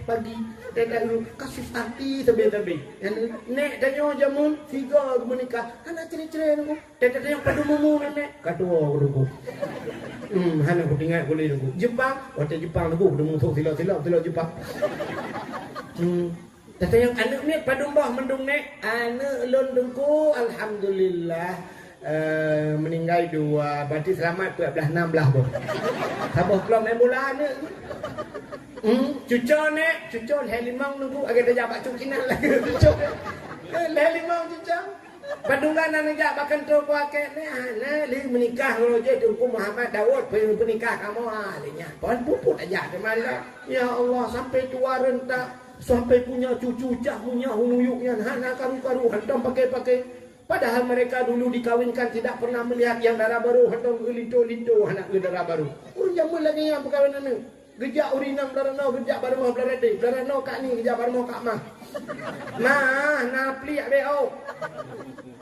pagi dan kasih hati tabi-tabi. Nek tanya jamun tiga menikah. Hana cerai-cerai nunggu. Tanya padu mumu nek. Kadua nunggu. Hana aku tinggal boleh nunggu. Jepang, waktu Jepang nunggu nunggu silap Jepang. Tata yang anak ni padu mbah mendung nek. Anak lon dengku alhamdulillah. Meninggal 2, berarti selamat 12-16 boh. Sabah keluar main bola ni. Cucuk nek, cucuk limang nunggu agak dah jabat cukinan lagi cucuk. Limang cucuk. Padungan nak jak bahkan tu pakai ni ana li menikah kalau je Tunku Muhammad Daud penikah kamu alinya. Pon puput aja di mana. Ya Allah sampai tua rentak, sampai punya cucu cah punya huyuknya hana karu-karu hentam pakai. Padahal mereka dulu dikawinkan tidak pernah melihat yang darah baru, hentam gelinto-linto anak darah baru. Urang jamun lagi yang perkawinan ni. Gejak urinang darah no, gejak baru mau belarade. Darah no kak ni, gejak baru mau kak mah. Nah peliak beo.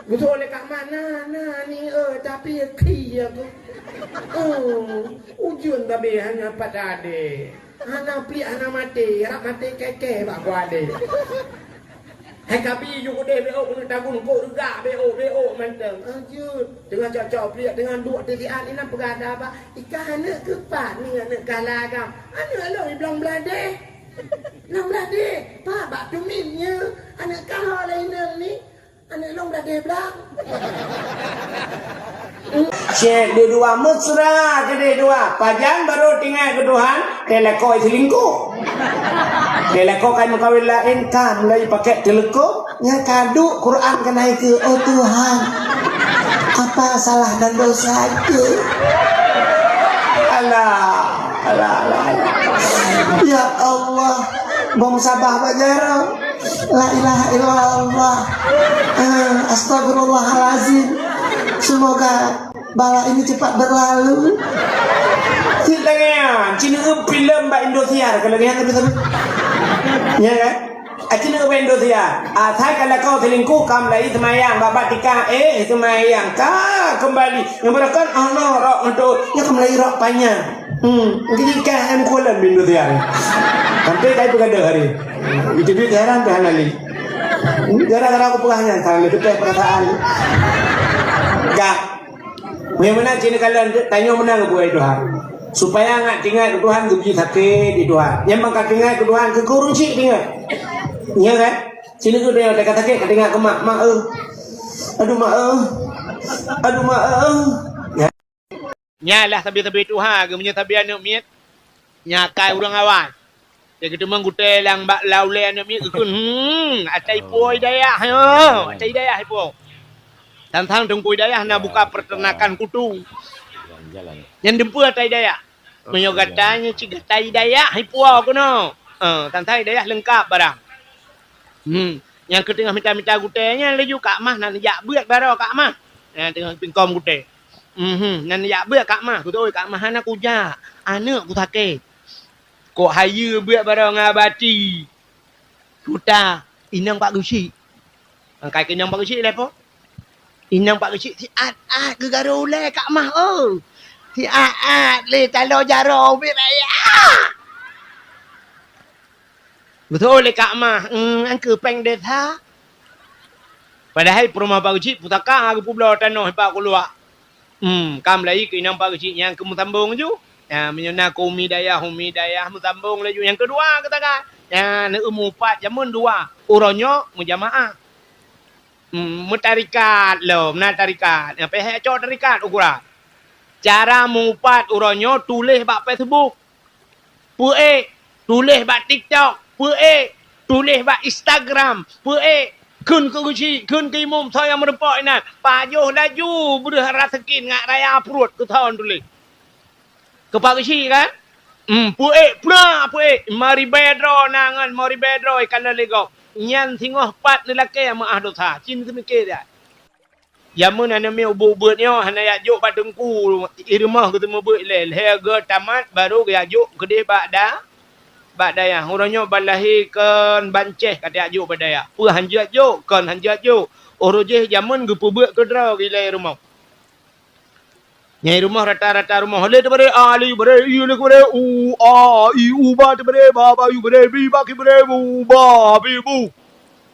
Betul oleh kak mah, ni tapi ki aku. Ujun tapi hanya pada ade. Hana peliak hana mati, harap mati keke bak ade. Hai kapi juga deh beo kena tagun kok juga beo mantap. Ajut dengan cocok peliak dengan dua tigaan ini pergada apa? Ikan anak kepat ni anak galagam. Anak lo bilang belade. Nang belade. Pak bak tuminnya anak kahal lain ni. Anak long belade belang. Cek dua mesra ke dua. Pajang baru tinggal keduhan, telekoi selingkuh. Telekoi kan mengkawin lain kan mulai pakai telekoi. Nya kadu Quran kan naik ke oh Tuhan. Apa salah dan dosa itu? Allah. Ya Allah, bong sabah bajaro. La ilaha illallah. Astagfirullahalazim. Semoga bala ini cepat berlalu. Silangnya, cina film Mbak Indosiar kalau lihat tapi. Ya kan? Cina Indosiar. Saya kalau kau selingkuh kam lagi semayang bapak tika semayang ka kembali yang berakan no rok untuk ya kembali rok panjang. Ketika em kualan Indosiar. Sampai kai pegada hari. Itu dia heran tuh halali. Gara-gara aku pegahnya kalau itu perasaan. Enggak. Bagaimana cina kalian tanya menang ke buai Tuhan supaya nggak tinggal ke Tuhan kebi sakit di Tuhan. Yang bangka tinggal ke Tuhan ke kurunci tinggal. Iya kan? Cina tu dia kata sakit tinggal ke mak Aduh mak. Ya. Nyalah tabi-tabi Tuhan ke punya tabi anak miat. Nyakai orang awan. Dia kata menggutai lang bak laule anak miat ke acai poi daya. Acai daya poi. Tantang Tunku Hidayah nak buka peternakan kutu. Yang dempu atai Hidayah. Menyogatanya ciga tai Hidayah hipua kuno. Tantang Hidayah lengkap barang. Yang ketengah minta-minta gutenya leju kak mah nan jak beut baro kak mah. Tengah pingkom gute. Nan jak beut kak mah. Kutu oi kak mah anak kuja. Anak ku sakit. Kok hayu beut baro ngabati. Kuta inang Pak Gusi. Angkai kenyang Pak Gusi lepo. Inang Pak Kecik si at ke garo le kak mah si at le talo jaro biraya. Betul le kak mah angke peng desa. Padahal perumah Pak Kecik putaka aku pulau tanah Pak keluar. Kam lagi ke inang Pak Kecik yang kamu sambung ju. Ya menyena Humi dayah sambung lagi yang kedua katakan. Ya ne umupat jamun dua. Uronyo mujamaah. Tarikat lo, tarikat. Apa yang cakap tarikat ukuran. Cara mengupat uronyo tulis bak Facebook. Tulis bak TikTok. Tulis bak Instagram. Kun ke guci, kun ke imum saya merempak ini. Pajuh laju berharap sekin ngak raya perut ke tahun tulis. Ke Pak Guci kan? Mari bedro nangan, mari bedro ikan lego. Nyan singoh pat lelaki yang maah dosa. Cin semikir dia. Yamun ana me ubut-ubutnya hana yajuk patengku irmah ketemu buat lel. Harga tamat baru yajuk kedih bakda. Bakda yang orangnya balahirkan banceh kata yajuk badaya. Pu hanjat juk, kan hanjat juk. Orojeh jamun gepu buat kedra gila rumah. Nyai rumah rata-rata rumah le bare ali bare i le bare u a i u ba bare ba ba u bare bi ba ki bare bu ba bi bu.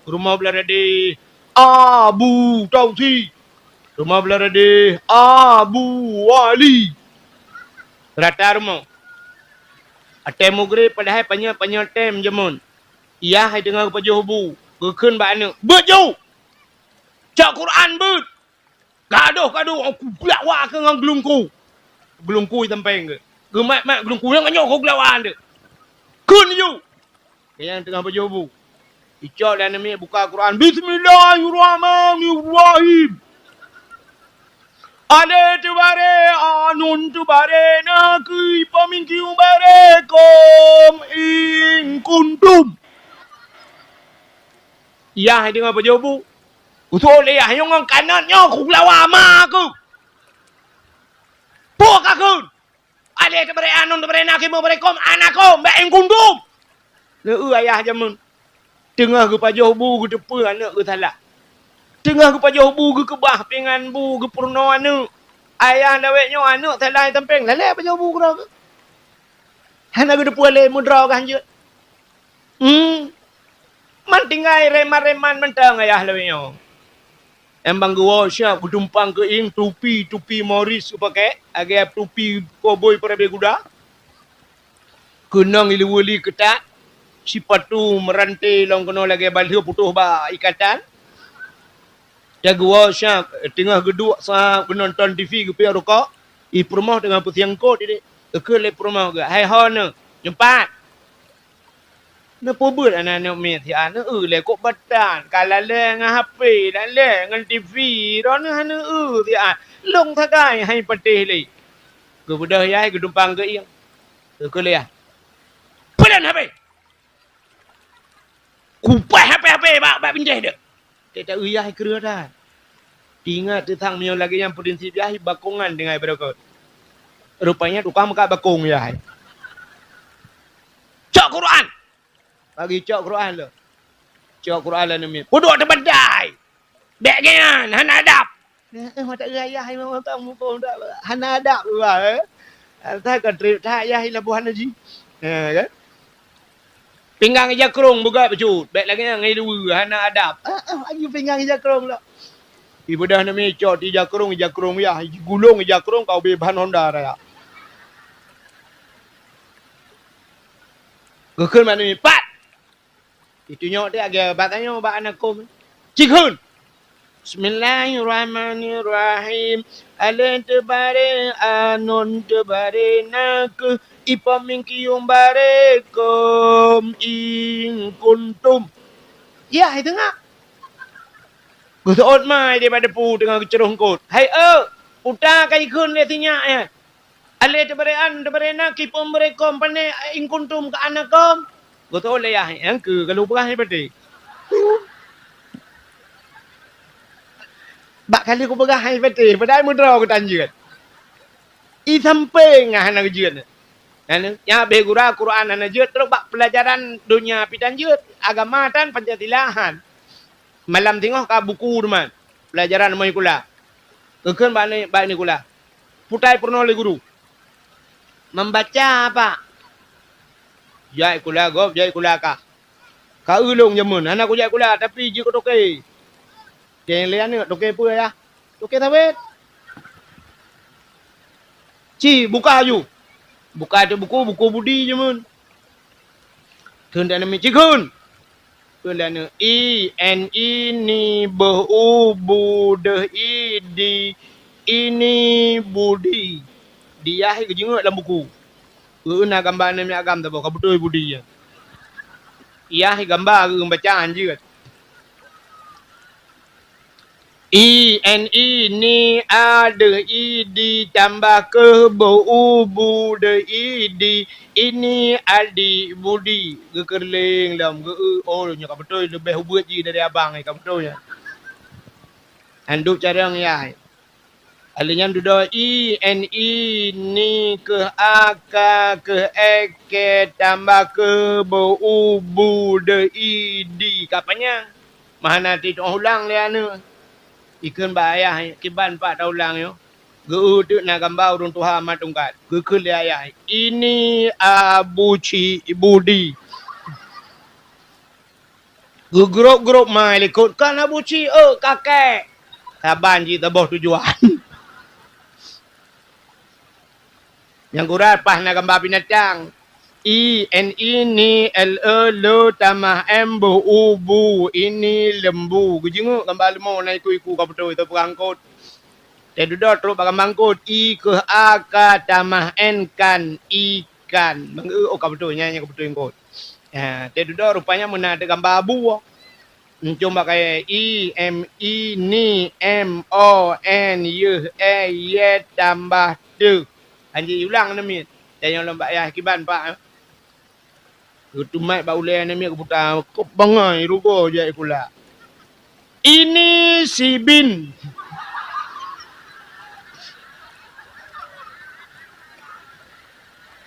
Rumah belah de Abu Tausi. Rumah belah de Abu Wali. Rata rumah. Atem mugre padahal panya tem jemun. Ia hai dengar pajuh bu. Keun ba anu. Beju. Cak Quran bet. Gaduh aku gelak wa ke ngang gelungku. Gelungku tempeng ke. Gemat gelungku yang nganyok ko gelawan de. Keun you. Yang tengah pajuh bu. Icok dan Nabi buka Quran. Bismillahirrahmanirrahim. Ale tu bare anun tu bare nakui pamingkiu bare kom in kuntum. Ya hai dengar apa jawabu? Usul le ya yang kanan nyo ku lawa ma ku. Po ka kun. Ale tu bare anun tu bare nakui bare kom anakom ba in kuntum. Le ayah jamun. Tengah ke pajuh bu ke depan anak ke salah. Tengah ke pajuh bu ke kebah pengan bu ke purno anu. Ayah daweknya anak salah tempeng. Lale pajuh bu ke. Hana ke depan le mudra kan je. Man tinggal reman-reman mentang ayah daweknya. Embang gua siap berdumpang ke ing tupi Morris pakai. Agak tupi cowboy perabe kuda. Kenang ilu-wali ketat. Sipatu merantai long kena lagi balih putuh ba ikatan. Dia gua siap tengah geduk sa penonton TV ke pihak rokok. I permah dengan pusiang kot dia. Ke le permah ke. Hai hon jempat. Na pobut anak-anak me si ana le kok batan. Kalau le ngah HP dan le ngan TV ron ana si an. Long thagai hai patih le. Ke budah yai ke dumpang ke iang. Ke le ah. Padan HP. Kupai HP bak pinjah dak. Tidak uyah kira dah. Ingat tentang mio lagi yang prinsip yah bakongan dengan berikut. Rupanya tukang muka bakong yah. Cok Quran. Bagi cok Quran lo. Cok Quran lah ni. Puduk terbedai. Bagian hana adab. Mata ayah memang tak mumpung dak. Hana adab lah. Tak kan trip tak ayah labuhan haji. Kan? Pinggang ija kerong buka pecut. Baik lagi yang ngai dua hana adab. Lagi pinggang ija kerong lah. Ibu dah nama cok di ija kerong ya. Gulung ija kerong kau beban Honda raya. Kekun mana ni? Pat. Itu nyok dia agak batanya bak anakum. Cikun. Bismillahirrahmanirrahim. Alen tebare anon tebare nak ipamingkium bare kom ing kuntum. Ya, itu ngak. Gusot mai daripada pu tengah kecerung kot. Hai uta kai kun le tinya ya. Ale tebare an tebare nak ipam bare kom pane ing kuntum ka anakom. Gusot le ya yang ke kalau perah ni pati. Bak kali aku perah hai pati, padahal mudra aku tanjut. I samping ngah nak jeut. Ya begura Quran ana jeut terus bak pelajaran dunia pitan jeut agama tan Pancasila. Malam tengok ka buku teman. Pelajaran mai kula. Kekeun ba ni kula. Putai purno le guru. Membaca apa? Jai kula gop jai kula ka. Ka ulung jemun anak ku jai kula tapi ji ko toke. Keng lian ni toke pu ya. Toke tawet. Ci buka aju. Buka tu buku budi je mun. Keun dan mi cikun. Keun dan I N I ni bu bu de I di ini budi. Dia ke jenguk dalam buku. Keun gambar ni agam tu ka betul budi ya. Ia gambar ke bacaan je. I N I ni A de I di tambah ke bu bu de I di ini adi budi gekerling dalam ge nya ka betul lebih hubut je dari abang ai ka betul ya. Anduk carang ya. Alinya dudo I N I ni ke A ke E ke tambah ke bu bu de I di kapanya. Mana ti ulang dia anu. Ikan bayah kiban pak daulang yo. Gu tu na gambar urung Tuhan matungkat. Gu ayah. Ini Abuci Budi. Gu grup mai likut kan Abuci kakek. Saban ji taboh tujuan. Yang gurat pas na gambar binatang. Ini L tamah M bu ini lembu. Gu jenguk gambar lembu na iku ka betul itu perangkut. Tedudah terus bagang mangkut I ke A K tamah N kan ikan. Ka betul nyanyi ka betul ingkut. Ya, tedudah rupanya mana ada gambar abu. Cuma kayak I ni M O N Y E Y tambah tu. Anji ulang namanya. Jangan lomba ayah kiban pak. Itu mai ba ulai namanya keputar kop bangai rugo je ikula. Ini si bin.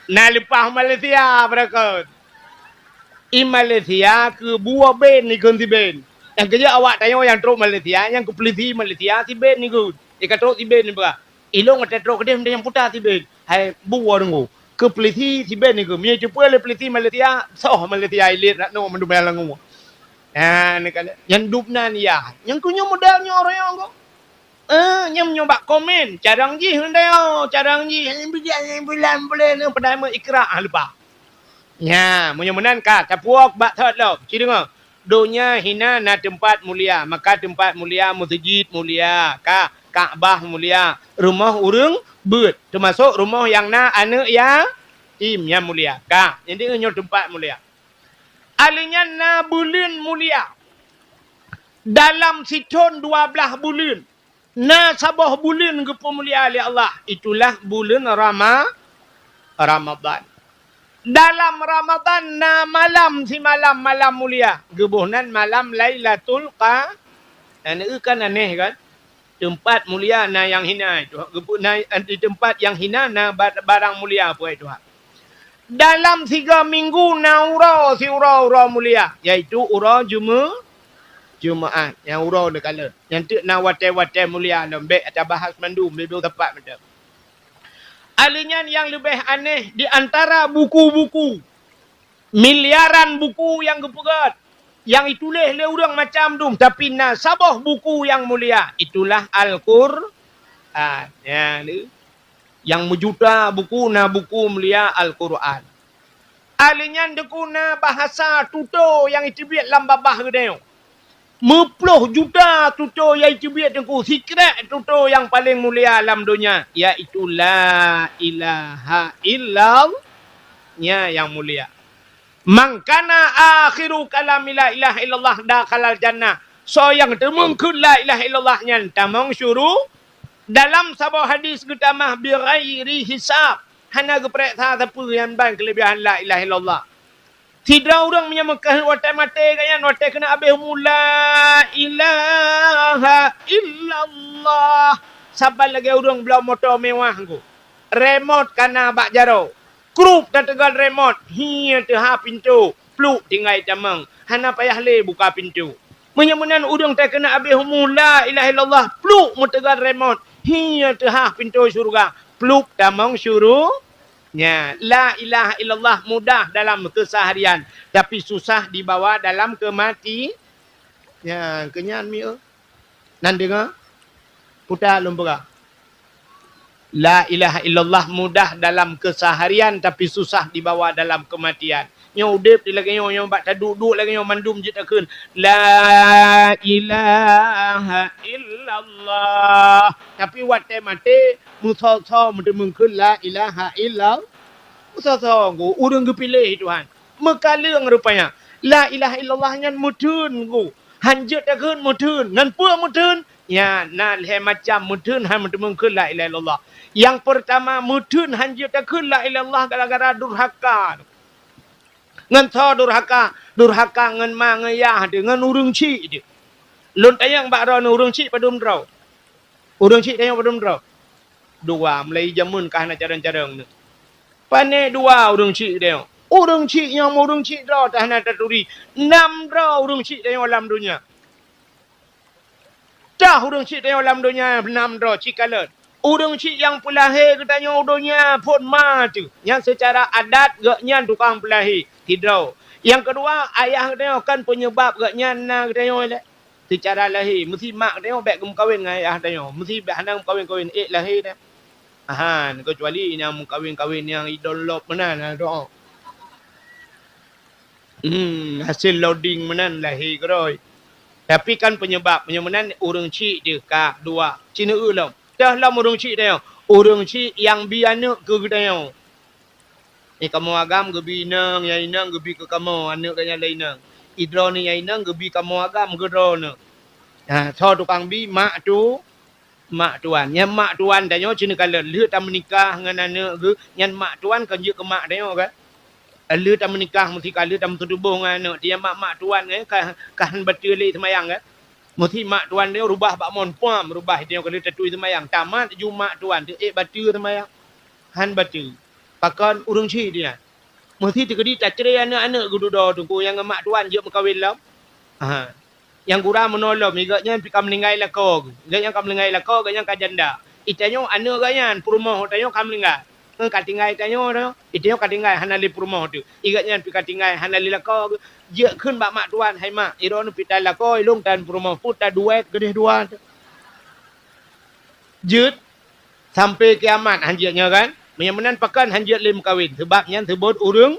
Nah lepas Malaysia berikut. Malaysia ke buah ben ni kan si ben. Yang kerja awak tanya yang teruk Malaysia, yang ke polisi Malaysia si ben ni kan. Ikat teruk si ben ni berah. Ilong ada teruk dia yang putar si ben. Hai buah dengu. Ke polisi si ben ni kan. Mia cepat le polisi Malaysia, soh Malaysia ilit nak no mandu melangu. Ni kan. Yang dupnan ya. Yang punya modalnya orang yang kau. Nyam nyoba komen carang ji hendak carang ji bulan pada ikra lupa nya munyamunan ka tapuak bak thot lo ci dengar dunia hina na tempat mulia maka tempat mulia masjid mulia ka Kaabah mulia rumah urang beut termasuk rumah yang na anak ya yang mulia ka jadi nyo tempat mulia alinya na bulan mulia dalam siton 12 bulan na sabah bulan ke pemulia oleh Allah. Itulah bulan Ramadan. Dalam Ramadan na malam si malam mulia. Gebuhnan malam Lailatul Qadar. Ini kan aneh kan? Tempat mulia na yang hina itu. Na di tempat yang hina na barang mulia apa itu. Dalam 3 minggu na ura mulia. Yaitu ura Jumaat yang urau de kala yang tu na wate mulia lembek atau bahas mandum di dua tempat macam alinya yang lebih aneh di antara buku-buku miliaran buku yang gepegat yang ditulis oleh orang macam tu tapi na sabah buku yang mulia itulah Al-Quran yang menjuta buku na buku mulia Al-Quran alinya dekuna bahasa tuto yang itibit lambabah gedeo 10 juta tutur yang cubit tengku secret tutur yang paling mulia alam dunia iaitu la ilaha illallah yang mulia mangkana akhiru kalam la ilaha illallah dakhalal jannah so yang temungkun la ilaha illallah nya tamang syuruh dalam sebuah hadis getamah bi ghairi hisab hana geprek siapa yang ban kelebihan la ilaha illallah. Tidak orang menyamakan watai mati kan watai kena habis mula ilaha illallah. Sabar lagi orang belau motor mewah ku. Remote kana bak jaro. Krup dan tegal remote. Hiya teha pintu. Pluk tinggal jamang. Hana payah le buka pintu. Menyamakan orang tak kena habis mula ilaha illallah. Pluk mu tegal remote. Hiya teha pintu syurga. Pluk tamang syuruh. Ya, la ilaha illallah mudah dalam keseharian tapi susah dibawa dalam kematian. Ya, kenyan mi nan dengar putar lumpura. La ilaha illallah mudah dalam keseharian tapi susah dibawa dalam kematian. Nyo udip di lagi nyo bak duduk lagi nyo mandum je takun. La ilaha illallah. Tapi watai mati musa-sa mungkin la ilaha illallah. Musa-sa ku urang gepilih Tuhan. Mekaleng rupanya. La ilaha illallah nyan mutun ku. Hanjut takun mutun. Ngan pua mutun. Ya, na le macam mutun han mungkin la ilaha illallah. Yang pertama mutun hanjut takun la ilaha illallah gara-gara durhaka. Ngan tho durhaka ngan ma ngayah dengan urang cik dia. Lun tayang bak ro urang cik padum rau. Urang cik tayang padum rau. Dua mulai jamun kah na carang-carang ni. Pane dua urang cik dia. Urang cik yang urang cik ro tah na taturi. 6 ro urang cik tayang alam dunia. Dah urang cik tayang alam dunia 6 ro cik kalet. Urang cik yang pelahir katanya udahnya pun ma tu. Yang secara adat gaknya tukang pelahir. Tidak. Yang kedua, ayah katanya kan penyebab gaknya nak katanya. Secara lahir. Mesti mak katanya baik kawin dengan ayah katanya. Mesti baik handang kawin-kawin. Lahir dia. Ahan, kecuali yang kawin-kawin yang idolop menan doa. Hasil loading menan lahir keroi. Tapi kan penyebab menan urang cik dia kak dua. Cina ulam. Dah lah urang cik dia. Urang cik yang biana ke dia. Ni kamu agam gebi nang, yang inang gebi ke kamu anak kanya lainang. Idro ni yang inang gebi kamu agam gedro ne. Ha, so tukang bi mak tu mak tuan. Yang mak tuan tanya cina kala lihat tak menikah dengan anak ke, yang mak tuan kan je ke mak tanya kan. Lu tak menikah mesti kala tak bertubuh dengan anak dia mak tuan kan betul semayang kan. Mesti mak tuan dia rubah bak mon puam, rubah dia kala tetui semayang. Tamat ju mak tuan tu batu semayang. Han batu. Pakan urang cik dia. Mesti terkedi tak cerai anak-anak gudu tunggu yang mak tuan je berkahwin lam. Ha. Yang kurang menolong igaknya pika meninggal lako. Igaknya kam meninggal lako gaknya ka janda. Itanyo anak gaknya perumah tanyo kam meninggal. Ka tinggal tanyo dah. Itanyo ka tinggal hanali perumah tu. Igaknya pika tinggal hanali lako. Je keun bak mak tuan hai mak. Iron pita lako ilung tan perumah puta duet gedeh dua. Jut sampai kiamat hanjatnya kan. Menyamanan pakan hanjat lim kawin. Sebabnya sebut urang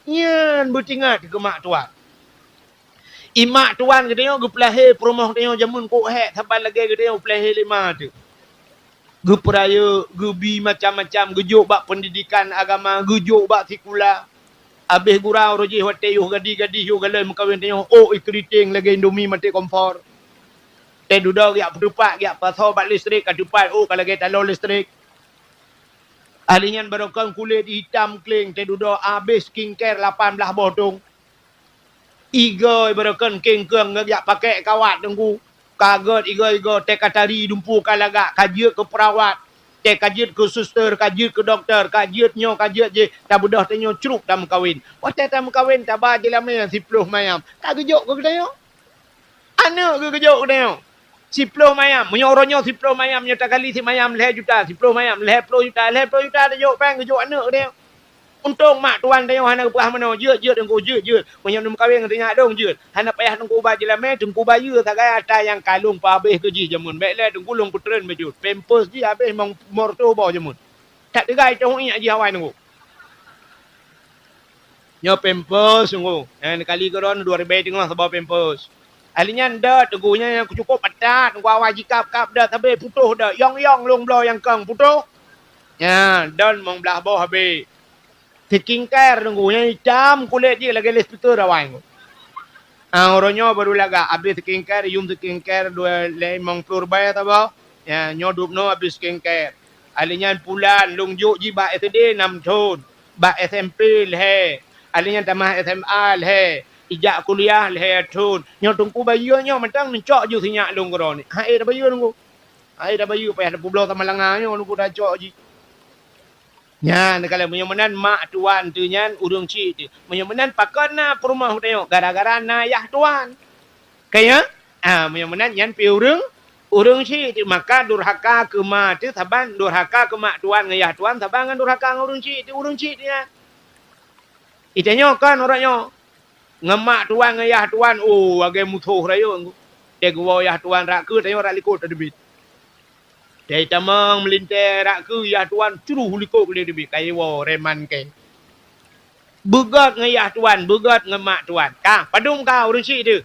nyan bertingat ke mak tuan. Imak tuan katanya gepelahir perumah katanya jamun kok hek sampai lagi katanya pelahir lima tu. Geperaya, gebi macam-macam, gejuk bak pendidikan agama, gejuk bak sekolah. Habis gurau rojih wate yuh gadi-gadi yuh galai mengkawin tanya ikriting lagi Indomie mati kompor. Teh duduk yak pedupak yak pasau bak listrik kadupat kalau lagi talon listrik. Alinyan barokang kulit hitam kling teh duduk habis skincare 18 bodong. Iga berakan kengkeng ngajak pakai kawat tunggu. Kaget iga teh katari dumpu kalagak kajiat ke perawat. Teh kajiat ke suster, kajiat ke doktor, kajiat je tak budah tanya ceruk dah kawin. Wah teh tak kawin tak bah je lamanya 10 mayam. Tak gejuk ke kedaya? Anak ke gejuk kedaya? 10 mayam, menyorongnya 10 mayam nyata kali si mayam leh juta, 10 mayam leh 10 juta tajuk pang gejuk anak dia. Untung mak tuan tanya hana perah mana jeut tengku jeut menyam dum kawin tanya dong jeut hana payah tengku ba jelame tengku bayu sagai ada yang kalung pa habis keji jamun baik le tengku long putren baju pampers ji habis mong morto ba jamun tak degai tong inyak ji hawai tengku nyo pampers tengku yang kali geron 2000 tengah sebab pampers alinya nda tengkunya yang cukup patat tengku awai jikap kap dah habis putuh dah yong long blo yang kang putuh ya dan mong belah bawah habis skincare tunggunya hitam kulit dia lagi hospital rawai. Orangnya baru laga habis skincare, skincare 250 rupiah tau. Ya nyodup no habis skincare. Alinya pulan lungjuk ji ba SD 6 tahun. Ba SMP leh. Alinya tamah SMA leh. Ijak kuliah leh tahun. Nyo tungku bayunya mentang mencok ju sinyak lung kron ni. Hai dah bayu tunggu. Hai dah bayu payah dah pulau sama langanya tunggu dah cok ji. Ya, kalau menyamanan mak tuan tu nyan urang cik tu. Menyamanan pakan na perumah tengok gara-gara na ayah tuan. Kaya menyamanan nyan pi urang cik tu maka durhaka ke mak tu saban durhaka ke mak tuan ngayah tuan saban ngan durhaka urang cik tu ya. Itanya kan orangnya ngemak tuan ngayah tuan agak musuh raya engko. Dia gua ayah tuan rak ke tanya rak likut debit. Dari tamang melintir rak ke yah tuan curuh likut ke dia kaya reman ke. Begat ngayah tuan, begat ngemak tuan. Padum kau urang cik tu.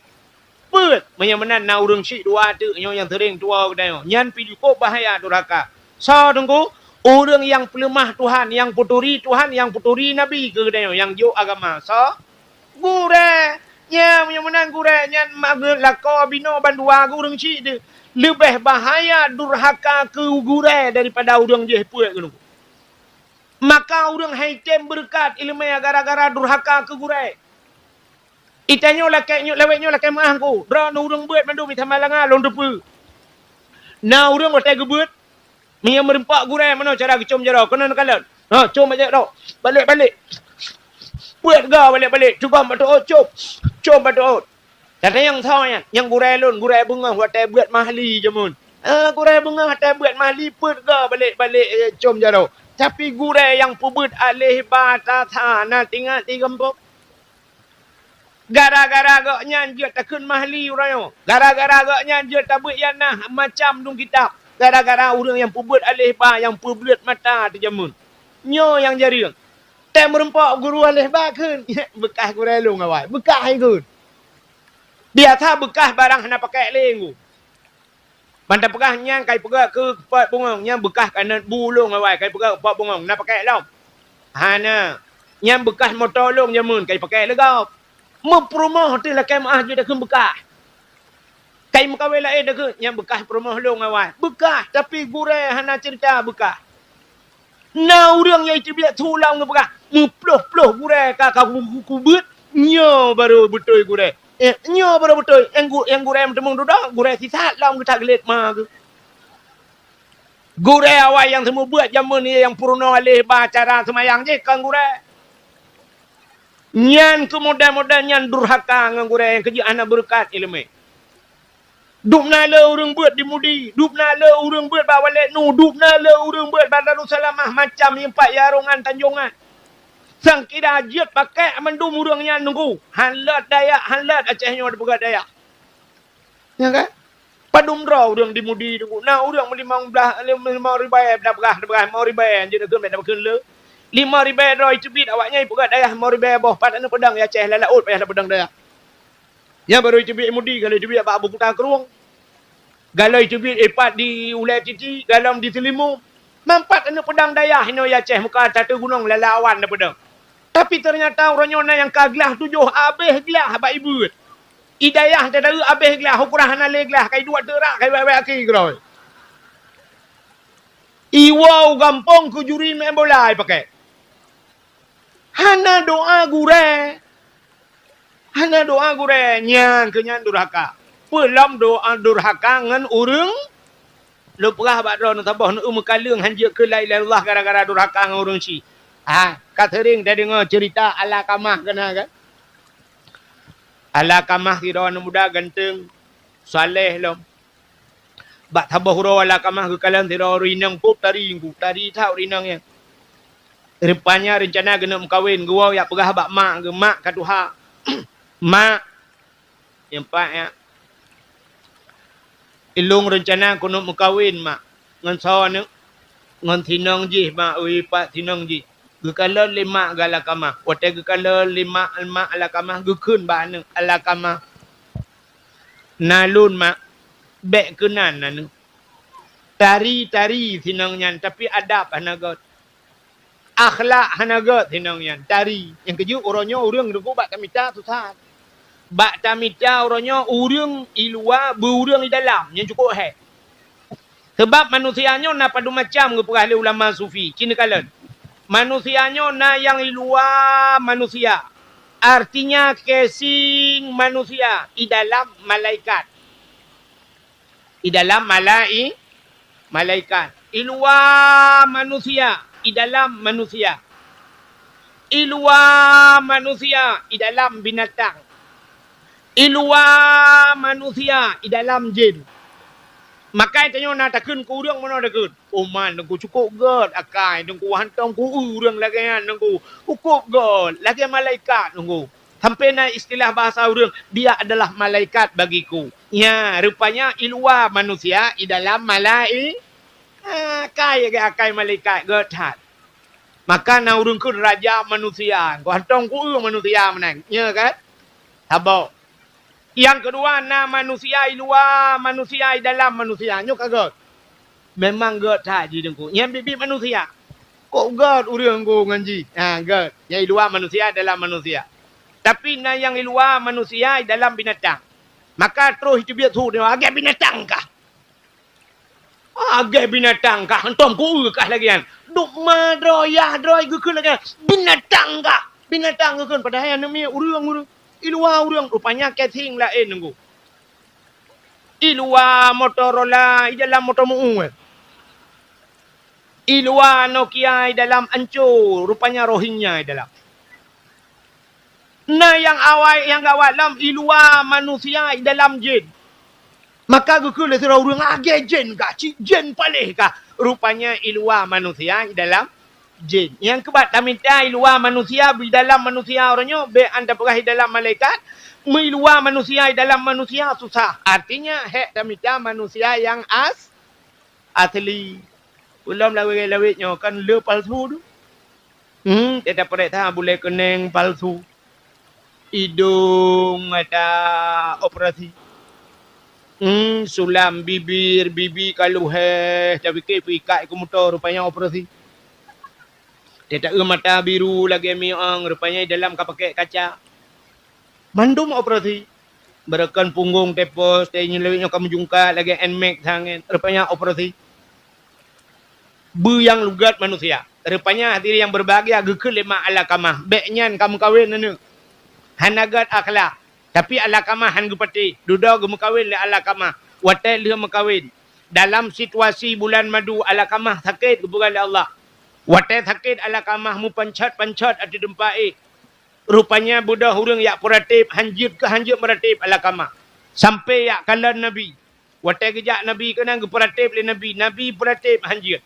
Pet menyamanan na urang cik dua tu yang sering tua ke dia. Nyan pi cukup bahaya durhaka. So tunggu orang yang pelemah Tuhan, yang puturi Tuhan, yang puturi Nabi ke dia yang jo agama. So gure nya menyamanan gure nyan mak lako bino bandua urang cik tu. Lebih bahaya durhaka ke gure daripada urang je puak ke. Maka urang haitem berkat ilmu gara-gara durhaka ke gure. Itanyo lakai leweknyo lakai mahku. Dra no urang buat mandu mi tamalanga long depu. Na urang watai gebut. Mia merempak gure mana cara gecom jaro kena kalan. Com aja dak. Balik. Buat ga balik. Cuba batu cop. Com batu. Kata yang tahu yang gure lun, gure bunga watai buat mahli jamun. Gurai bunga hatai buat mah liput ke balik-balik com jaro. Tapi gurai yang pubut alih batata na tinggal digempuk. Gara-gara agaknya dia takun mahli urayo. Gara-gara agaknya dia tabut yang nah macam dung kitab. Gara-gara orang yang pubut alih ba yang pubut mata terjamun. Nyo yang jari. Tem merempak guru alih ba kun. Bekas gurai lu ngawai. Bekas ikut. Dia tak bekas barang nak pakai lenggu. Bantai pegahnya kai pegah ke pot bungong yang bekas kena bulung awai kai pegah pot bungong nak pakai lau. Hana yang bekas motor long jamun kai pakai legau. Mempromah tu lah kai maah je dah ke bekas. Kai mekawai lain dah ke yang bekas promah long awai. Bekas tapi gurai hana cerita bekas. Na orang yang itu biar tulang ke bekas. Meploh-ploh gurai kakak kubut. Nyo baru betul gurai. Nyo baru betul. Yang gurai bertemu duduk. Gurai sisat lah. Kita gelit mah. Gurai awal yang semua buat zaman ni. Yang purna alih bacara semayang je. Kan gurai. Nyan kemudian-mudian nyan durhaka. Dengan gurai yang kerja anak berkat ilmu. Dup nala orang buat dimudi. Dup nala orang buat bawa lek nu. Dup nala orang buat Badarul Salamah. Macam yang 4 yarungan tanjungan. Sang kira jiat pakai mendum urangnya nunggu. Hanlat Dayak, hanlat Acehnya ada pegat Dayak. Ya kan? Padum draw urang dimudi nunggu. Nah urang 5 ribu dah berah mau ribu je dah dah berkeun le. 5 ribu draw itu bit awaknya pegat Dayak 5 ribu boh patana pedang ya Aceh lalaut payah pedang Dayak. Ya baru itu bit mudi kalau itu bit apa buku tak keruang. Kalau itu bit epat di Ulai Titi, galam di Telimu. Mampat anu pedang Dayak ino ya Aceh muka tatu gunung lalawan dah pedang. Tapi ternyata orangnya yang kaglah 7 habis gelah abak ibu. Idayah tak tahu habis gelah, hukurah hana leglah, kai 2 terak, kai baik-baik aki keroi. Iwau gampang ku juri main bola pakai. Hana doa gure. Hana doa gure nyan kenyan durhaka. Pelam doa durhaka ngan urang lepah bak ron tabah nu umkalung hanjak ke la ilaha illallah gara-gara durhaka ngan urang si. Katering dah dengar cerita ala kamah kena kan? Ala kamah kira anak muda ganteng, saleh lom. Bak tabah hurau ala kamah ke kalan tira rinang pop tari tau rinang yang. Rupanya rencana kena mengkawin gua ya pegah bak mak ke mak katuha. Mak yang pak ya. Ilung rencana kono mengkawin mak. Ngan sawan ngan tinang ji mak ui pak tinang ji. Gekalan 5 gala kamah. Watai gekalan 5 almak ala kamah. Gekun bahana ala kamah. Nalun mak. Bek kenan nanu. Tari-tari sinangnya. Tapi adab hanagot. Akhlak hanagot sinangnya. Tari. Yang keju orangnya urang duku bak tamita susah. Bak tamita orangnya urang iluar berurang di dalam. Yang cukup hai. Sebab manusianya nak padu macam ke perahli ulama sufi. Cina kalan. Manusianya na yang luar manusia. Artinya casing manusia di dalam malaikat. Di dalam malaikat. Di luar manusia, di dalam manusia. Di luar manusia, di dalam binatang. Di luar manusia, di dalam jin. Makai tanya nak takun ku urang mana takun. Oh man aku cukup god akai nunggu hantam ku urang lagi nunggu cukup god lagi malaikat nunggu. Sampai na istilah bahasa urang dia adalah malaikat bagiku. Ya rupanya ilua manusia di dalam akai malaikat god hat. Maka na urang kun raja manusia. Ku hantam ku urang manusia menang. Ya kan? Habaq. Yang kedua, na manusia di luar manusia di dalam manusia. Nyok agak. Memang God sahaja dengku. Yang bibi manusia. Kok God urang ku nganji? God. Yang di luar manusia dalam manusia. Tapi na yang di luar manusia di dalam binatang. Maka terus itu biar tu dia agak binatang kah? Agak binatang kah? Antum ku kah lagi kan? Duk madroyah droy ku lagi. Binatang kah? Binatang ku kan padahal namanya urang. Iluwa urang rupanya casing lain nunggu. Iluwa Motorola di dalam motor mu'un. Iluwa Nokia di dalam ancur rupanya Rohingya di dalam. Nah yang awal yang gawat dalam iluwa manusia di dalam jin. Maka guku le surau urang age jin ka, jin palih ka. Rupanya iluar manusia di dalam jin. Yang kebat minta iluar manusia di dalam manusia orangnya, be anda perah di dalam malaikat, iluar manusia di dalam manusia susah. Artinya hek minta manusia yang asli. Belum lawit-lawitnya kan le palsu tu. Dia dapat tahu boleh keneng palsu. Hidung ada operasi. Sulam bibir, kalau tapi ke ikat ke motor rupanya operasi. Dia tak mata biru lagi miang rupanya dalam kau pakai kaca. Mandum operasi. Berakan punggung tepos, tanya lewitnya kamu jungkat lagi nmax tangan rupanya operasi. Yang lugat manusia. Rupanya diri yang berbahagia gekul lima ala kamah. Beknyan kamu kahwin nana. Hanagat akhlak. Tapi ala kamah han gupati. Duda gemu kahwin le ala kamah. Watai le makawin. Dalam situasi bulan madu ala kamah sakit bukan le Allah. Watai sakit ala kamah mu pancat ada dempai. Rupanya budak hurung yak puratif hanjir ke hanjir meratif ala kamah. Sampai yak kalan Nabi. Watai kejak Nabi kena gupuratif le Nabi. Nabi puratif hanjir.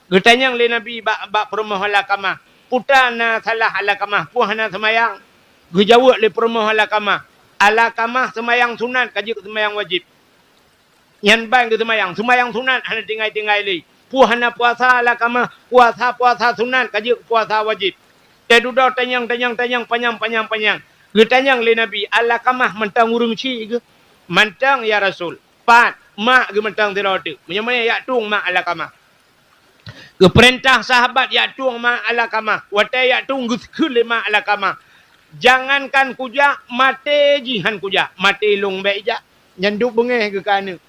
Getanyang le Nabi bak permoh ala kamah. Putana salah ala kamah. Puhana semayang. Gejawab le permoh ala kamah. Ala kamah semayang sunat kaji semayang wajib. Yang bang ke semayang sunat hana tinggai-tinggai le. Puhana puasa ala kamah, puasa sunat kaji puasa wajib. Dia duduk tanyang panjang. Getanyang le Nabi, ala kamah mentang urung ci ke? Mentang ya Rasul. Pat mak ke mentang tiratu. Menyamanya yak tung mak ala kamah. Ke perintah sahabat yak tung mak ala kamah. Watai yak tung geskul mak ala kamah. Jangankan kujak, mati jihan kujak. Mati long beja. Nyanduk bengeh ke kana.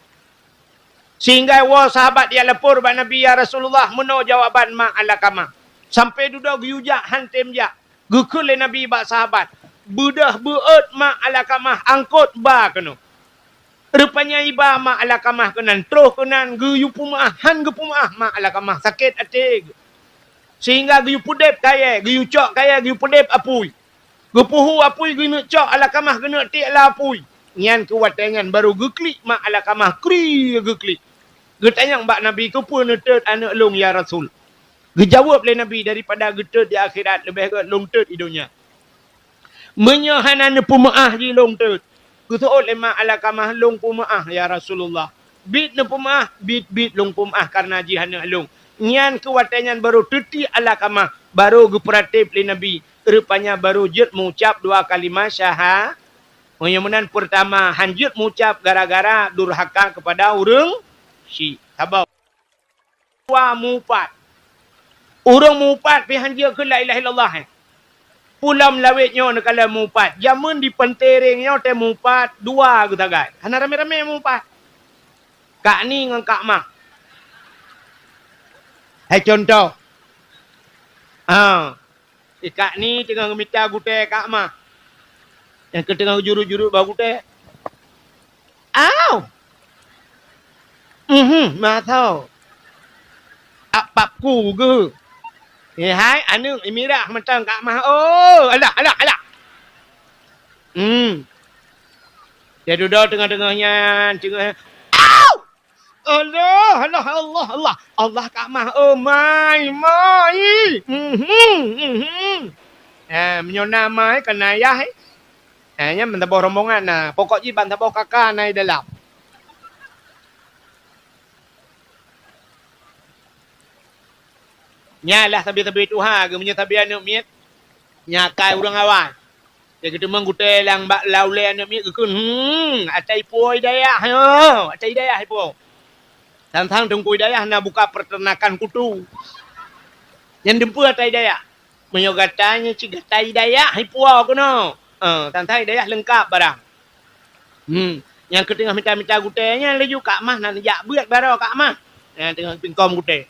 Sehingga sahabat dia lepur pada Nabi ya Rasulullah. Meno jawaban mak ala kamah. Sampai duduk guyujak hantem jak. Gukul Nabi bak sahabat. Budah beut mak ala kamah. Angkut ba kena. Rupanya iba mak ala kamah kenan. Terus kenan guyu pumah. Han gu pumah mak ala kamah. Sakit hati. Sehingga guyu pudep kaya. Guyu cok kaya. Guyu pudep apui. Gepuhu apui guna cok ala kamah guna tik ala apui. Nyan kewatangan baru geklik mak ala kamah. Kri geklik. Getanyang bak Nabi ke pun netet anak long ya Rasul. Gejawab oleh Nabi daripada getet di akhirat. Lebih ke long tet di dunia. Menyahan anak pumaah di long tet. Getu'ut oleh mak ala kamah long pumaah ya Rasulullah. Bit na pumaah. Bit long pumaah karena jihan long. Nyan kewatangan baru teti ala kamah. Baru geperatif oleh Nabi. Rupanya baru jut mengucap 2 kalimah syahadat. Menyamunan pertama hanjut mengucap gara-gara durhaka kepada urang si. Sabau. 2 mupat. Urang mupat pi hanjut ke la ilaha illallah. Pulam lawitnya nak kala mupat. Jamun di penteringnya te mupat 2 gutagai. Kana rame-rame mupat. Kak ni dengan Kak Mah. Hai contoh. Kak ni tengah minta gute Kak Mah. Yang ke tengah jurut-jurut bau gute. Mah tahu. Apapku ke. Hai anu imirah mentang Kak Mah. Oh, alah. Dia duduk tengah-tengahnya, Allah Kak Mah. Oh mai. Menyona mai kena ayah. Nya mentabah rombongan nah. Pokok je ban tabah kakak naik dalam. Nyalah tabi-tabi Tuhan ke menyatabi anak miat. Nyakai orang awal. Dia kata menggutai lang bak laule anak miat ke atai poi daya. Atai daya po. Tang-tang tungku daya nak buka peternakan kutu. Yang dempu atai daya. Menyogatanya cigatai daya hipuau kono. Tang-tang daya lengkap barang. Yang ketengah minta gutenya laju Kak Mah nak jak beut barang Kak Mah. Yang tengah pingkom gutai.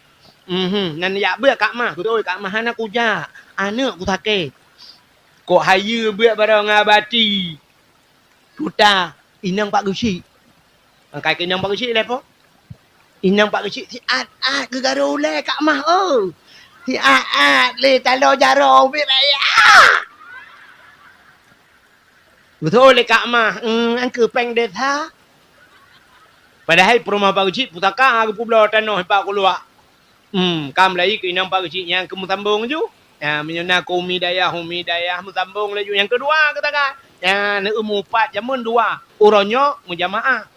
Nan jak beut Kak Mah. Oi Kak Mah nak kuja. Anak ku sakit. Kok haya beut barang ngabati. Tuta inang Pak Gusi. Angkai ke inang Pak Gusi lepo. Inang Pak Gusi si at gegaro le Kak Mah si at le talo jaro biraya. Betul le Kak Mah, angke peng desa. Padahal perumah pagci putaka aku pula tanah pak keluar. Kam lagi ke inang pagci yang kamu sambung ju. Ya menyana kumi dayah mu sambung laju. Yang kedua katakan. Ya ne umupat jamun dua. Uronyo mujamaah.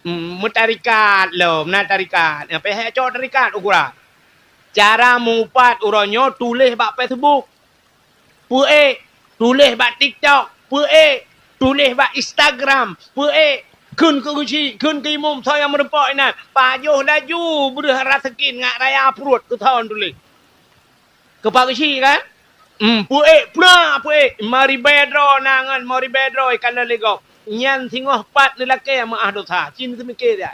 Mutarikat lo, menatarikat. Apa yang cok tarikat ukuran. Cara mupat uronyo tulis bak Facebook. Puek tulis bak TikTok. Puek tulis bak Instagram. Puek kun ke guci, kun ke imum saya merepok ini. Pajuh laju berharap sekin ngak raya perut ke tahun tulis. Ke pak guci kan? Puek pula puek. Mari bedro nangan mari bedro ikan legok. Nyan singoh pat lelaki yang maah dosa. Cin semikir dia.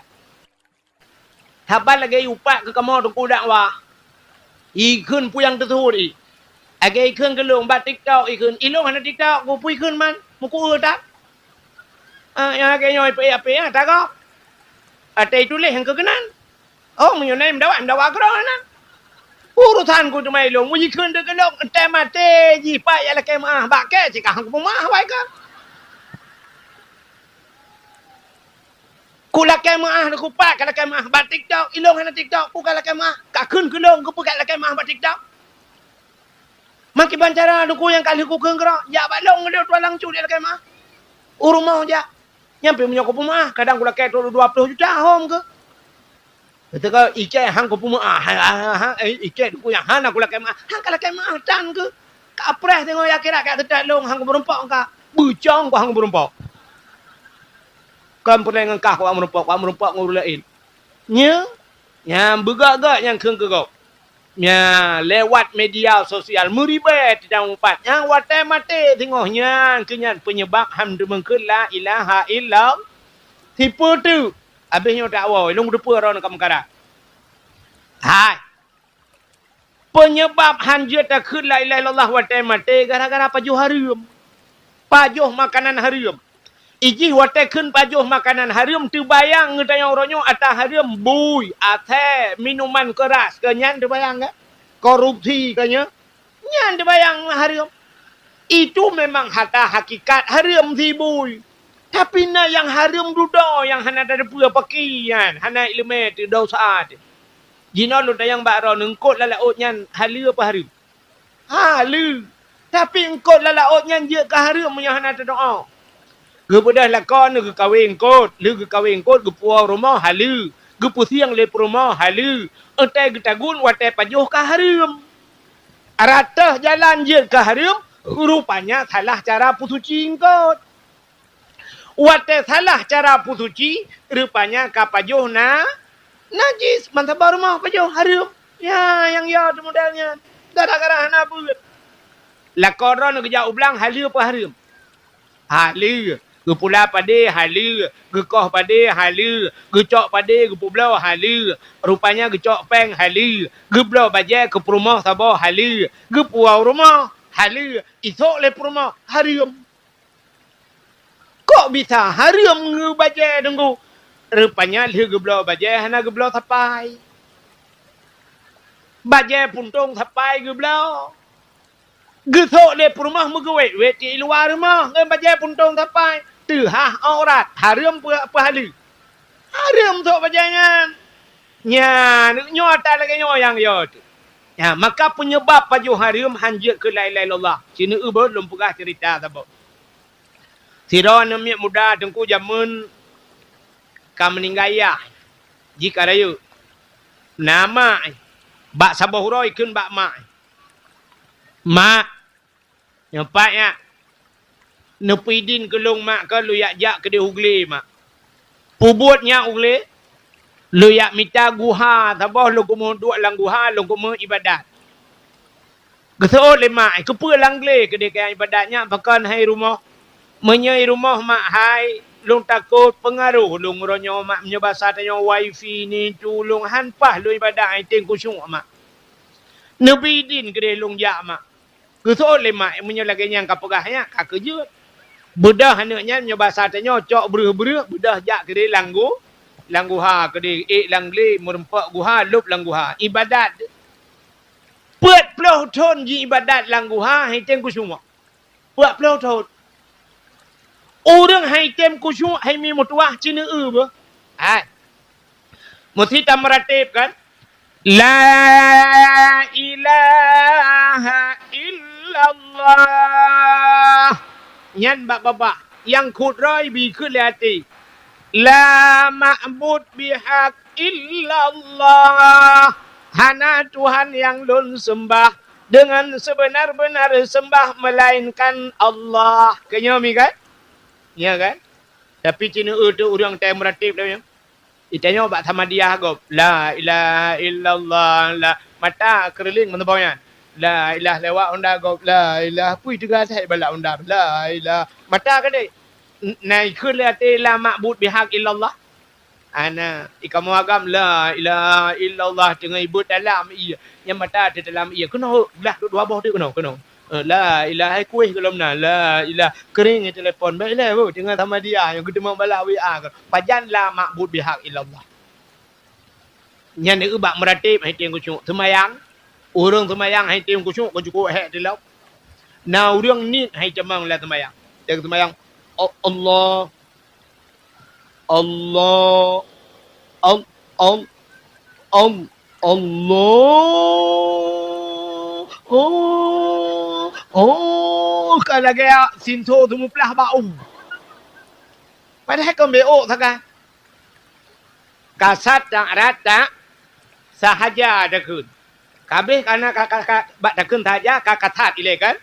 Habat lagi upat ke kamar tu kudak wah. Ikun puyang terturi. Agak ikun gelung bat TikTok ikun. Ilong hana TikTok ku pui ikun man. Muku tak? Yang lagi nyoi apa ya tak kau? Ada itu leh yang kekenan. Oh menyonai mendawa kerana na. Urusan ku cuma ilong. Muji ikun tu gelung. Entah mati. Jipak yang lagi maah. Bakai jika aku pemah wai kan. Ku lakai maah ku pak ka lakai maah bat TikTok ilong hana TikTok ku ka lakai maah ka kun kulong ku ka lakai maah bat TikTok maki bancara ku yang kali ku keung kero ya balong dia tualang cu dia lakai maah urumah ja nyampe punya ku maah kadang ku lakai 20 juta hom ke ketika ike hang ku maah ike ku yang hana ku lakai maah hang ka lakai maah tan ke ka apres tengok ya kira ka tedak long hang ku berempok ka bucong ku hang berempok kan perlengan kah kau merempak ngurulain. Nya, yang begak-gak yang keung kegok. Nya lewat media sosial muribet tidak umpat. Yang watai mati tengoknya kenyan penyebab hamdu mengkul la ilaha illallah. Tipu tu. Habisnya tak awal. Long depa orang kamu kara. Hai. Penyebab hanjir tak kul la ilaha illallah watai mati gara-gara pajuh harum. Pajuh makanan harum. Iji watai kun pajuh makanan harum tu bayang ngetayang ronyo atas harum bui ate minuman keras kenyan tu bayang ke korupsi kenya nyan tu bayang harum itu memang hata hakikat harum si bui tapi na yang harum dudo yang hana ada pula pakian hana ilmu tu dosa tu jino lu tayang bakro nengkot lalaut nyan halu apa harum halu tapi engkot lalaut nyan je ke harum yang hana ada doa kepada lakon ke kawin kot, lu ke kawin kot ke puau rumah halu, ke pusiang le rumah halu, entai ke tagun watai pajuh ke harum. Aratah jalan je ke harum, rupanya salah cara pusuci kot. Watai salah cara pusuci, rupanya ke pajuh na najis, mantabar rumah pajuh harum. Ya, yang ya tu modalnya. Gara-gara hana buat. Lakon ron ke jauh belang halu apa harum? Halu. Ke pula pada halu, ke koh pada halu, ke cok pada ke pulau halu, rupanya ke cok peng halu, ke pulau bajai ke rumah sabah halu, ke puau rumah halu, isok le rumah harum. Kok bisa harum ke bajai tunggu? Rupanya le ke pulau bajai hana ke pulau sapai. Bajai puntung sapai ke pulau. Gesok le rumah megawet, wet di luar rumah, ke bajai puntung sapai. Hah aurat harum apa halu harum tu bajanya nya nyota lagi nyoyang yo tu ya maka penyebab pajuh harum hanjir ke la ilaha illallah sini belum pernah cerita sabab siron miak muda tengku jamun kam meninggal jika rayu nama bak sabah huroi kun bak mak nyapanya nepidin kelong mak ke lu yak ke dia ugle mak. Pubutnya ugle lu yak mita guha tabah lu kumu dua lang guha lu kumu ibadat. Kesol le mak ke pe lang gle ke dia kaya ibadatnya bahkan hai rumah menyai rumah mak hai lung takut pengaruh lung ronyo mak menyebasa tanya wifi ni tu lung hanpah lu ibadat ai teng kusyuk mak. Nepidin ke dia lung yak mak. Kesol le mak menyelagi yang kapegahnya ka kerja. Bedah anaknya nyoba satanya cok bereh-bereh bedah jak ke dia langgu ha ke dia langli merempak guha lup langgu ha ibadat puat puluh tahun ji ibadat langgu ha hitem ku semua puat puluh tahun orang hitem ku semua hai mi mutuah cina ba Hai. Mesti kita meratib kan? La ilaha illallah. Nyan bapa yang kudrai bi kulati. La ma'bud bihaq illallah. Hana Tuhan yang lun sembah dengan sebenar-benar sembah melainkan Allah. Kenyomi kan? Ya kan? Tapi Cina tu orang tak meratib dah. Itanya bak sama dia agop. La ilaha illallah. La mata keriling mentebaunya. La ilaha lewat unda agop. La ilaha pui juga saya balak unda. La ilaha mata kan deh. Naik ke la ma'bud bihaq illallah. Ana ikamu agam la ilaha illallah dengan ibu dalam ia. Yang mata di dalam ia. Kena belah dua bawah dia kena. La ilaha kuih kalau mana. La ilaha kering telefon. Baiklah bu dengan sama dia yang kita mau bala WA. Pajan la ma'bud bihaq illallah. Yang ni ubak meratib hai tiang kucuk. Semayang. Orang semayang hai tiang kucuk cukup hai dilau. Nah orang ni hai cemang lah semayang. Tiang semayang Allah Allah Allah kalau gaya sinto tu muplah bau. Padahal kau beo sahaja. Kasat dan rata sahaja dakun. Kabeh karena kakak bak dakun sahaja kakatat ile kan.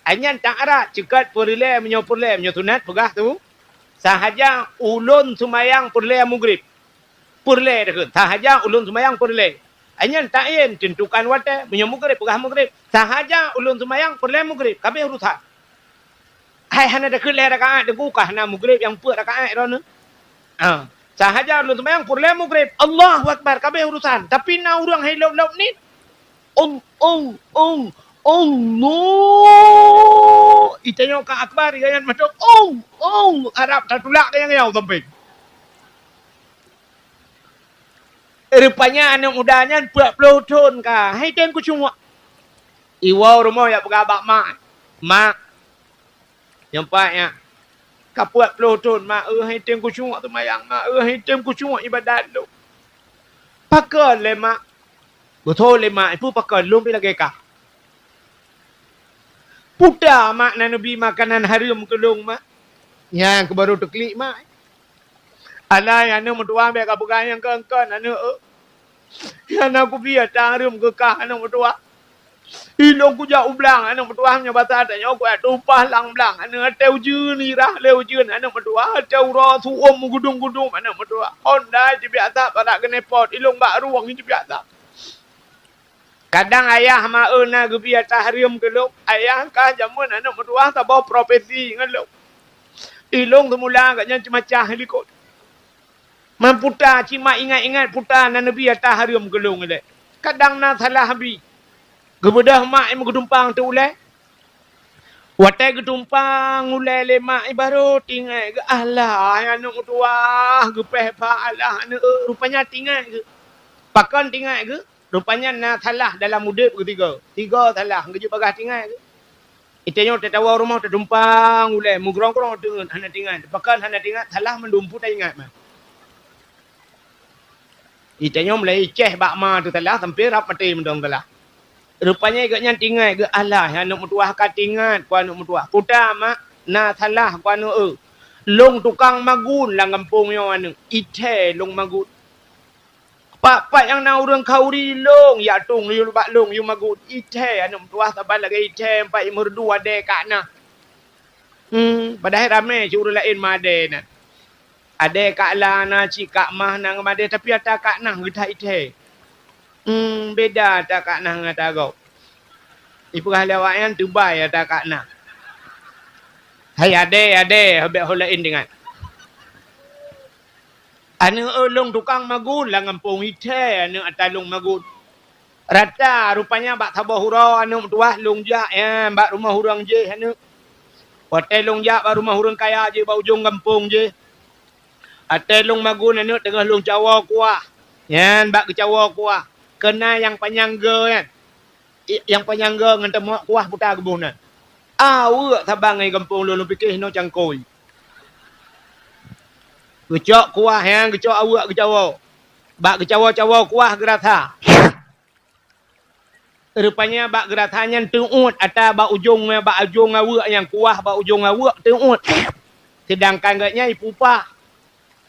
Anyan tak arat cekat perle menyotunat pegah tu. Sahaja ulun sumayang perle mugrib. Perle dakun. Sahaja ulun sumayang perle. Anyan tak yen tentukan wate menyomugrib pegah mugrib. Sahaja ulun sumayang perle mugrib. Kabeh urusan. Hai hana dakun le rakaat degukah na mugrib yang per rakaat ron. Sahaja ulun sumayang perle mugrib. Allahu akbar kabeh urusan. Tapi na urang hai lop ni. Allah. Itanya ka akbar ganyan masuk. Arab tatulak yang yau sampai. Rupanya anak mudanya 40 tahun ka. Hai ten ku cuma. Iwau rumah ya pegabak mak. Mak. Yang paknya. Ka 40 tahun mak hai ten ku cuma tu mayang mak hai ten ku cuma ibadat lu. Pakal le mak. Betul le mak ipu pakal lum pi lagi ka. Puda mak na nabi makanan haram kelung mak. Yang ke baru teklik mak. Alai anu mertua be ka bukan yang kengkon anu. Yang aku biar haram ke ka anu mertua. Ilong ku jau blang anu mertua nya bata tanya aku tumpah lang blang anu teu jeun ni rah leu jeun anu mertua teu ro su gudung-gudung anu mertua. Honda je biasa pada kene pot ilong bak ruang ni biasa. Kadang ayah mauna gebiar tahrim keluk. Ayah kah jamun anak mertua tak bawa profesi ngeluk. Ilong semula agaknya macam helikot. Mamputa cima ingat-ingat puta na nabi tahrim kelung le. Kadang na salah habis. Gebedah mak yang gedumpang tu ulai. Watai gedumpang ulai le mak baru tinggal ke Allah anak mertua gepeh pa Allah rupanya tinggal ke. Pakan tinggal ke. Rupanya nak salah dalam mudik ketiga. Tiga salah. Kerja bagah tinggal ke. Itanya tertawa rumah terdumpang. Ulai. Mugrong-grong dengan hana tinggal. Pakan hana tinggal. Salah mendumpu tak ingat. Itanya mulai ceh bakma tu salah. Sampai rap mati mendong salah. Rupanya ikatnya tinggal ke Allah. Anak mertua akan tinggal ku anak mertua. Puta mak. Nak salah ku anak long tukang magun lah kampung yang anak. Ite long magun. Pak yang na urang kauri long ya tung yu bak long yu magut ite anu tua tabal lagi ite pak merdu ade kana padahal ramai curang lain made na ade kak la na cik mah nang made tapi ada kak nah kita ite beda tak kak nah ngata go ibu halawayan tubai ada kak nah hai ade habis holain dengan anu long tukang magun lah ngampung ite anu atalung magun. Rata rupanya bak tabah hurau anu tuah long jak ya bak rumah hurang je anu. Hotel long jak bak rumah hurang kaya je bau ujung kampung je. Atel long magun anu tengah long Jawa kuah. Yan bak ke Jawa kuah. Kena yang panyangga kan. Yang panyangga ngan temok kuah putar kebunan. Awak tabang ai kampung long fikir no cangkoi. Gecok kuah yang gecok awak gecawa. Bak gecawa-cawa kuah geratha. Rupanya bak gerathanya tuut atau bak ujungnya bak ujung awak yang kuah bak ujung awak tuut. Sedangkan gatnya ipupah.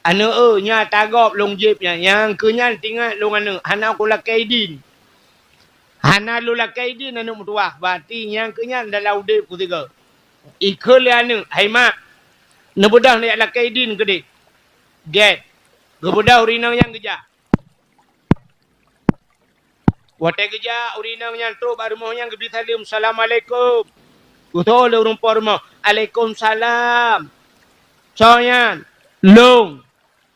Anu nya tagap long jipnya yang kenyan tinggal long anu hana kula kaidin. Hana lula kaidin anu mutuah berarti yang kenyan dalam udip ku tiga. Ikul anu haimak. Nebudah ni ala kaidin gede. Get. Gebudah urinang yang geja. Watai geja urinang yang tu baru mau yang gebi salim assalamualaikum. Utol rumpor mo. Waalaikumsalam. Soyan long.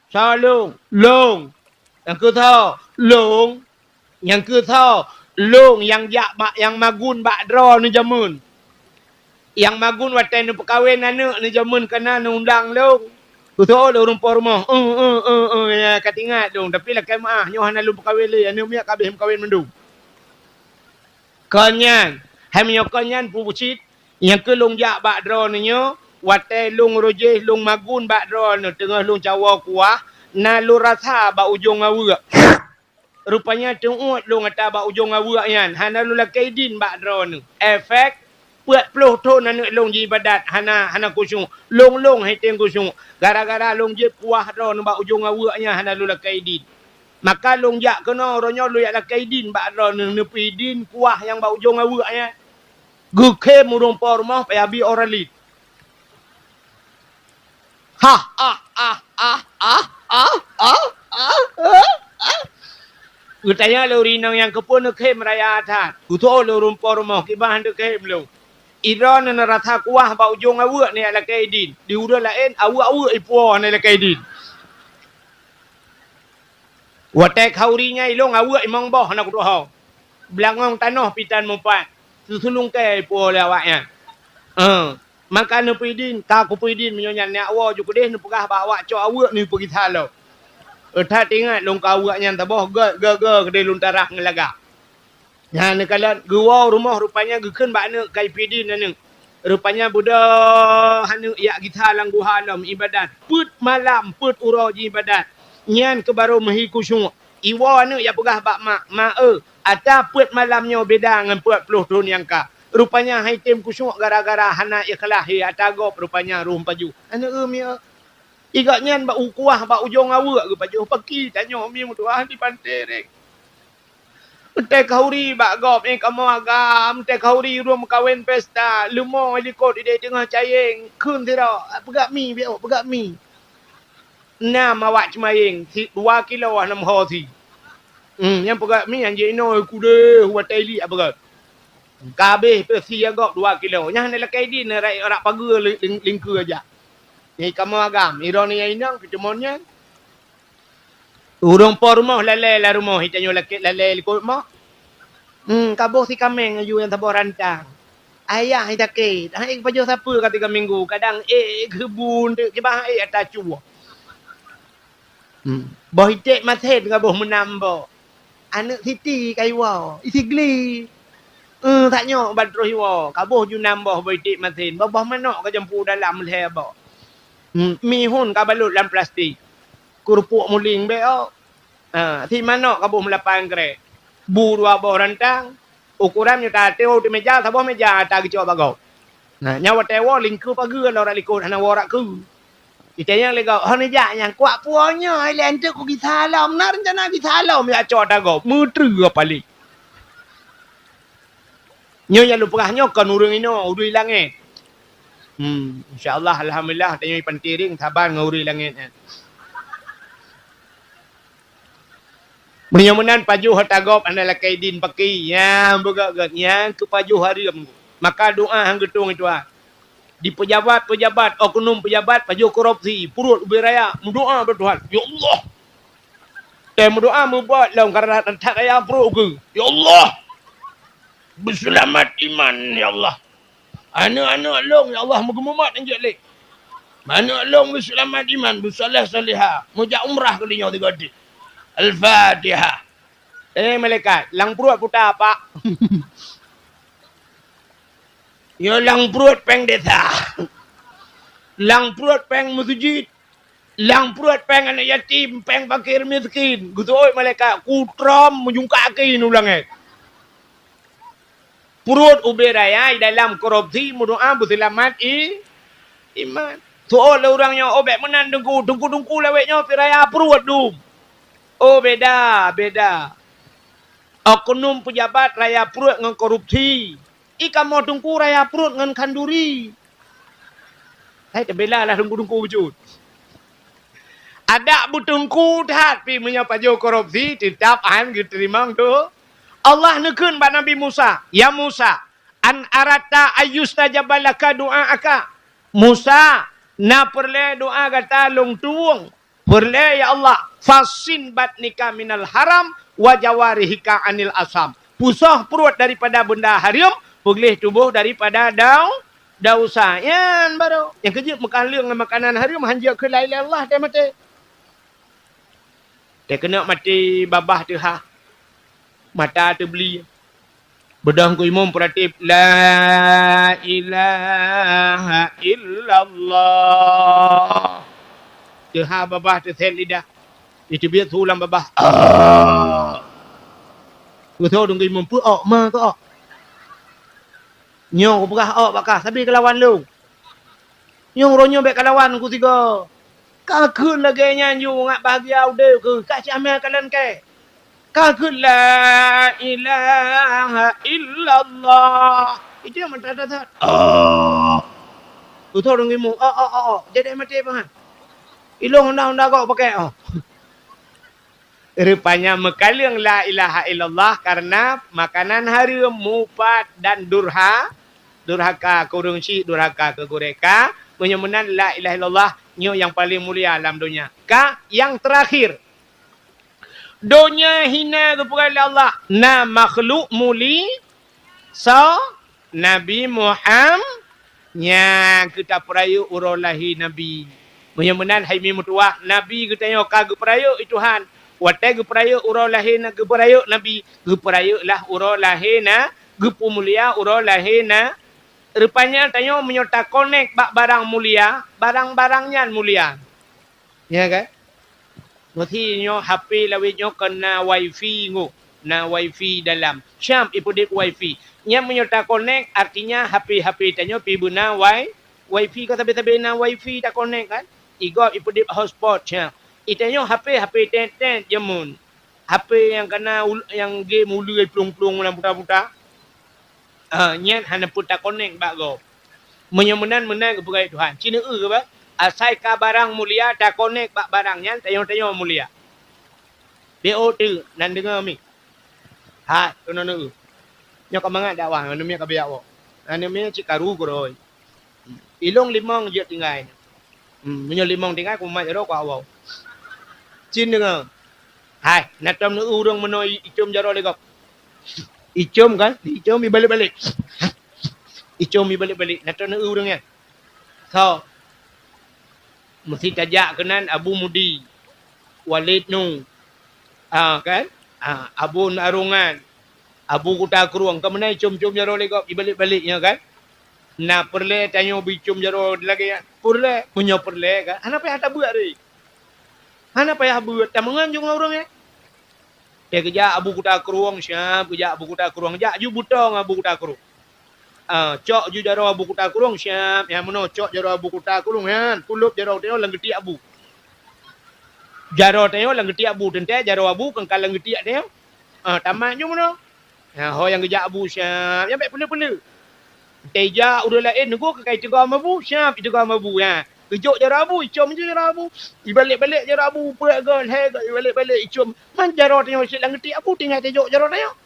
Salung long. Yang ke tho long. Yang ke tho long yang jak bak yang magun bak dra ni jamun. Yang magun watai nu perkahwin anak ni jamun kena nu undang long. Betul orang rumah. Ya kat ingat dong. Tapi lah kai maah nyoh hana lu perkahwin le. Anu miak kabeh perkahwin mendu. Konyan, hamnya konyan pu bucit yang ke long jak bak dra ni nyo, watai long rojeh long magun bak dra ni tengah long cawa kuah, na lu rasa bak ujung awak. Rupanya tuut long ata bak ujung awak yan. Hana lu la kaidin bak dra ni. Efek puat puluh ton anak long ji ibadat hana kusyuk long hai teng kusyuk gara-gara long je puah ron ba ujung awaknya hana lu la kaidin maka long jak kena ronyo lu ya la kaidin ba ron nepi din puah yang ba ujung awaknya guke murung por mah pa abi oralit ha Gutanya lu rinang yang kepun ke meraya atas uto lu rumpor mah kibahan de ke belum Iran na ratha kuah ba ujung awak ni ala kaidin. Di urang lain awak ipuah ni ala kaidin. Watai khaurinya ilong awak imong boh nak doh. Belangong tanah pitan mumpat. Susulung ke ipuah le awaknya. Maka nu pidin ka ku pidin menyonya ni awak ju kedeh nu pegah ba awak cok awak ni pergi thalau. Tha tingat long ka awaknya taboh ge kedeh lun tarah ngelaga. Ya ni kalau gua rumah rupanya gekeun ba ne kai pidin anu. Rupanya budak anu ya kita lang guhalam ibadat. Put malam put uroji ibadat. Nyan ke baru mehi kusyuk. Iwa anu ya pegah bak mak ata put malamnya beda dengan put puluh tahun yang ka. Rupanya hai tim kusyuk gara-gara hana ikhlas ata gop rupanya rum paju. Anu mi Igak nyan ba ukuah ba ujung awak ke paju peki tanya mi mutuah di panterek. Tek hauri bak gop kamu agam tek hauri rum kawin pesta lumo likot di tengah cayeng kun tira pegak mi biak pegak mi na mawak cemayeng 2 kilo 6 hosi yang pegak mi yang je no kude huat teli apa kabeh pesi agak 2 kilo nyah ne lakai din rai rak pagu lingku aja ni kamu agam ironi inang ketemonnya urang por rumah lalai la rumah hitanyo lakit lalai likut mak. Kabuh si kameng ayu yang tabor rantang. Ayah hitakit. Hai paju siapa kata 3 minggu. Kadang kebun ke bah atas cua. Boh hitek maset kabuh menambah. Anak siti kaiwa. Isigli. Tak nyok badroh hiwa. Kabuh ju nambah boh hitek maset. Babah manok ka jampu dalam leba. Mihun ka balut dalam plastik. Kerupuk muling be si manok kabuh melapan krek. Burua boh rantang. Ukurannya tak teo di meja, tak meja tak kecil bagau. Nah, nyawa tewa lingku pagi kalau orang likut hana warak ku. Kita yang legau, hana yang kuat puanya, lente ku salam, nak rencana salam ya cot agau, mutru apa li. Nyo yang lupa nyo kan urang ino, urui langit. Insyaallah alhamdulillah tanyo pantiring taban nguri langit. Menyamunan paju hatagop anda lakai din pakai yang bergat yang ke paju hariam maka doa hang getung itu di pejabat oknum pejabat paju korupsi purut beraya mendoa bertuhan ya Allah mendoa membuat lawan karena tak kaya perut ke ya Allah berselamat iman ya Allah anak-anak long ya Allah mugemumat anjak lek anak long berselamat iman bersalah salihah mujak umrah kalinya 3 dik Al-Fatihah. Malaikat, lang perut putar apa? Yo lang perut peng desa. Lang perut peng masjid. Lang perut peng anak yatim, peng fakir miskin. Gitu oi malaikat kutram menjungkakin ulang Perut uberaya dalam korupsi mudoa berselamat iman. Soal orangnya obek menan dengku leweknya piraya perut dum. Oh beda. Oknum pejabat raya perut dengan korupsi. Ikan mau dengku raya perut dengan kanduri. Saya terbela lah dengku wujud. Ada butungku dah pi menyapa jo korupsi tetap an diterima tu. Allah nekun ba Nabi Musa, ya Musa, an arata ayustajabalaka doaaka. Musa, na perle doa kata long tuung. Perle ya Allah, fasin batnika minal haram wa jawarihika anil asam. Pusah perut daripada benda haram, pulih tubuh daripada dausa. Yan baru. Yang kejut makan makanan haram hanja ke la ilaha illallah dia mati. Dia kena mati babah tu ha. Mata tu beli. Bedang ku imam peratip. La ilaha illallah. Tu ha babah tu sel lidah. Itu biar sulam babah. Ku tahu dong ku imam pu ok ma tu ok. Nyong ku perah ok bakah. Sabi kelawan lu. Nyong ronyo bek kelawan ku tiga. Kakun lagi nyanyu ngak bahagia udah ke kak amel kalian ke kakun la ilaha illallah itu yang mendadak tu tahu dengimu jadi mati apa ilong undang kau pakai rupanya mekaling la ilaha illallah karena makanan haram mufat dan durhaka kurungsi durhaka kegureka menyemenan la ilaha illallah nyo yang paling mulia dalam dunia. Yang terakhir. Dunia hina kepada Allah. Na makhluk muli. So, Nabi Muhammad. Yang kita perayu urolahi Nabi. Menyemenan haimi mutuah. Nabi kita nyo kagak perayu Tuhan. Watai geperayu urolahi na geperayu Nabi. Geperayu lah urolahi na. Gepu mulia urolahi na. Rupanya tanya menyerta connect barang mulia, barang-barangnya mulia. Ya kan? Nanti nyo HP lawit nyo kena wifi ngu, na wifi dalam. Syam ipudip wifi. Nya menyerta connect artinya HP tanya pi guna wifi kata beta na wifi tak connect kan? Igop ipudip hotspot syam. Itanyo HP ten jemun. HP yang kena yang game ulu plung-plung dalam buta-buta. Nyen hana puta koneng bago. Menyemenan kepada Tuhan. Cina ke ba? Asai ka barang mulia tak konek bak barang nyan tayo mulia. BO tu nan dengar mi. Ha, tu nan u. Nyo ka mangat dakwah anu mi ka biak wo. Anu mi cikaru koroi. Ilong limong je tinggal. Menyo limong tinggal ku mat ro kwa wo. Cin dengar. Hai, natam nu urang menoi icum jaro legok. Icum kan? Icum balik-balik. Icum balik-balik. Nato na urang yan. So, mesti tajak kenan Abu Mudi. Walid Nung. Kan? Abu Narungan. Abu Kuta Keruang. Kemenai icum-icum jaro legok. Balik-baliknya kan? Na perle tanyo bicum jaro lagi. Perle. Punya perle kan? Hana payah tak buat ri. Hana payah buat. Tamangan juga orang ya. Dia kerja Abu Kuta Keruang siap kerja Abu Kuta Keruang jak ju butong Abu Kuta Keruang. Cok ju jaro Abu Kuta Keruang siap yang mano cok jaro Abu Kuta Keruang kan pulup jaro teo lenggeti Abu. Jaro teo lenggeti Abu tente jaro Abu kengkal lenggeti teo. Tamat ju mano. Ho yang kerja Abu siap yang baik pena-pena. Teja udah lain nego ke kai tegar Abu siap itu Abu ya. Kejuk jaro Abu, icum je jaro Abu. Ibalik-balik jaro Abu, perak gon, hai gon, ibalik-balik icum. Man jaro tengok sit lang Abu tinggal tejuk jaro tengok.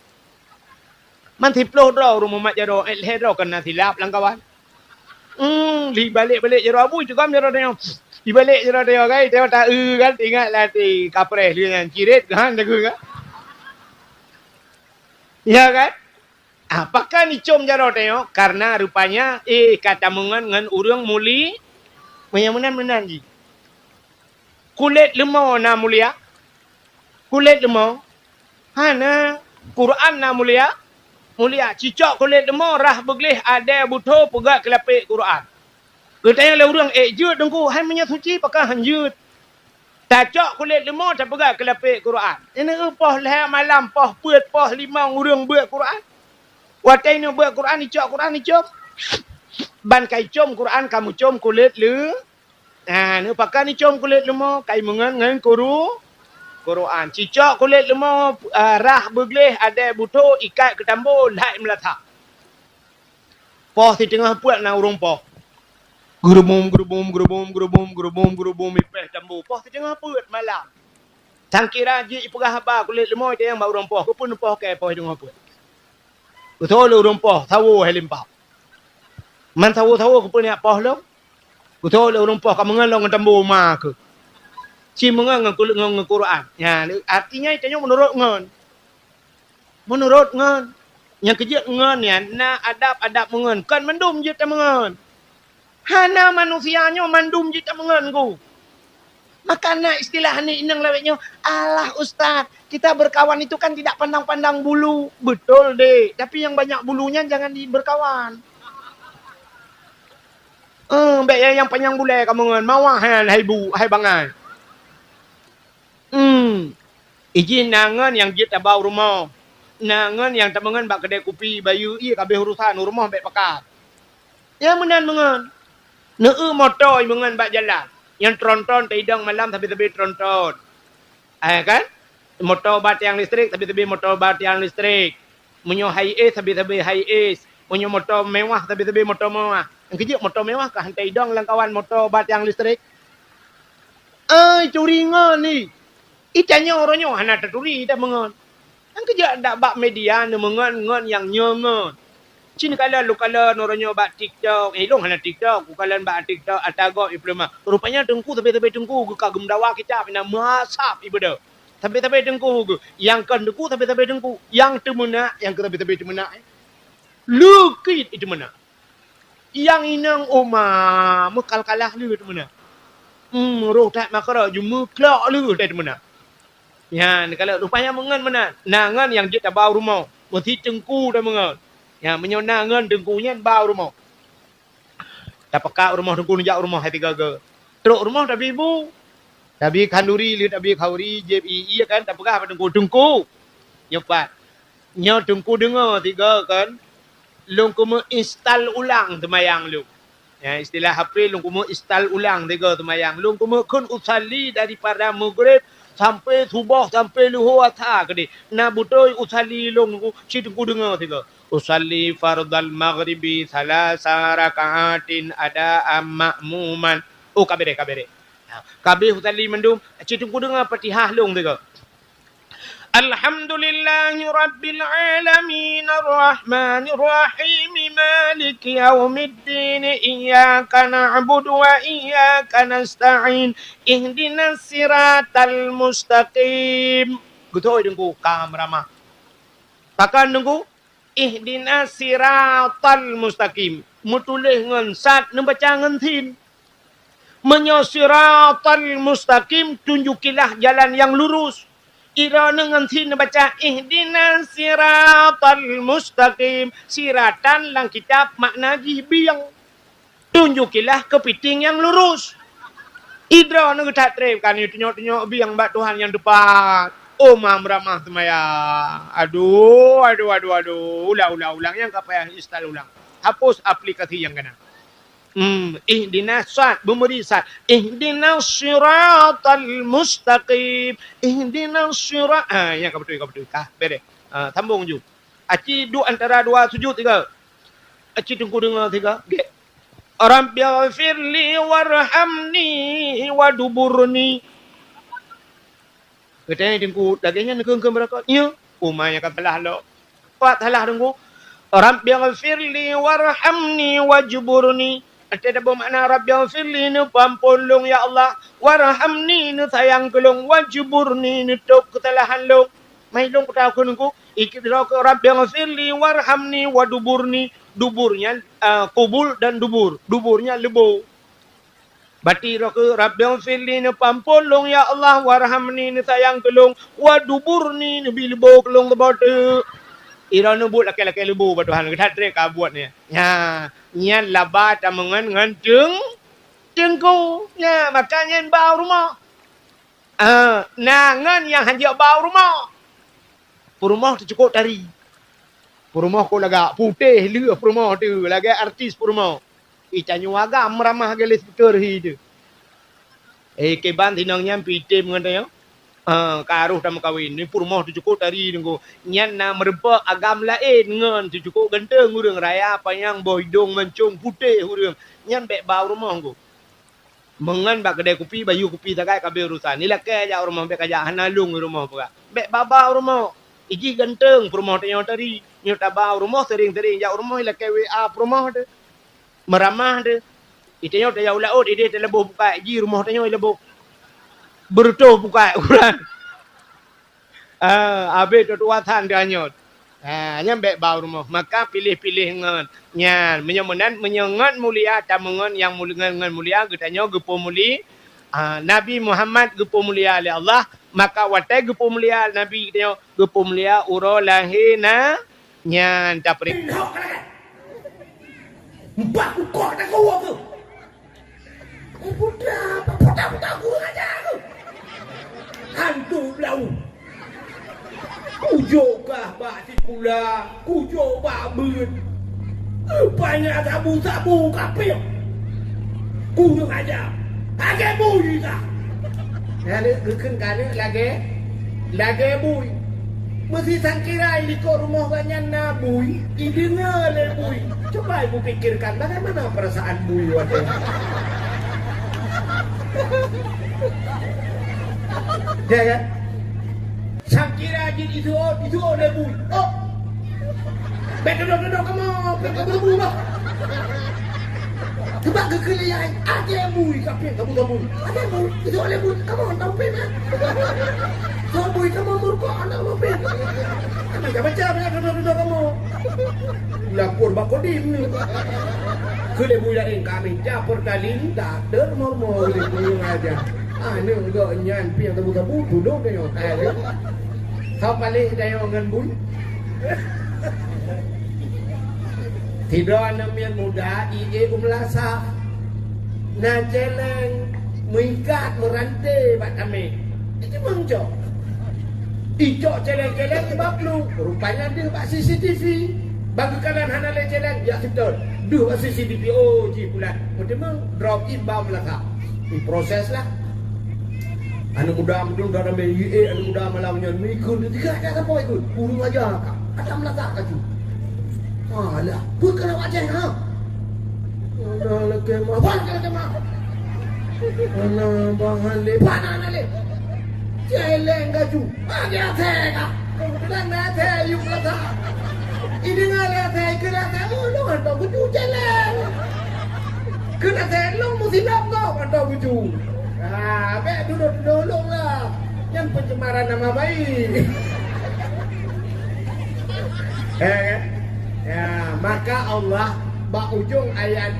Man tiploh draw rumah mat jaro, he draw kena silap lang kawan. Ibalik-balik jaro Abu, itu kan jaro tengok. Ibalik jaro tengok kai, tengok tak kan tinggal latih kapres dengan cirit kan jaga kan. Ya kan? Apakah icum jaro tengok? Karena rupanya kata dengan urang muli menan ji. Kulit lemau na mulia. Kulit lemau. Hana Quran na mulia. Mulia. Cicok kulit lemau rah beglih ada butuh pegat kelapik Quran. Katanya le urang jut dengku hai menyat suci pakah hanjut. Tacok kulit lemah tak pegang kelapik Quran. Ini poh leher malam, poh puet, poh limang urang buat Quran. Watai ni buat Quran, ni Quran ni com. Ban kai com Quran, kamu com kulit le. Ni pakai ni com kulit lemah, kai mengan Quran. Cicak kulit lemah, rah bergelih, ada butuh, ikat ke tambur, lain meletak. Poh di tengah puat nak urung poh. Gerubum, ipeh tambur. Poh di tengah puat malam. Sangkira je ipegah apa kulit lemah dia yang bau rompoh. Ku pun rompoh ke poh tengah puat. Betul lu rompoh, tahu hai limpah. Man tahu ku pun nak poh lu. Betul lu rompoh ka mengalong tambur ma ke. Si mengang kulit ngong Quran. Ya, artinya itu menurut ngon. Menurut ngon. Yang kerja ngon ya, na adab mengon. Kan mendum je tak mengon. Hana manusianya mandum je tak mengon ku. Makanya istilah ni inang lawetnya, alah ustaz, kita berkawan itu kan tidak pandang-pandang bulu. Betul deh, tapi yang banyak bulunya jangan berkawan. Baik yang panjang bulai kamu ngan, mawah hai bu, hai bangai. Izin nangan yang kita bau rumah. Nangan yang tak mengan bak kedai kopi bayu, iya kabeh urusan rumah baik pakat. Ya menan mengan. Motor mengan bak jalan. Yang tronton tidang malam tapi tronton. Kan? Motor batiang listrik tapi motor batiang listrik. Munyo high ace tapi high ace. Munyo motor mewah tapi motor mewah. Yang kerja motor mewah kah tidang lang kawan motor batiang listrik. Curi ngon ni. Itanya orangnya hana terturi dah mengon. Yang kerja ndak bak media ne mengon yang nyongon. Cina kalau noranya bak TikTok, long hana TikTok, bukan bak TikTok atago diploma. Rupanya tengku tapi tengku ke kagum dawa kita pina masap ibadah. Tapi tengku ke yang kan tengku tapi tengku, yang temena yang ke tapi temena. Lukit itu mana? Yang inang oma mekal kalah lu itu mana? Roh tak makara jumu klak lu itu mana? Ya, kalau rupanya mengan mana? Nangan yang kita bawa rumah, mesti tengku dah mengan. Ya, menyonangan dengkunya bau rumah. Tak pekak rumah dengku nejak rumah hati gagal. Teruk rumah tapi ibu. Tapi kanduri, tapi kauri, iya kan, tak pekak apa dengku. Nyepat. Nya dengku dengar tiga kan. Long kumu install ulang temayang lu. Ya, istilah HP long kumu install ulang tiga temayang. Long kumu kun usali daripada maghrib sampai subuh sampai luhur atha kedi. Na butoy usali long si dengku dengar tiga. Usalli fardal maghribi salasa rakaatin ada ma'muman. Kabere. Kabeh usalli mendum. Citungku dengar Fatihah long tiga. Alhamdulillahi rabbil alamin arrahmanir rahim maliki yaumiddin iyyaka na'budu wa iyyaka nasta'in ihdinas siratal mustaqim. Gutoy dengku kamrama. Takkan dengku ihdinas siratal mustaqim. Mutulih ngan sat nembaca ngan thin. Menyosiratal mustaqim, tunjukilah jalan yang lurus. Ira ngan thin baca ihdinas siratal mustaqim. Siratan lang kitab makna biang. Tunjukilah kepiting yang lurus. Idra nang tak trep kan tunjuk-tunjuk biang bak Tuhan yang depan. Mam ramah temaya. Aduh. Ulang yang kapayah install ulang. Hapus aplikasi yang kena. Ihdinas sat, memberi sat. Ihdinas siratal mustaqim. Ihdinas sirat. Yang betul. Bere. Sambung ju. Aci antara dua sujud tiga. Aci tunggu dengar tiga. Rabbighfirli warhamni waduburni. Katanya tengku dagingnya nekeng berapa? Ya. Umanya kan telah lo. Kuat telah tengku. Rabbighfirli warhamni wajburni. Ada bermakna Rabbighfirli ni pampulung ya Allah. Warhamni ni sayang kelung. Wajburni ni tok ketelahan lo. Mai long kata aku tengku. Ikidra ke Rabbighfirli warhamni waduburni. Duburnya kubul dan dubur. Duburnya lebo. Bati roke Rabbighfirli ni pampulung ya Allah warhamni ni sayang kelung waduburni ni bilbo kelung tebate. Ira nu but laki-laki lebu ba Tuhan kita trek ka buat ni. Ya, nya labat amangan ngan tengku. Ya, makanya bau rumah. Nangan yang hanya bau rumah. Rumah tu cukup tari. Rumah ko laga putih leh rumah tu, laga artis rumah. Icanyo agam ramah gelis betul hidu. Ke ban tinang nyam pite mengenai karuh dalam kawin ni rumah tu cukup tari nunggu nyan na merempak agam lain ngan tu cukup genteng urang raya payang boydong mancung putih urang nyan bek bau rumah ko. Mengan bak kedai kopi bayu kopi takai kabel urusan. Ni lah ke ja rumah bek aja hanalung rumah pula. Bek babau rumah. Iji genteng rumah tanya tadi. Nyo tabau rumah sering-sering ja rumah lah ke WA rumah tu. Meramah tu. Itanya tanya ulaut ide telebo buka iji rumah tanya lebo. Bertuh buka urang. Abe tu tuatan dia nyot. Nyan bek bau rumah. Maka pilih-pilih ngan. Nyan menyengat mulia tamungan yang mulia getanya gepo muli. Nabi Muhammad gepo mulia oleh Allah. Maka watai gepo mulia Nabi getanya gepo mulia uro lahina nyan tapri. Mbak kok tak gua tu. Putra gua aja aku. Hantu belau. Kujokah bak tikula, kujok bak beun. Banyak sabu-sabu kapil. Kudung aja. Lagi bui tak? Ada keken kane lagi bui. Mesti sangkira ini kok rumah banyak na bui. Idengar le bui. Coba ibu pikirkan bagaimana perasaan bui waktu. Ya kan? Sangkira jadi itu oleh bui. Oh, betul kamu, betul bui. Sebab kekelian ada bui kapit kamu. Ada bui, itu oleh bui. Kamu tahu pena? So bui kamu murko anak kamu pena. Kamu baca betul kamu. Lapor bakodim ni. Kele bui lain kami japor kalin tak dermor bui aja. Ini enggak nyan piang tabu duduk dia hotel. Kau balik dia dengan bui. Tidak namanya muda ie umlasa. Na jeleng mengikat merantai bat kami. Itu menjok. Ijok jeleng-jeleng sebab lu rupanya dia bak CCTV. Bagi kanan hana le jeleng ya betul. Duh bak CCTV ji pula. Memang drop in bau melaka. Ini proses lah. Anak muda mendung dalam BIE, anak muda malamnya mikun tiga ada apa ikut? Burung aja kak. Ada melata kaju. Alah, bukan wajah ha. Ada lagi mah, lagi mah. Ana bahan le, pana le. Jeleng kaju. Ada tega. Dan mata yuk melata. Ini ngale tega kena tega. Lu hantar kuju jeleng. Kena tega lu mesti nak kau hantar kuju. Abek duduk lah. Yang pencemaran nama baik. Ya, maka Allah bak ujung ayat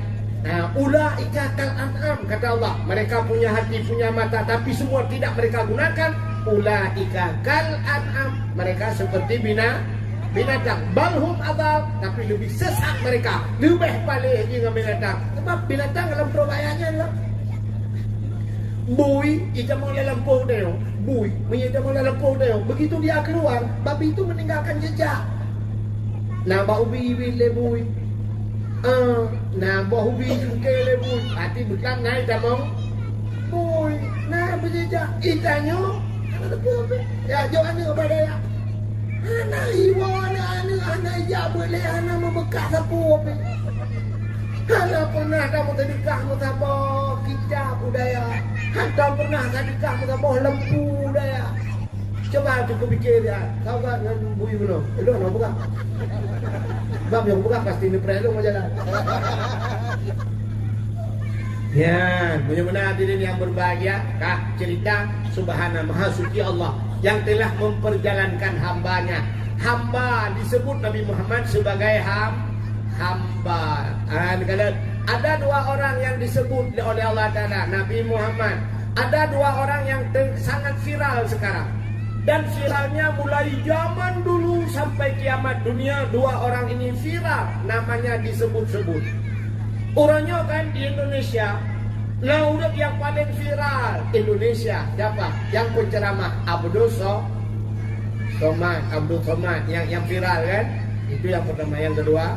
ulaika kal an'am kata Allah. Mereka punya hati, punya mata tapi semua tidak mereka gunakan. Ulaika kal an'am. Mereka seperti binatang. Balhum adab tapi lebih sesat mereka. Lebih paling dengan binatang. Sebab binatang dalam perbayanya lah. Bui, kita mau dalam pohon dia. Bui, kita mau dalam pohon dia. Begitu dia keluar, babi itu meninggalkan jejak. Nah, bau ubi le bui. Nah, bau ubi juga le bui. Hati bukan naik damong. Bui, nah berjejak. Ikannya, ada pohon. Ya, jangan ni apa dia. Anak iwa, anak iya boleh anak membekas apa. Kalau pernah kamu ternikah sama kita budaya. Kalau pernah ternikah sama lembu budaya. Coba cukup fikir ya. Kau kan dengan bui belum? Belum nak buka. Bab yang buka pasti ni perlu jalan. Ya, mudah-mudahan hadirin yang berbahagia, Kak cerita Subhana Maha Suci Allah yang telah memperjalankan hambanya. Hamba disebut Nabi Muhammad sebagai hamba. Ada dua orang yang disebut oleh Allah Ta'ala Nabi Muhammad. Ada dua orang yang sangat viral sekarang. Dan viralnya mulai zaman dulu sampai kiamat dunia. Dua orang ini viral. Namanya disebut-sebut. Orangnya kan di Indonesia. Nah, udah yang paling viral Indonesia siapa? Yang penceramah Abdul Somad, Abdul Somad yang viral kan? Itu yang pertama. Yang kedua,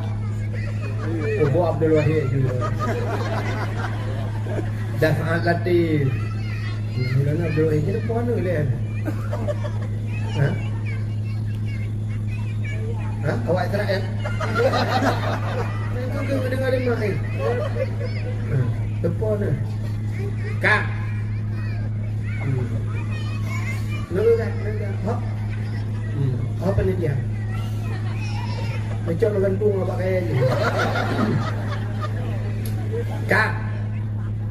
Abdul Wahid juga. Daf'at Latif. Bulan Abdul Wahid ni apa mana dia? Awak Israel? Itu ke dengar dengar ni. Apa ni? Kak. Lalu kan? Apa ni dia? Macam orang gantung apa kaya ni? Kak,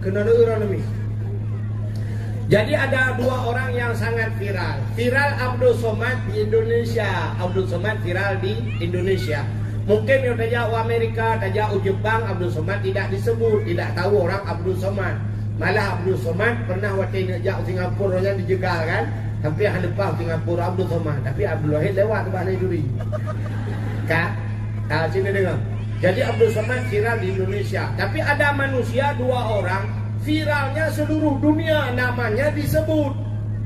kena dengar orang ni. Jadi ada dua orang yang sangat viral. Viral Abdul Somad di Indonesia. Abdul Somad viral di Indonesia. Mungkin yang tak jauh Amerika, tak jauh Jepang, Abdul Somad tidak disebut. Tidak tahu orang Abdul Somad. Malah Abdul Somad pernah waktu nak jauh Singapura yang dijegal kan. Tapi yang lepas Singapura Abdul Somad. Tapi Abdul Wahid lewat tempat ni duri. Kak, sini dengar. Jadi Abdul Somad viral di Indonesia. Tapi ada manusia dua orang viralnya seluruh dunia, namanya disebut.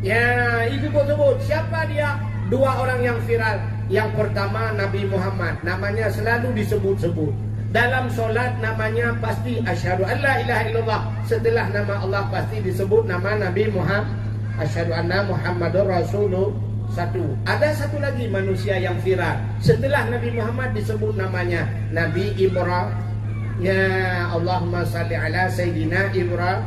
Ya, itu kau sebut. Siapa dia? Dua orang yang viral. Yang pertama Nabi Muhammad, namanya selalu disebut-sebut. Dalam solat namanya pasti asyhadu an la ilaha illallah. Setelah nama Allah pasti disebut nama Nabi Muhammad. Asyhadu anna Muhammadur Rasulullah. Satu. Ada satu lagi manusia yang viral. Setelah Nabi Muhammad disebut namanya Nabi Ibrahim. Ya Allahumma salli ala Sayyidina Ibrahim.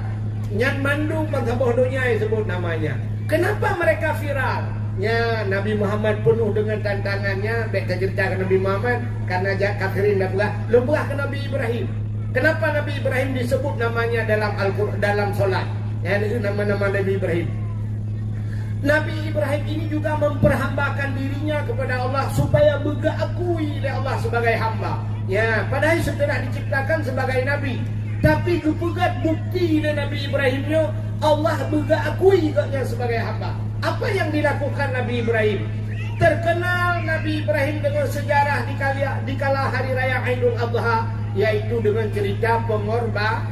Yang mandung bangsa dunia disebut namanya. Kenapa mereka viral? Ya Nabi Muhammad penuh dengan tantangannya. Baik ceritakan Nabi Muhammad karena kafirin dah belah. Lembrah ke Nabi Ibrahim. Kenapa Nabi Ibrahim disebut namanya dalam Al-Quran, dalam solat? Ya itu nama-nama Nabi Ibrahim. Nabi Ibrahim ini juga memperhambakan dirinya kepada Allah supaya diakui oleh Allah sebagai hamba. Ya, padahal setelah diciptakan sebagai nabi, tapi kepegat bukti dari Nabi Ibrahimnya Allah diakui katanya sebagai hamba. Apa yang dilakukan Nabi Ibrahim? Terkenal Nabi Ibrahim dengan sejarah di kala hari raya Aidul Adha, yaitu dengan cerita pengorbanan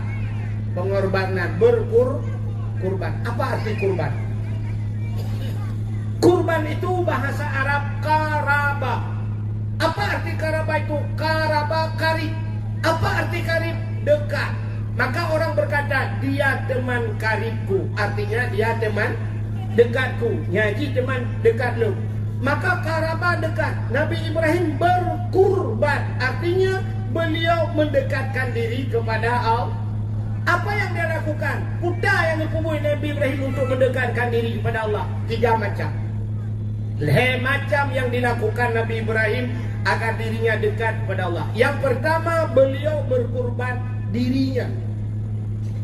kurban. Apa arti kurban? Kurban itu bahasa Arab karaba. Apa arti karaba itu? Karaba karib. Apa arti karib? Dekat. Maka orang berkata dia teman karibku. Artinya dia teman dekatku. Nyaji teman dekat lu. Maka karaba dekat. Nabi Ibrahim berkurban. Artinya beliau mendekatkan diri kepada Allah. Apa yang dia lakukan? Kuda yang dipumui Nabi Ibrahim untuk mendekatkan diri kepada Allah. 3 macam. Macam yang dilakukan Nabi Ibrahim agar dirinya dekat kepada Allah. Yang pertama, beliau berkurban dirinya.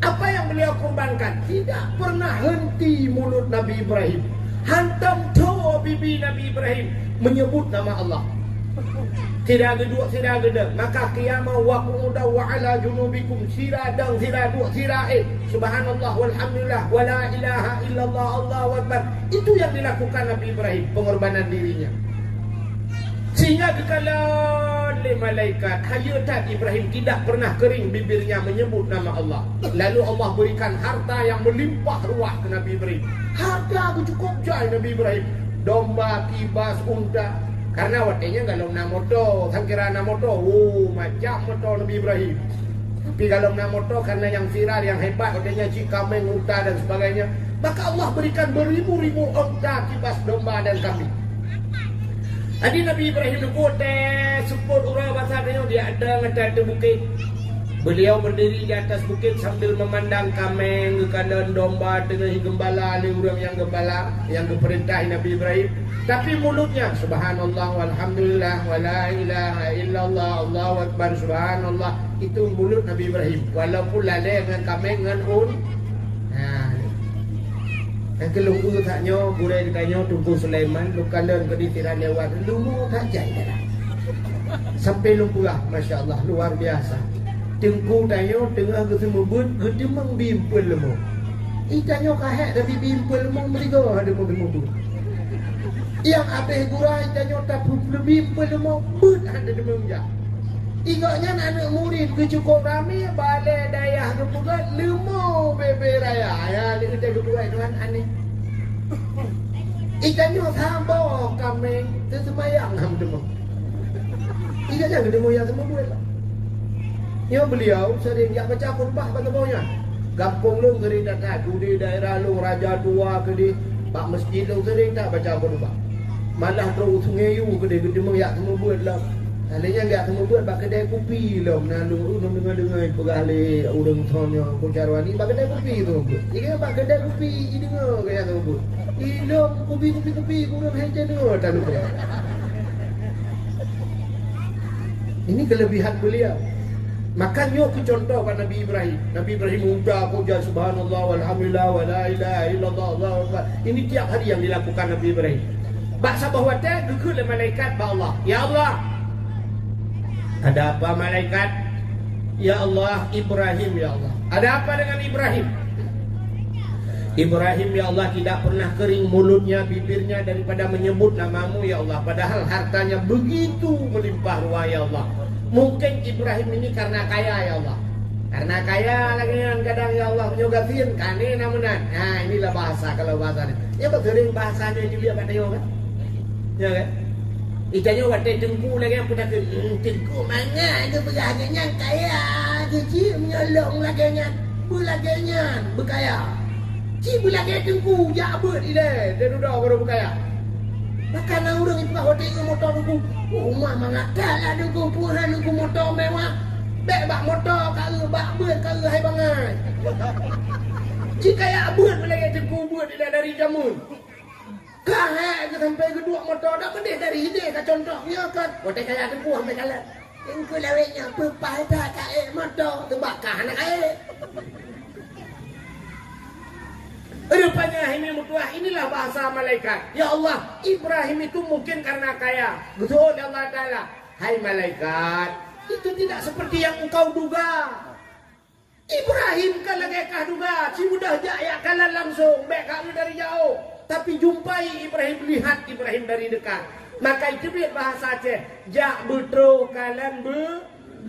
Apa yang beliau kurbankan? Tidak pernah henti mulut Nabi Ibrahim. Hantam tua bibi Nabi Ibrahim menyebut nama Allah. Tidak geduk, tidak gedek. Maka qiyamah wa qu'uda wa ala junubikum siradang siraduk siraid. Subhanallah walhamdulillah wa la ilaha illallah Allahu akbar. Itu yang dilakukan Nabi Ibrahim, pengorbanan dirinya. Sehingga dikala oleh malaikat, hayatan Ibrahim tidak pernah kering bibirnya menyebut nama Allah. Lalu Allah berikan harta yang melimpah ruah ke Nabi Ibrahim. Harta cukup jai Nabi Ibrahim. Domba, kibas, unta. Karena waktunya kalau nak motor, sangkira nak motor, macam motor Nabi Ibrahim. Tapi kalau nak motor karena yang viral, yang hebat, waktunya kambing, unta dan sebagainya. Maka Allah berikan beribu-ribu unta, kibas, domba dan kambing. Jadi Nabi Ibrahim dukut support orang bahasa dia ada ngata bukit. Beliau berdiri di atas bukit sambil memandang kambing, kanan domba dengan gembala, orang yang gembala yang diperintah Nabi Ibrahim. Tapi mulutnya subhanallah walhamdulillah wala ilaha illallah Allahu akbar subhanallah. Itu mulut Nabi Ibrahim. Walaupun lalai dengan kambing dengan yang kelunggu taknya burai ditanya Tunku Sulaiman lu kandang ke ditiran lewat lu tak jaya dah. Sampai lumpuh lah, Masya Allah, luar biasa. Tengku tanya tengah ke semua bud gedemang bimpul lemu. Tanya kahek tapi bimpul lemu mereka ada mobil-mobil. Yang habis gurai tanya tak bimpul lemu bud ada demam jak. Ingatnya anak murid ke cukup ramai balai dayah ke bukan lemu bebe raya. Ya ni kita kedua tuan aneh. Ikannya tambah kami tersemayang ham demo. Ikannya gede moyang semua buat lah. Ya beliau sering yang baca khutbah pada bawahnya. Kampung lu sering datang di daerah lu Raja Tua ke di pak masjid lu sering tak baca khutbah. Malah terus sungai yu gede-gede moyang semua buat lah. Alanya enggak semua buat bak kedai kopi lah. Nalung dengar pegale urang sonyo Kocarwani bak kedai kopi tu. Ini bak kedai kopi dengar kaya tu bu. Ilom kopi kurang hanya dengar tak lupa. Ini kelebihan beliau. Makanya aku contoh pada Nabi Ibrahim. Nabi Ibrahim udah puja subhanallah walhamdulillah wa la ilaha illallah Allahu akbar. Ini tiap hari yang dilakukan Nabi Ibrahim. Bak sabah wata dukul malaikat ba Allah. Ya Allah. Ada apa malaikat? Ya Allah, Ibrahim ya Allah. Ada apa dengan Ibrahim? Ibrahim ya Allah tidak pernah kering mulutnya, bibirnya daripada menyebut namamu ya Allah. Padahal hartanya begitu melimpah ruah ya Allah. Mungkin Ibrahim ini karena kaya ya Allah. Karena kaya lagi kadang ya Allah menyogatin kane namunan. Nah inilah bahasa kalau bahasa ini. Ya betul bahasanya juga pada yo kan. Ya kan? Itanya waktu tengku lagi aku dah tengku mana itu beraganya kaya kecil menyolong laganya belaganya berkaya ci belaganya tengku ya ber ide dia duduk baru berkaya makan orang itu kau tengok motor tengku rumah mengakal lah tengku puhan tengku motor mewah bek bak motor kalau bak ber kalau hai bangai ci kaya ber belaganya tengku ber ide dari jamun kahek ke sampai kedua motor dah bedih dari ide ke contohnya kan kotek kaya tengku sampai kalah tengku laweknya pepah dah kaek motor terbakar anak kaek rupanya ini mutuah inilah bahasa malaikat ya Allah Ibrahim itu mungkin karena kaya betul ya Allah Ta'ala hai malaikat itu tidak seperti yang engkau duga Ibrahim kan lagi kah duga si mudah jaya kalah langsung baik kamu dari jauh tapi jumpai Ibrahim lihat Ibrahim dari dekat maka itu dia bahasa Aceh jak betro kalan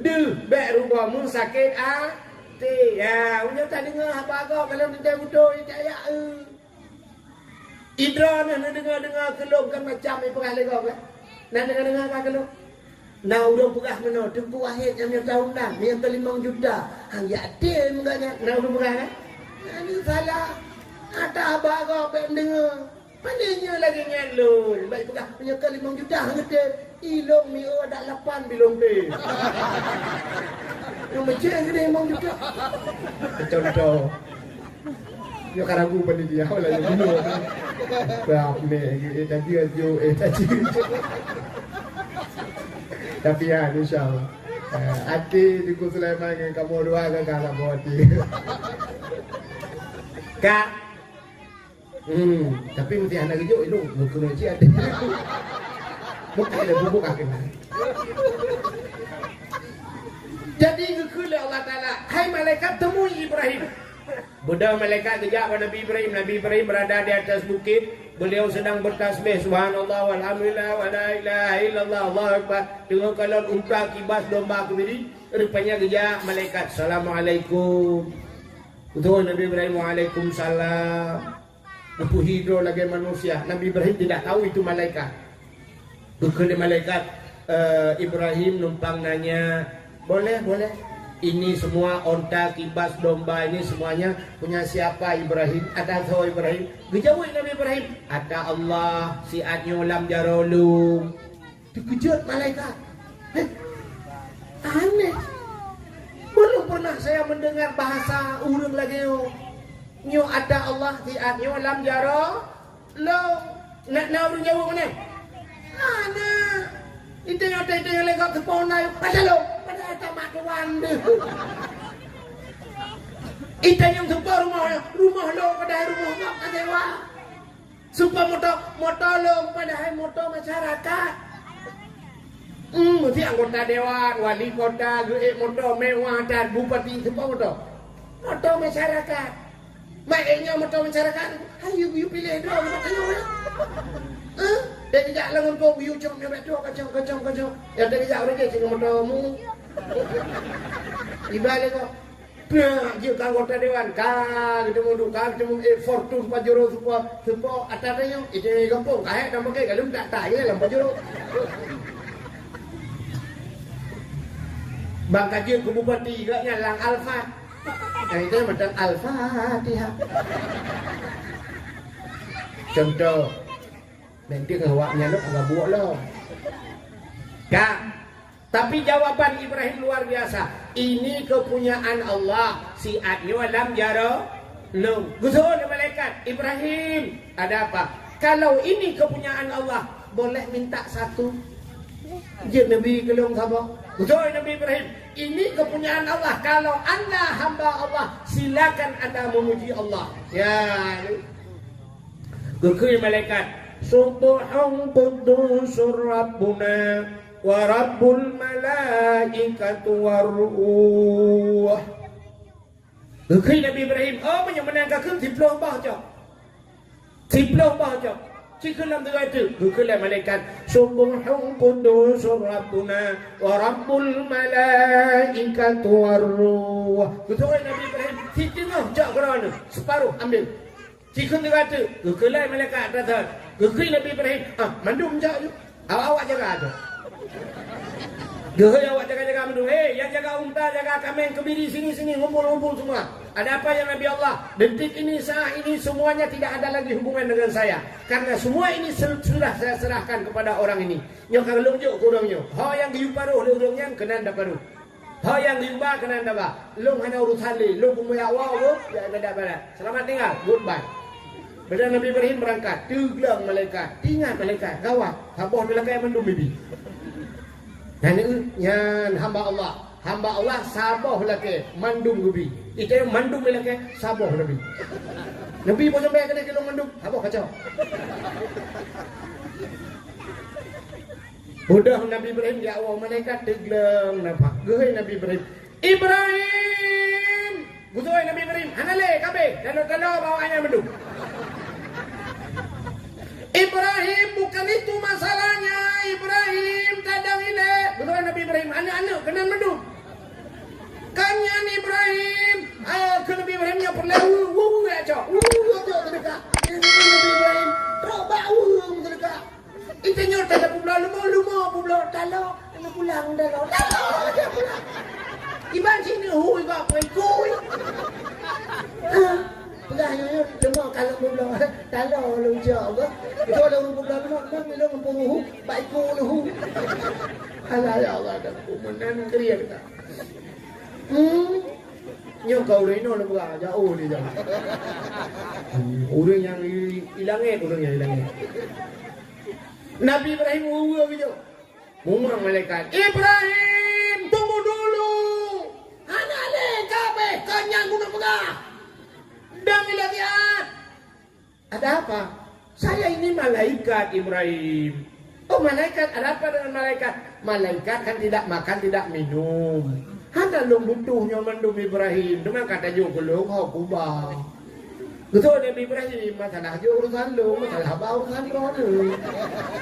de baik rumahmu sakit ati ya punya tak dengar apa kau kalau tidak betul tak ya Idra nak dengar kelong kan macam ni perah lagi kan nak dengar apa kelong nah udah perah mana tempuh wahid yang tahun dah yang ke 5 juta hang ya dia menganya nah udah perah kan ini salah ada apa kau pengen dengar pandainya lagi ngelul baik perah punya ke 5 juta hang kata ilong mi ada 8 bilong deh yang macam gede 5 juta contoh yo karagu pada dia lah yang dulu berapa ni tadi ajo tadi tapi ya insyaallah hati di Sulaiman dengan kamu dua kan kalau mau hati kak tapi mesti anak hijau itu bukan aja ada bukan ada bubuk akan jadi kekele Allah Ta'ala hai malaikat temui Ibrahim Buddha malaikat kejap pada Nabi Ibrahim. Nabi Ibrahim berada di atas bukit. Beliau sedang bertasbih subhanallah walhamdulillah wa la ilaha illallah Allahu akbar. Tengok kalau unta kibas domba kebiri, rupanya kejap malaikat assalamualaikum. Betul Nabi Ibrahim waalaikumsalam. Itu hidro lagi manusia. Nabi Ibrahim tidak tahu itu malaikat. Bukan malaikat Ibrahim numpang nanya, boleh. Ini semua onta, kibas, domba ini semuanya punya siapa Ibrahim? Ada tahu Ibrahim? Dijawab Nabi Ibrahim. Ada Allah, si adnyolam jarolum. Dikejut malaikat. Aneh. Belum pernah saya mendengar bahasa urang lagi. Nyo ada Allah, si adnyolam jarolum. Nak urang jawab mana? Anak. Itu yang legak ke ponai. Ada lo. Tamat wanda. Ita yang sumpah rumah lo pada rumah mak dewa. Sumpah motor lo pada motor masyarakat. Mesti anggota dewan, wali kota, motor mewah dan bupati sumpah motor masyarakat. Maknya motor masyarakat. Ayo pilih dong motor ya. Dia tidak langun kau biu cuma betul kacau. Ya dia tidak orang je motormu. Ibalik kok. Nah, dia anggota dewan kan kita mau dukan kita mau fortune pajero semua atasnya itu gampang kayak nama kayak kalau tak tanya lah pajero. Bang kajian ke bupati juga nyalang alfa. Nah itu macam al-fatihah. Contoh, nanti ngawaknya lo agak buat lo. Kak, tapi jawaban Ibrahim luar biasa. Ini kepunyaan Allah. Si adnya alam jaro lo. Gusur malaikat Ibrahim. Ada apa? Kalau ini kepunyaan Allah, boleh minta satu. Dia Nabi kelong sama. Gusur Nabi Ibrahim. Ini kepunyaan Allah. Kalau anda hamba Allah, silakan anda memuji Allah. Ya. Gurkui malaikat. Subhan qudusur Rabbuna wa Rabbul malaikatu warruh. Gurkui Nabi Ibrahim. Oh, menang kakun tiplong bah jauh. Tiplong bah jauh. Cikgu dalam doa itu. Gurkui malaikat. Subhan qudusur Rabbuna wa Rabbul malaikatu warruh. Gurkui Nabi Ibrahim. Tiplong jauh kerana. Separuh ambil. Cikgu doa itu. Gurkui malaikat datang. Gurkui Nabi Ibrahim. Mandum jauh. Awak jaga tu. Gurkui awak jaga mandum. Yang jaga unta, jaga kambing, kebiri sini ngumpul semua. Ada apa yang Nabi Allah? Detik ini, saat ini semuanya tidak ada lagi hubungan dengan saya. Karena semua ini sudah saya serahkan kepada orang ini. Yang kalau lunjuk ke orangnya. Hal yang diuparuh oleh orangnya kena daparuh. Hal yang diubah kena dapat. Long hanya urusan li. Long pemaya awal ya ada barat. Selamat tinggal. Goodbye. Bila Nabi Ibrahim berangkat, teglang malaikat, ingat malaikat, gawat, habis malaikat yang mandum bibi. Dan yang hamba Allah sabah malaikat, mandum bibi. Itu yang mandum malaikat, sabah Nabi. Nabi pun sampai kena kelong mandum, habis kacau. Mudah Nabi Ibrahim di awal malaikat teglang nampak. Gehai Nabi Ibrahim. Ibrahim! Gusoi Nabi Ibrahim, hanale kabe, kalau bawahnya mandum. Ibrahim bukan itu masalahnya. Ibrahim tadang ini. Betul Nabi Ibrahim. Anak-anak kena mendung. Kanyan Ibrahim. Ke Nabi Ibrahim yang perlahan. Ya cok. Cok terdekat. Nabi Ibrahim. Terobak. Terdekat. Itu nyur tak ada pulau. Lumah pulau. Talau. Ini pulang. Talau. Iban sini. Iban apa ikut. Pelahnya lemah kalau pulau. Talau lu jauh. Itu ada orang pulau lemah. Bila mempunyuhu. Baikku luhu. Allah ya Allah. Dan kumanan kriya kita. Nyo kau rino lu buka jauh di jauh. Orang yang hilangnya. Orang yang hilangnya. Nabi Ibrahim uwa gitu. Mumang malaikat. Ibrahim tunggu dulu. Hanale kabe kanyang guna pegah. Dan lihat. Ada apa? Saya ini malaikat Ibrahim. Oh malaikat, ada apa dengan malaikat? Malaikat kan tidak makan, tidak minum. Hanya lu butuhnya mandum Ibrahim. Cuma kata juga lu kau kubah. Betul Nabi Ibrahim, masalah juga urusan lu, masalah bawa urusan kau tu.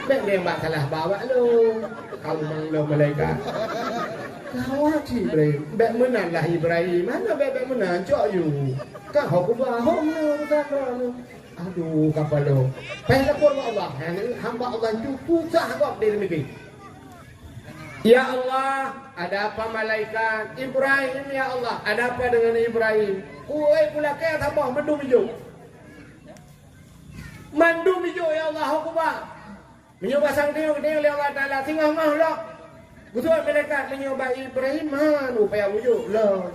Baik dia masalah bawa lu. Kau memang lu malaikat. Kawat Ibrahim, baik menanlah Ibrahim. Mana baik menan cok you. Kau aku bohong lu tak lu. Aduh kapal lu. Pasal pun Allah, hamba Allah itu pusat kau di negeri. Ya Allah, ada apa malaikat? Ibrahim ya Allah, ada apa dengan Ibrahim? Oi pula kaya tambah mandum hijau. Mandum hijau ya Allah Akbar. Menyoba sang tengok oleh Allah Taala tinggal lah. Betul malaikat menyoba Ibrahim man upaya wujud lah.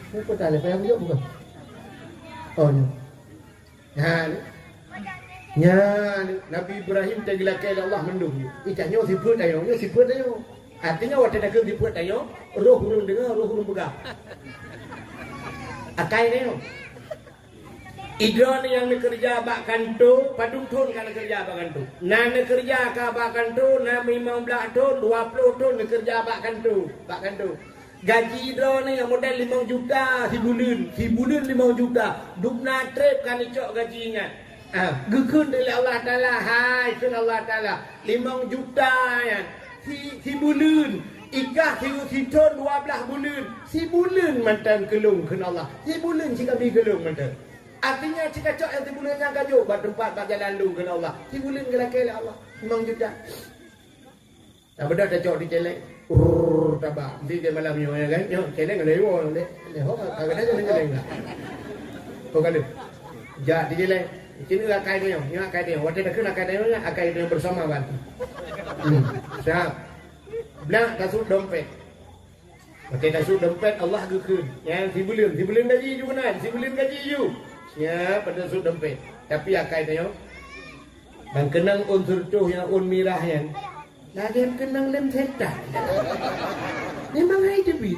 Apa tak ada payah bukan? Oh ni. Ya, Nabi Ibrahim tergila-gila Allah mendung. Ikannya siput ayo, siput ayo. Artinya waktu nak siput ayo, roh hurung dengar, roh hurung pegang. Akai ni. Idron yang kerja bakkan tu, padung ton kan kerja bakkan tu. Nan kerja ka bakkan tu, na 15 ton, 20 ton kerja bakkan tu, Gaji idron ni yang modal 5 juta sebulan 5 juta. Dukna trip kan icok gaji ingat. Gekun dari Allah Ta'ala. Hai kun Allah Ta'ala 5 juta ya. Si bulan Ikah hitung 12 bulan. Si bulan mantan kelung kena Allah. Si bulan jika bi kelung mantan. Artinya jika cok yang si bulan yang kajuk buat tempat buat jalan lu kena Allah. Si bulan kena kela Allah. Memang juta. Tak benda dah cok di celek. Tabak. Nanti dia malam ni kan. Yo, celek kena lewo nanti. Lewo kadang-kadang jangan celek enggak. Kau kata. Ja di celek. Ini akai dia. Ini akai dia. Waktu dah kena akai dia, akai dia bersama bantu. Siap. Nak kasut dompet. Pakai kasut dompet Allah gekun. Yang si bulan gaji juga kan. Si bulan gaji you. Ya, pada kasut dompet. Tapi akai dia. Dan kenang unsur tu yang mirah yang. Lagi kenang lem setan. Memang hai debit.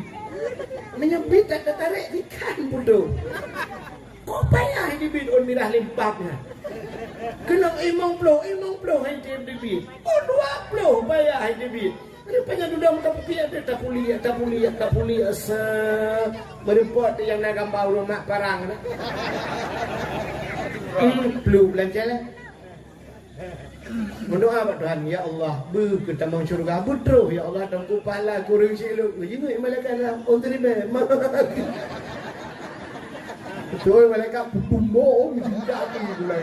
Menyebit tak tertarik ikan bodoh. Kok payah debit mirah limpahnya. Kenang imong ploh hai debit. Oh 20 payah hai debit. Rupanya duduk tak kuliah beripot yang nak gambar rumah parang na. Belum belanja lah. Mendoa pada Tuhan, ya Allah, ke tamang syurga betul ya Allah tangku pala kurang siluk. Ini malaikat lah terima. Betul malaikat tumbuh tidak pula.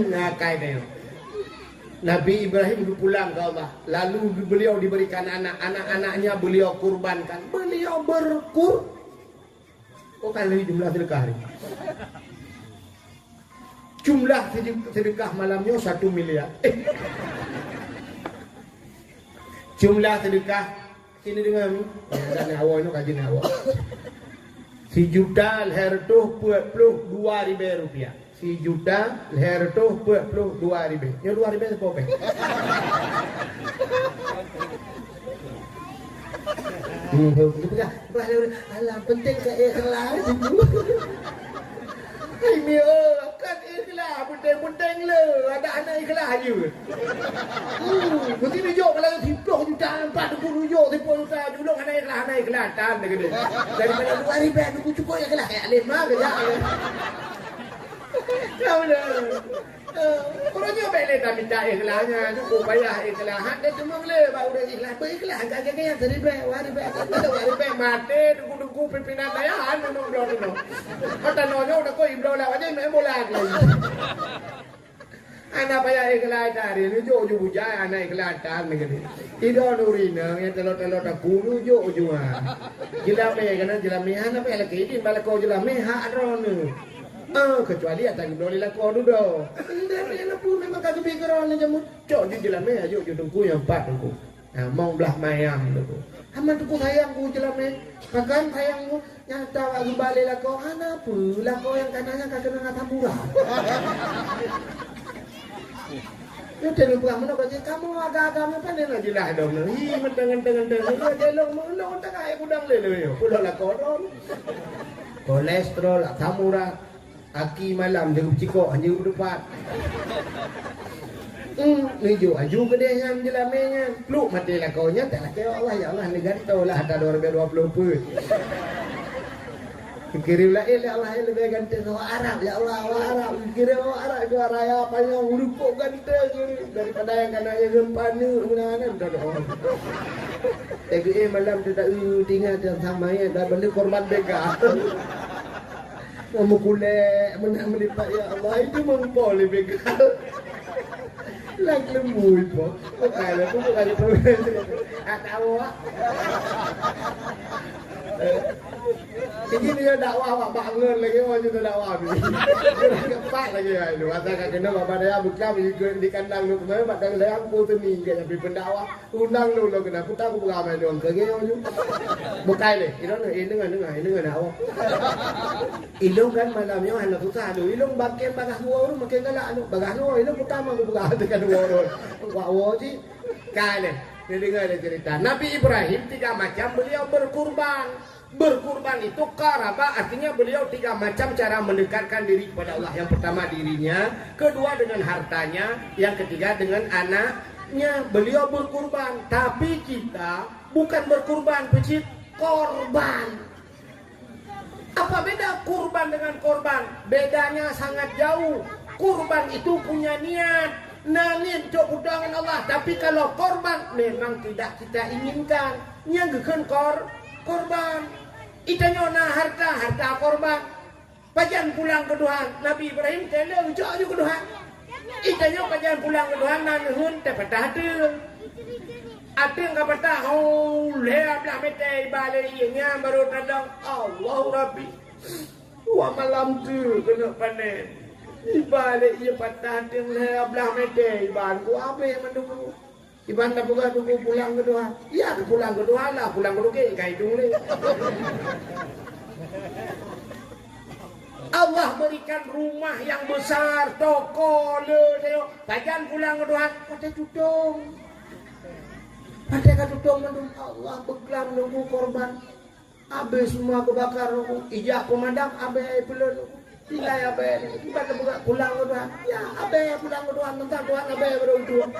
Nakai dia. Nabi Ibrahim pulang ke Allah. Lalu beliau diberikan anak-anaknya beliau kurbankan. Beliau Oh kali jumlah sedekah hari. Jumlah sedekah malamnya 1 miliar. Jumlah sedekah sini dengan dan awak ni kajian awak. 1 juta leher tu 42,000 rupiah. 1 juta leher tu 42,000. Yang 2,000 sepuluh. Alah penting ke ikhlas. Hai mia kan ikhlas penting le ada anak ikhlas je. Mesti tunjuk kalau 10 juta 40 juta julung anak ikhlas tan dekat. Daripada 2,000 aku cukup ikhlas ya lima kerja. Kamu orangnya balik tak minta ikhlasnya cukup bayar ikhlas ada cuma le baru dah ikhlas berikhlas agak-agak yang seribu waribe mati duku pimpinan dayahan no kata nonya udah kau ibro lah aja main bola lagi anak bayar ikhlas tadi ni jo bujai anak ikhlas tan begini tidak nurina yang telur tak kunu jo juga jelame kan jelame anak bayar lagi ini balik kau jelame hak ronu. Kecuali atas boleh laku dulu. Dari laku memang kagak pikiran aja muncul di jelame ayo judungku yang 4 tungku. Nah, mau belah mayang dulu. Aman tuku sayangku jelame. Bahkan sayangmu nyata lagi balik laku anak pula kau yang kanannya kagak ngata murah. Yo telu pulang mana baca kamu agak-agak apa nih lagi lah dong. Hi menteng-menteng yo jelong mulung tak kayak kudang lele yo. Pulau laku dong. Kolesterol asam murah. Aki malam dia cikok hanya berdepan. Nijo aju ke dia yang jelamenya. Peluk mati lah kau nya tak lah kau Allah ya Allah negara tahu lah ada 2020 pun. Kirim lah ya Allah lebih ganti orang Arab ya Allah Arab kirim orang Arab itu raya panjang urupok ganti daripada yang kananya gempa ni mana dah orang. Tapi malam tu tak tinggal dan sama ya dah benda korban begal. Memukule melipat ya Allah itu mengpol lebih begal. Lagi lembut pun. Kalau tu bukan problem. Ada awak. Jadi dia dakwah awak bangun lagi orang itu dakwah ni. Kepak lagi tu. Katakan kena bapak dia buka di kandang tu kemarin bapak dia aku tu ni kaya pergi pendakwah. Undang lu lo kena putar aku beramai dong ke dia tu. Bukai le. Ini dengan awak. Ilung kan malamnya hendak susah tu. Ilung bagian bagah dua orang makin galak tu. Bagah dua ilung pertama aku bagah tekan dua orang. Wah je. Kai le. Dia dengar ada cerita. Nabi Ibrahim 3 macam beliau berkurban. Berkurban itu karaba artinya beliau 3 macam cara mendekatkan diri kepada Allah. Yang pertama dirinya, kedua dengan hartanya, yang ketiga dengan anaknya. Beliau berkurban. Tapi kita bukan berkurban, pecit korban. Apa beda kurban dengan korban? Bedanya sangat jauh. Kurban itu punya niat. Nah ni untuk perjuangan Allah. Tapi kalau korban memang tidak kita inginkan. Yang gekan korban. Itanya na harta korban. Pajan pulang ke Tuhan. Nabi Ibrahim tela ujak je ke Tuhan. Itanya pajan pulang ke Tuhan nan hun terpatah ada. Ada yang patah. Oh, leha belah metai balik ianya baru datang. Allah Rabbi. Wah malam tu kena panen. Ibalik ia patah dia leha belah metai iban ku abe menunggu. Iban tak buka tunggu pulang ke Tuhan. Ya pulang ke Tuhan lah, pulang ke Tuhan kai dung ni. Allah berikan rumah yang besar, toko le tengok. Pajan pulang ke Tuhan, pada tutung. Pada tutung menunggu Allah beklam nunggu korban. Habis semua kebakar nunggu. Ijak pemadam abe pelun. Tilai abe. Kita buka pulang ke Tuhan. Ya abe pulang ke Tuhan, tentang Tuhan abe berujung.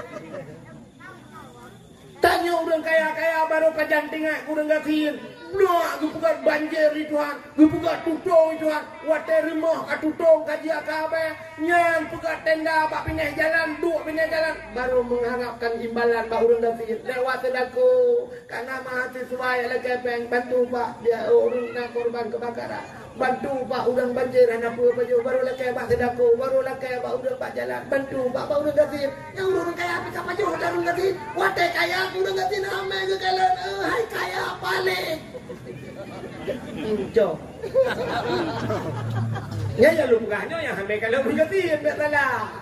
Tanya orang kaya-kaya baru pajan tinggal kurang gakin. Nah, gue bukan banjir di Tuhan. Gue bukan tutong di Tuhan. Watai remah ke tutong kaji akabe. Nyan bukan tenda bak pindah jalan, duk pindah jalan. Baru mengharapkan imbalan bak orang gakin. Lewat tedaku. Karena mahasiswa yang lagi peng bantu pak. Dia orang nak korban kebakaran. Bantu pak udang banjir anak apa baju baru lagi pak sedaku baru lagi pak udang pak jalan bantu pak udang gatin yang urang kaya apa baju udang gatin watai kaya udang gatin ame ke kalian hai kaya balik inco ya lu bukannya yang ame kalau udang gatin bet salah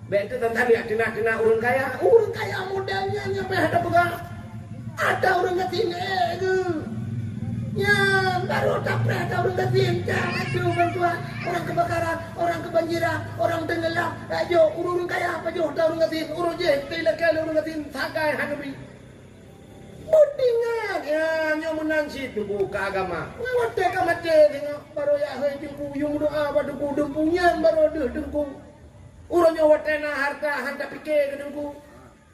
bet itu tentang dia kena urang kaya modelnya nyampe ada pegang ada urang gatin ya baru dapet ada orang gatin aduh bantuan orang kebakaran orang kebanjiran orang tenggelam ayo urung kaya apa jo ada orang gatin urung je tidak kaya orang gatin sagai hanabi budingan ya nyo menang situ buka agama ngawate ka mate tengok baru ya hai jengku yung doa badu dumpunyan baru dengku urung nyo watena harta handa pikir dengku.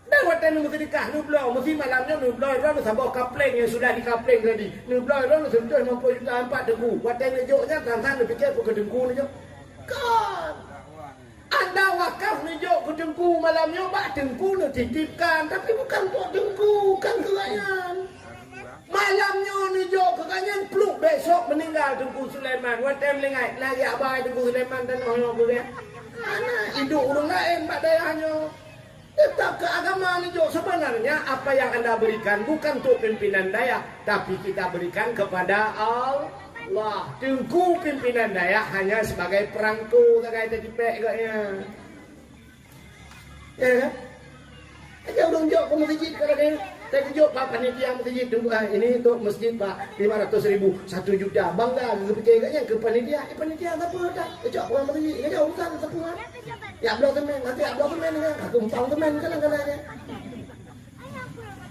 Dah waktu ni mesti nikah, nubloi, mesti malamnya nubloi, orang sabok kapleng yang sudah dikapleng tadi. Nubloi, orang sentuh 50 juta 4 dengku. Waktu ni joknya tangan dia fikir ke dengku ni jok. Kan. Anda wakaf ni jok ke dengku malamnya, bak dengku ni titipkan. Tapi bukan buat dengku, kan kelayan. Malamnya ni jok kekayan peluk besok meninggal dengku Sulaiman. Waktu melingai, lagi abai dengku Sulaiman dan orang boleh. Anak hidup orang lain pada dayanya. Tetap ke agama ni jo sebenarnya apa yang anda berikan bukan untuk pimpinan daya tapi kita berikan kepada Allah. Tengku pimpinan daya hanya sebagai perangko kagai tadi pek katnya. Ya kan? Aja urang jo ke masjid kalau dia saya tunjuk Pak panitia masjid tunggu ini untuk masjid Pak 500.000 1 juta bangga fikir katnya ke panitia panitia apa dah kejak orang masjid ini dia urusan sepuan ya blok temen nanti blok temen kan aku umpang temen kadang-kadangnya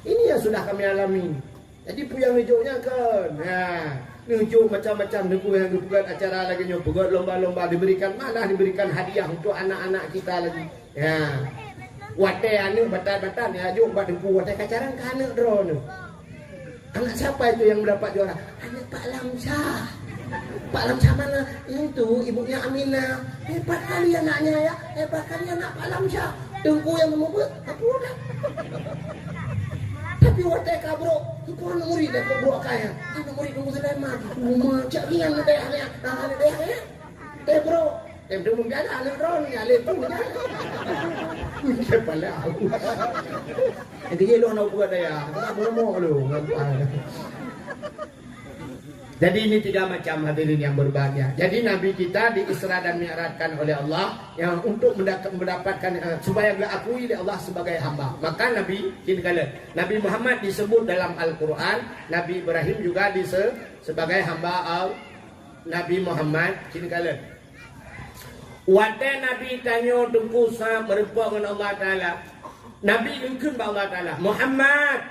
ini yang sudah kami alami jadi puyang hijaunya kan nah nujuk macam-macam yang bukan acara lagi buat lomba-lomba diberikan diberikan hadiah untuk anak-anak kita lagi ya watai anu batan-batan ya jom buat dengku watai kacaran ke anak drone anak siapa itu yang mendapat juara anak Pak Lamsyah mana yang itu ibunya Aminah hebat kali anaknya ya hebat kali anak Pak Lamsyah dengku yang membuat apa udah tapi watai kabro itu anak murid dan kabro kaya anak murid nunggu Sulaiman macam ni yang deh deh bro em đừng muốn gái là lên rồi nhà lên tung cái siapa lah aku yang kerja lu nak buat daya tak bermok lu jadi ini 3 macam hadirin yang berbahagia jadi Nabi kita di Isra dan Mi'rajkan oleh Allah yang untuk mendapatkan supaya diakui oleh Allah sebagai hamba maka Nabi Nabi Muhammad disebut dalam Al-Quran Nabi Ibrahim juga sebagai hamba Nabi Muhammad Wadah Nabi tanya dengku sah berpuak dengan Allah Ta'ala Nabi mungkin Allah Ta'ala Muhammad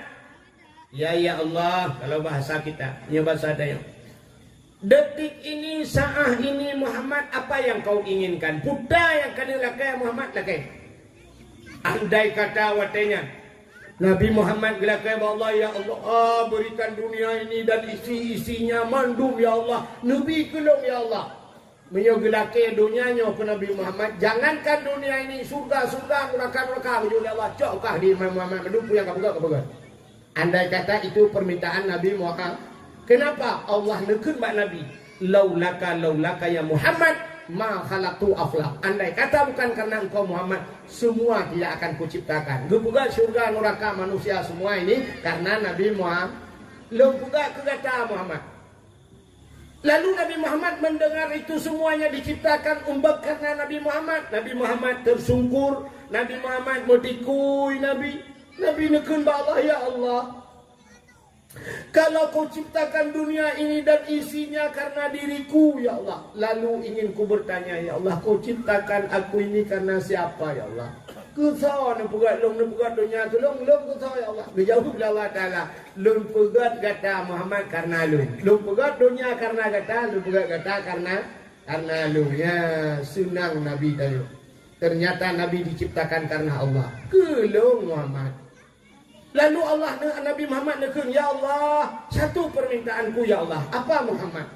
ya Allah kalau bahasa kita ini bahasa daya detik ini saat ini Muhammad apa yang kau inginkan Buddha yang kena lakai Muhammad lakai andai kata watanya Nabi Muhammad gelakai Allah ya Allah berikan dunia ini dan isi-isinya mandum ya Allah Nabi kelong ya Allah Menyogelake dunianya ke Nabi Muhammad. Jangankan dunia ini, surga, neraka, menjadi Allah. Cokah di Muhammad menupu yang kabuka. Andai kata itu permintaan Nabi Muhammad. Kenapa Allah nekun mak Nabi? Laulaka ya Muhammad ma khalaqtu aflaq. Andai kata bukan karena engkau Muhammad, semua tidak akan kuciptakan. Juga surga, neraka, manusia semua ini karena Nabi Muhammad. Juga kata Muhammad. Lalu Nabi Muhammad mendengar itu semuanya diciptakan umbak karena Nabi Muhammad. Nabi Muhammad tersungkur. Nabi Muhammad medikui Nabi. Nabi nekun Allah, ya Allah. Kalau kau ciptakan dunia ini dan isinya karena diriku, ya Allah. Lalu ingin ku bertanya, ya Allah, kau ciptakan aku ini karena siapa, ya Allah? Kusau nak pegat long nak pegat dunia tu long kusau ya Allah. Dijawab Allah Taala, long pegat kata Muhammad karena long pegat dunia karena kata, long pegat kata karena lu. Ya sunang Nabi tadi. Ternyata Nabi diciptakan karena Allah. Kelong Muhammad. Lalu Allah Nabi Muhammad nekun, ya Allah, satu permintaanku ya Allah. Apa Muhammad?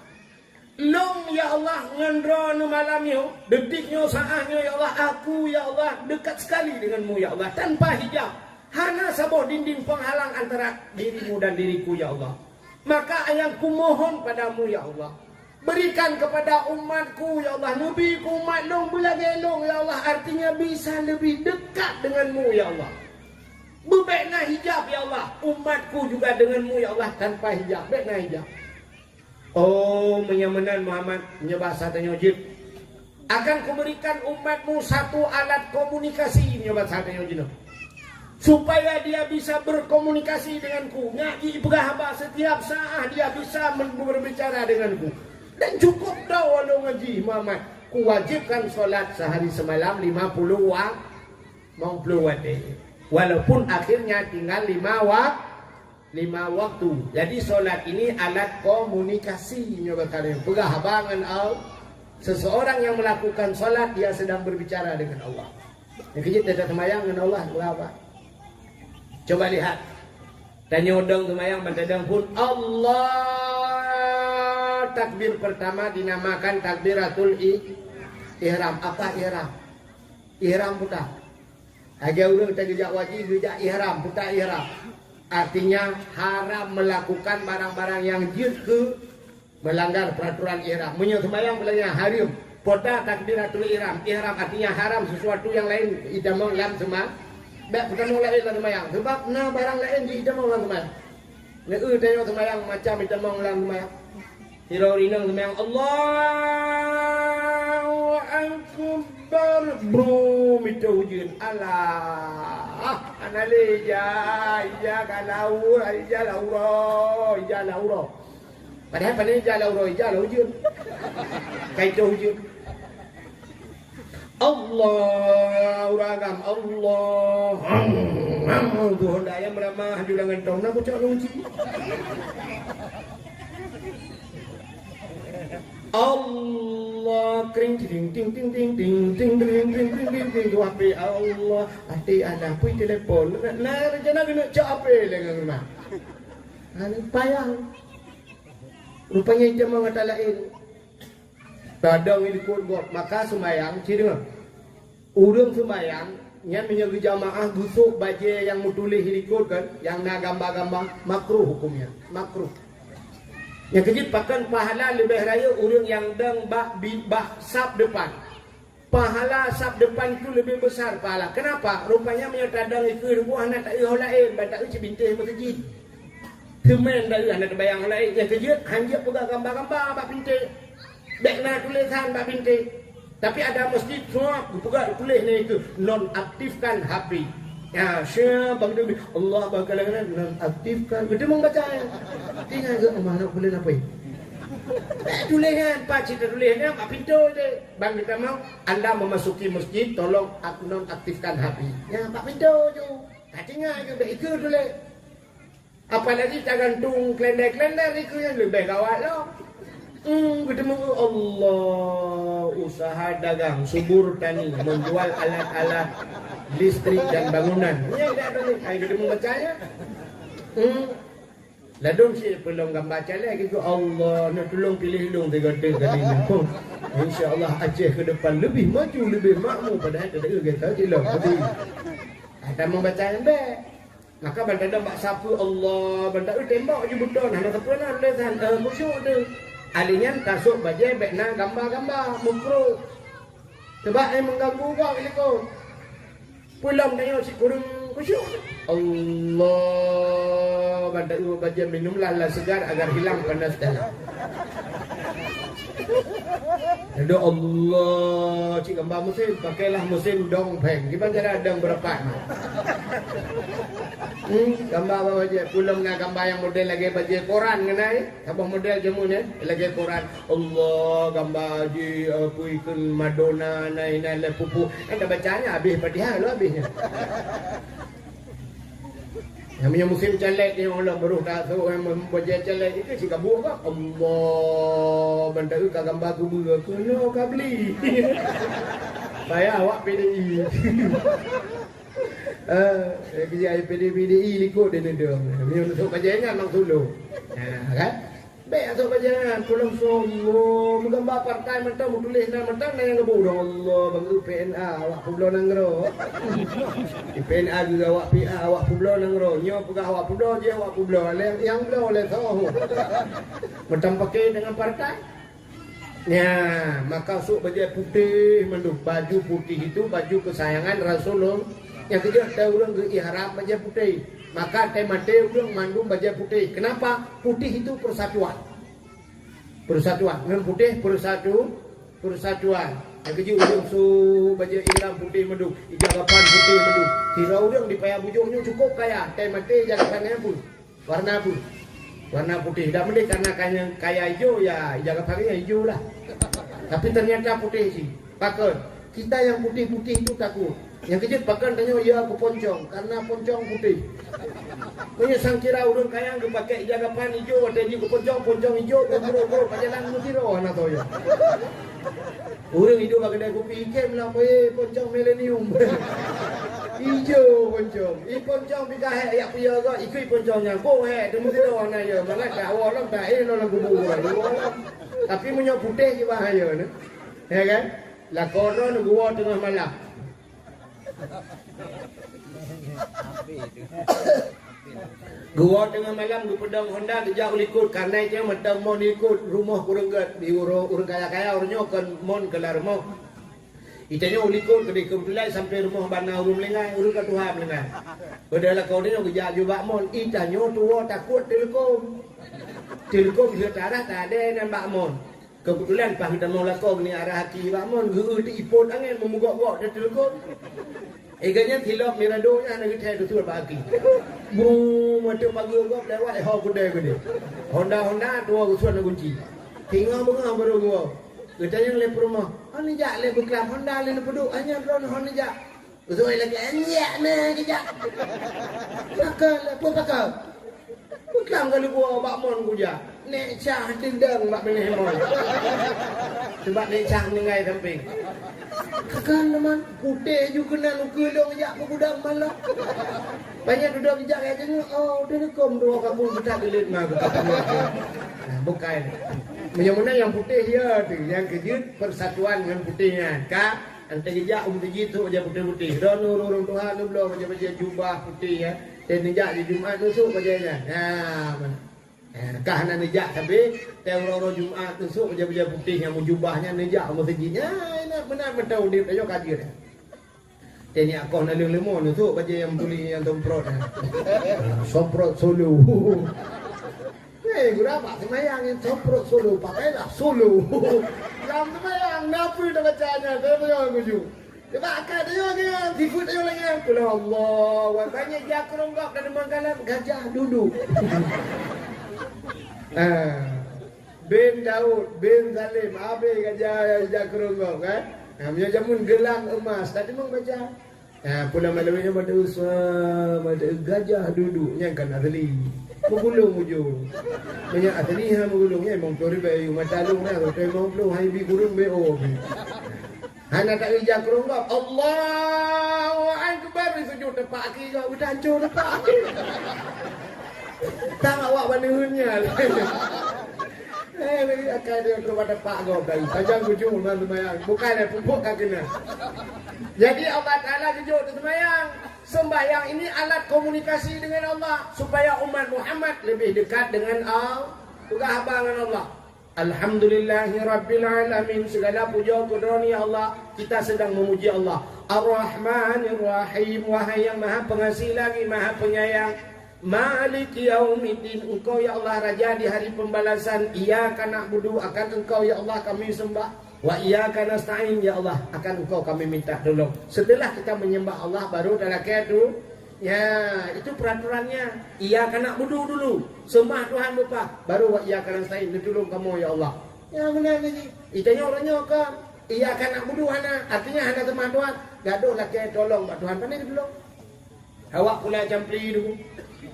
Long ya Allah ngendro nu malam yo, detiknya saahnya ya Allah, aku ya Allah dekat sekali denganmu ya Allah tanpa hijab. Hana saboh dinding penghalang antara dirimu dan diriku ya Allah. Maka yang kumohon padamu ya Allah, berikan kepada umatku ya Allah, nabi umat long belagelong ya Allah, artinya bisa lebih dekat denganmu ya Allah. Bebekna hijab ya Allah, umatku juga denganmu ya Allah tanpa hijab, bekna hijab. Oh, menyamanan Muhammad menyebah satanya wajib. Akan kuberikan umatmu satu alat komunikasi menyebah satanya wajib. Supaya dia bisa berkomunikasi denganku. Ngaji berhaba setiap saat dia bisa berbicara denganku. Dan cukup dah walau ngaji Muhammad. Kuwajibkan solat sehari semalam 50 waktu. Walaupun akhirnya tinggal 5 waktu. Jadi solat ini alat komunikasi nyoba kalian. Pegahabangan seseorang yang melakukan solat dia sedang berbicara dengan Allah. Yang kejut tidak semayang dengan Allah berapa? Coba lihat. Dan nyodong semayang berdadang pun Allah. Takbir pertama dinamakan takbiratul ihram. Apa ihram? Ihram putar. Agak udah kita gejak wajib gejak ihram putar ihram. Artinya haram melakukan barang-barang yang jid melanggar peraturan ihram. Sembahyang bilangnya haram. Poda takbiratul ihram. Ihram artinya haram sesuatu yang lain. Idamang lam semua. Bukan lain dalam sembahyang. Sebab barang lain di idamang lam sembahyang. Tengok sembahyang macam idamang lam sembahyang. Hirorinang sembahyang Allahu Akbar. Bro itu hujun. Allah. Analija, ija kalau, ija lauro. Padahal pada ija lauro, ija hujun. Kaito hujun. Allah uragam Allah. Tuhan daya meramah julangan tahun aku cak lunci. Allah kering ting ting ting ting ting ting ting ting ting ting wapi Allah ati ada pun telefon nah rencana kena cape dengan rumah anu payah rupanya dia mengata lain kadang ini kurgot maka sembahyang cireng urang sembahyang nyan menjaga jamaah busuk baca yang mutulih ikut kan yang na gambar-gambar makruh hukumnya makruh. Yang kejut bahkan pahala lebih raya orang yang dang bah sab depan. Pahala sab depan itu lebih besar pahala. Kenapa? Rupanya menyatadang itu buah anak tak ihol lain, tak uci bintih masjid. Kemen dari anak bayang lain. Yang kejut hanjak pegang gambar-gambar bak bintih. Bekna tulisan bak bintih. Tapi ada masjid semua pegang tulis ni itu nonaktifkan HP. Ya, siapa bang Allah bakalan nonaktifkan. Betul membaca ya. Tinggal ke mana boleh apa ini? Tulisan, pak cita tulisannya apa pintu je. Bang kita mau anda memasuki masjid, tolong nonaktifkan HP. Ya, pak pintu je. Tinggal ke itu tulis. Apalagi gantung klender itu yang lebih gawat loh. Ketemu Allah usaha dagang subur tani menjual alat-alat listrik dan bangunan. Ya tidak ada ni. Ayo kita membacanya. Ladung si pelong gambar cale gitu Allah nak tolong pilih hidung tiga kali ni. InsyaAllah Aceh ke depan lebih maju, lebih makmur. Padahal tak ada kita jelas tadi. Ada membaca yang baik. Maka bantada mak sapu Allah, bantada tembak je betul. Nak apa nak lesan musyuk tu. Alinya kasut baju baik nak gambar-gambar mukro. Sebab mengganggu kau ni kau. Pulang tengok si kurung musyuk. Allah, bantada baju minumlah lah segar agar hilang panas dalam. Ada Allah, cik gambar musim, pakailah musim dongpeng. Gimana cara dong berapa? Gambar apa aja? Pulang dengan gambar yang model lagi baju koran kenai. Apa model jemu ni? Lagi koran. Allah, gambar je apa ikut Madonna, nai pupu. Anda bacanya habis Fatihah lo habisnya. Yang punya musim celek ni Allah baru tak tahu yang membaca celek itu si kabur ke Allah bandar ke gambar aku bera kena kau beli. Bayar awak PDI. Kerja PDI likut dia dendam. Dia untuk baca ingat Mang Sulu. Kan? Baik atau baca pulang semua menggambar partai mentang tulis nama mentang yang kebu Allah bagi PNA awak pulau nanggro. Di PNA juga awak PA awak pulau nanggro. Nyo pegah awak pulau je awak pulau yang pulau oleh tahu. Mentang pakai dengan partai. Ya, maka sok baju putih menduk baju putih itu baju kesayangan Rasulullah. Yang kedua tahu orang ke ihram baju putih. Maka temate udah mandum baju putih. Kenapa? Putih itu persatuan. Persatuan. Dengan putih persatuan. Yang kedua udah su baju ihram putih mendung. Ijagapan putih mendung. Kira udah di payah bujungnya cukup kaya. Temate jagapannya pun. Warna pun. Warna putih. Tak boleh karena kaya hijau ya jagapannya hijau lah. Tapi ternyata putih sih. Pakai. Kita yang putih-putih itu takut. Yang kejut pakan tanya ya aku poncong karena poncong putih. Punya sang kira urang kaya ke pakai jagapan hijau ada di poncong hijau bro pajalan mutiro anak toyo. Urang hidup pakai kedai kopi ikem lah poncong milenium. Hijau poncong. Poncong bika he ya piya ko ikui poncongnya ko he de mutiro anak ya malah ka orang tak lo gubu. Tapi punya putih je bahaya ne. Ya kan? Lah koron gua tengah malam. Gua tengah malam di pedang Honda kejak ikut karena itu mentang mon ikut rumah kurang di urang kaya-kaya orangnya kan mon kelar rumah. Itanya ikut kebetulan sampai rumah bana urang lengai urang ka Tuhan lengai. Padahal kau ni kejak juga mon itanya tua takut telekom. Telekom dia tarah tak ada dan bak mon. Kebetulan pas kita mau lakon ni arah hati bakmon guru di ipon angin memugak-gak dia telekom. Eganya tilap miradonya nak kita tu bagi. Boom macam bagi gap lewat ho gede. Honda tua usuan kunci. Tinggal bunga baru gua. Katanya le rumah. Ani jak le beklam Honda le peduk hanya drone Honda jak. Usoi lagi anjak na kejak. Pakal apa pakal? Beklam kali gua bakmon gua nek cah tindang bak meneh mon. Sebab nek cah nengai samping. Kakak teman putih juga kena luka dong jak budak malah. Banyak duduk jak aja ni. Oh, dia kom dua kamu kita gelit mah. Bukan. Mana yang putih ya tu, yang kejut persatuan dengan putihnya. Kak, antara jak tinggi tu aja putih-putih. Dan orang Tuhan tu belum macam jubah putih ya. Dan jak di Jumaat tu bajanya. Nah, kah nak nejak tapi orang Jumaat tu baju putih yang jubahnya nejak masjidnya benar betul dia tahu kaji dia. Tanya aku nak lemon tu baju yang buli yang tomprot. Somprot solo. Gua apa semayang yang somprot solo pakailah solo. Yang semayang napi dah bacanya saya punya kuju. Sebab akak dia tikut dia lagi. Kalau Allah, banyak jakrong gak dan mangkalan gajah duduk. Bin Daud, bin Salim, Abi gajah jakrong kan? Namanya jamun gelang emas. Tadi memang baca. Pulang malamnya pada usah, pada gajah duduk yang kan asli. Menggulung ujung. Banyak asli ha menggulungnya memang tori bayu matalung dah. Memang belum hai bi gurung BO. Hana tak jakrong gak. Allahu akbar sujud tepak kaki kau udah hancur tepak kaki. Tak awak bandingnya. Akan dia kepada Pak Gop lagi. Tajam hujung sembahyang. Bukan ada pupuk kan kena. Jadi Allah Ta'ala kejut sembahyang. Sembahyang ini alat komunikasi dengan Allah. Supaya umat Muhammad lebih dekat dengan Allah. Juga abang dengan Allah. Alhamdulillahi Rabbil Alamin. Segala puja kudroni Allah. Kita sedang memuji Allah. Ar-Rahmanir Rahim. Wahai yang maha pengasih lagi, maha penyayang. Malik yaumiddin. Engkau ya Allah Raja di hari pembalasan. Iyyaka na'budu, akan Engkau ya Allah kami sembah. Wa iyyaka nasta'in, ya Allah akan Engkau kami minta tolong. Setelah kita menyembah Allah baru dalam itu ya itu peraturannya. Iyyaka na'budu dulu, sembah Tuhan Bapa, baru wa iyyaka nasta'in, tolong kamu ya Allah. Ya benar lagi. Itanya orangnya ke iyyaka na'budu hana, artinya hana sembah Tuhan. Gaduh lagi tolong Pak Tuhan pandai tolong. Awak pula campli dulu.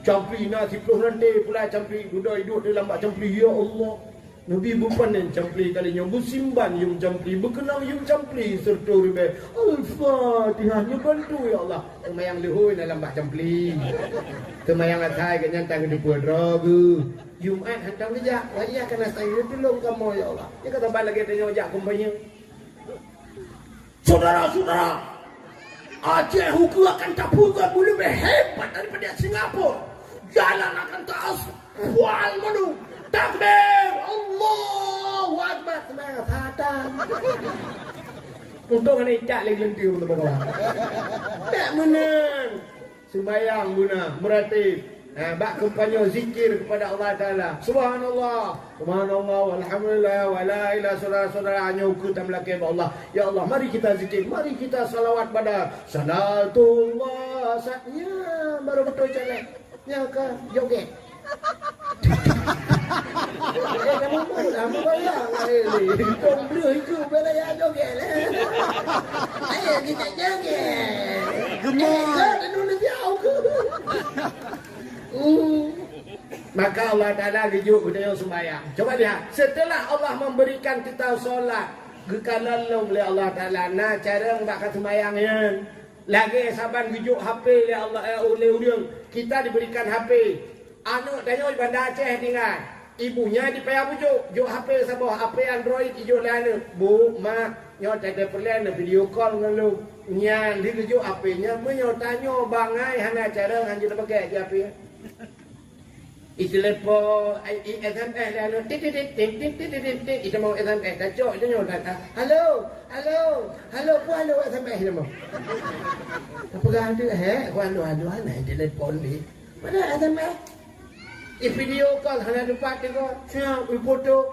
Campli nak sipuluh nanti pula campli. Duduk hidup dalam bak campli. Ya Allah. Nabi bukan yang campli kalinya. Busimban yang campli. Berkenang yang campli. Serta ribai. Al-Fatihah. Yang bantu ya Allah. Temayang lehoy dalam bak campli. Temayang atai ke nyantang ke depan raga. Jumat hantar kejap. Wajah kena sayang. Tolong kamu ya Allah. Dia kata balik kita nyojak kumpanya. Saudara-saudara. Aceh hukum akan tapukan lebih hebat daripada Singapura. Jalan akan terus wal menu. Takbir, Allahu Akbar. Semangat hatam. Untung ini tak lagi lentir untuk berkawan. Tak menang. Sembayang guna, meratib. Bak kempanya zikir kepada Allah Ta'ala. Subhanallah. Subhanallah. Walhamdulillah. Wala ilah saudara-saudara. Hanya ukutan melaki Allah. Ya Allah, mari kita zikir. Mari kita salawat pada salatullah. Ya, baru betul jalan. Ya ke, joget. Kamu pula, membayang. Hitung beli itu, bila ya joget. Ayo kita joget. Gemar. Indonesia ke. Maka Allah Ta'ala rujuk kepada sembahyang. Coba lihat, setelah Allah memberikan kita solat, gekalan oleh Allah Ta'ala. Nah, cara nak sembahyangnya. Lagi saban rujuk HP oleh Allah oleh uriang. Kita diberikan HP. Anak tanya di Bandar Aceh tinggal. Ibunya dipayah bujuk. Juk HP sabah, HP Android hijau lana. Bu, mak, nyo tak ada perlahan video call dengan lu. Nyan di rujuk HP-nya, menyo tanya bangai hana cara hanya nak pakai HP. Telepon SMS lalu tik itu mau SMS dah cok itu nyoda halo ku halo SMS dia mau apa kan tu ku halo mana telepon ni mana SMS video call hana dapat tengok siap foto